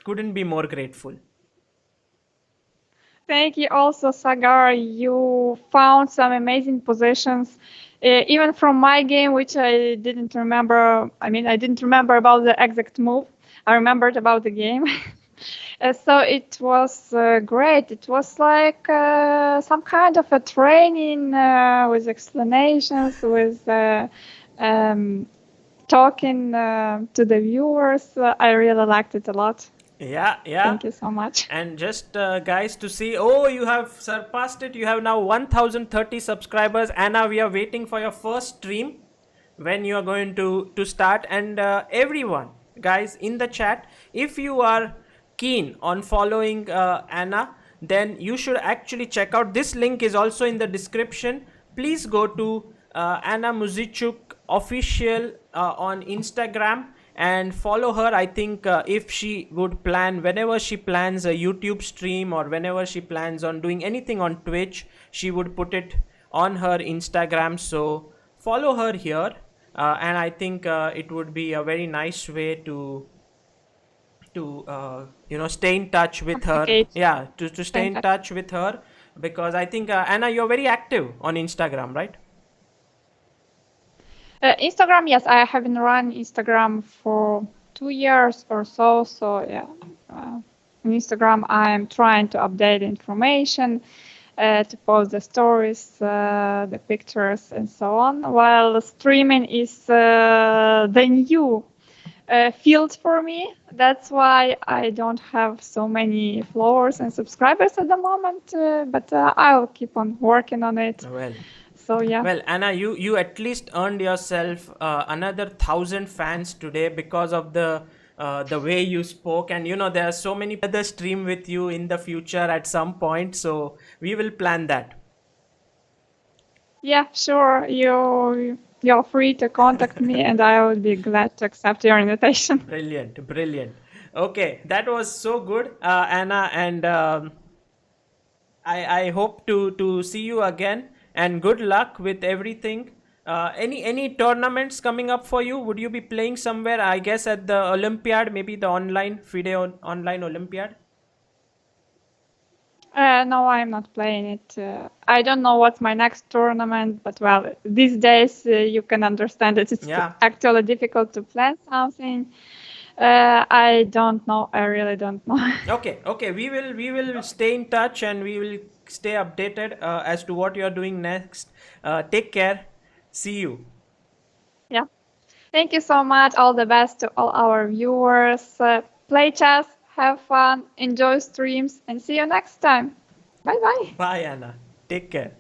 Speaker 1: Couldn't be more grateful.
Speaker 2: Thank you also, Sagar. You found some amazing positions, even from my game, which I didn't remember. I mean, I didn't remember about the exact move. I remembered about the game. So it was great. It was like some kind of a training with explanations, with talking to the viewers. I really liked it a lot.
Speaker 1: Yeah, yeah.
Speaker 2: Thank you so much.
Speaker 1: And just guys to see, oh, you have surpassed it. You have now 1030 subscribers. Anna, we are waiting for your first stream when you are going to start. And everyone, guys, in the chat, if you are keen on following Anna, then you should actually check out this link is also in the description. Please go to Anna Muzychuk official on Instagram and follow her. I think if she would plan, whenever she plans a YouTube stream or whenever she plans on doing anything on Twitch, she would put it on her Instagram. So follow her here, and I think it would be a very nice way to stay in touch with her.
Speaker 2: Okay.
Speaker 1: Yeah, to stay in touch with her, because I think Anna, you're very active on Instagram, right?
Speaker 2: Instagram, yes, I haven't run Instagram for 2 years or so. So yeah, on Instagram, I'm trying to update information, to post the stories, the pictures, and so on. While streaming is the new field for me. That's why I don't have so many followers and subscribers at the moment. But I'll keep on working on it.
Speaker 1: Well.
Speaker 2: So yeah.
Speaker 1: Well, Anna, you at least earned yourself another 1,000 fans today because of the way you spoke, and there are so many other stream with you in the future at some point. So we will plan that.
Speaker 2: Yeah, sure. You're free to contact me, and I will be glad to accept your invitation.
Speaker 1: Brilliant, brilliant. Okay, that was so good, Anna, and I hope to see you again. And good luck with everything. Any tournaments coming up for you? Would you be playing somewhere? I guess at the Olympiad, maybe the online FIDE online Olympiad.
Speaker 2: No, I'm not playing it. I don't know what's my next tournament, but well, these days you can understand that it's actually difficult to plan something. I don't know. I really don't know.
Speaker 1: Okay. We will stay in touch and we will stay updated as to what you are doing next. Take care. See you.
Speaker 2: Yeah. Thank you so much. All the best to all our viewers. Play chess, have fun, enjoy streams, and see you next time. Bye bye.
Speaker 1: Bye, Anna. Take care.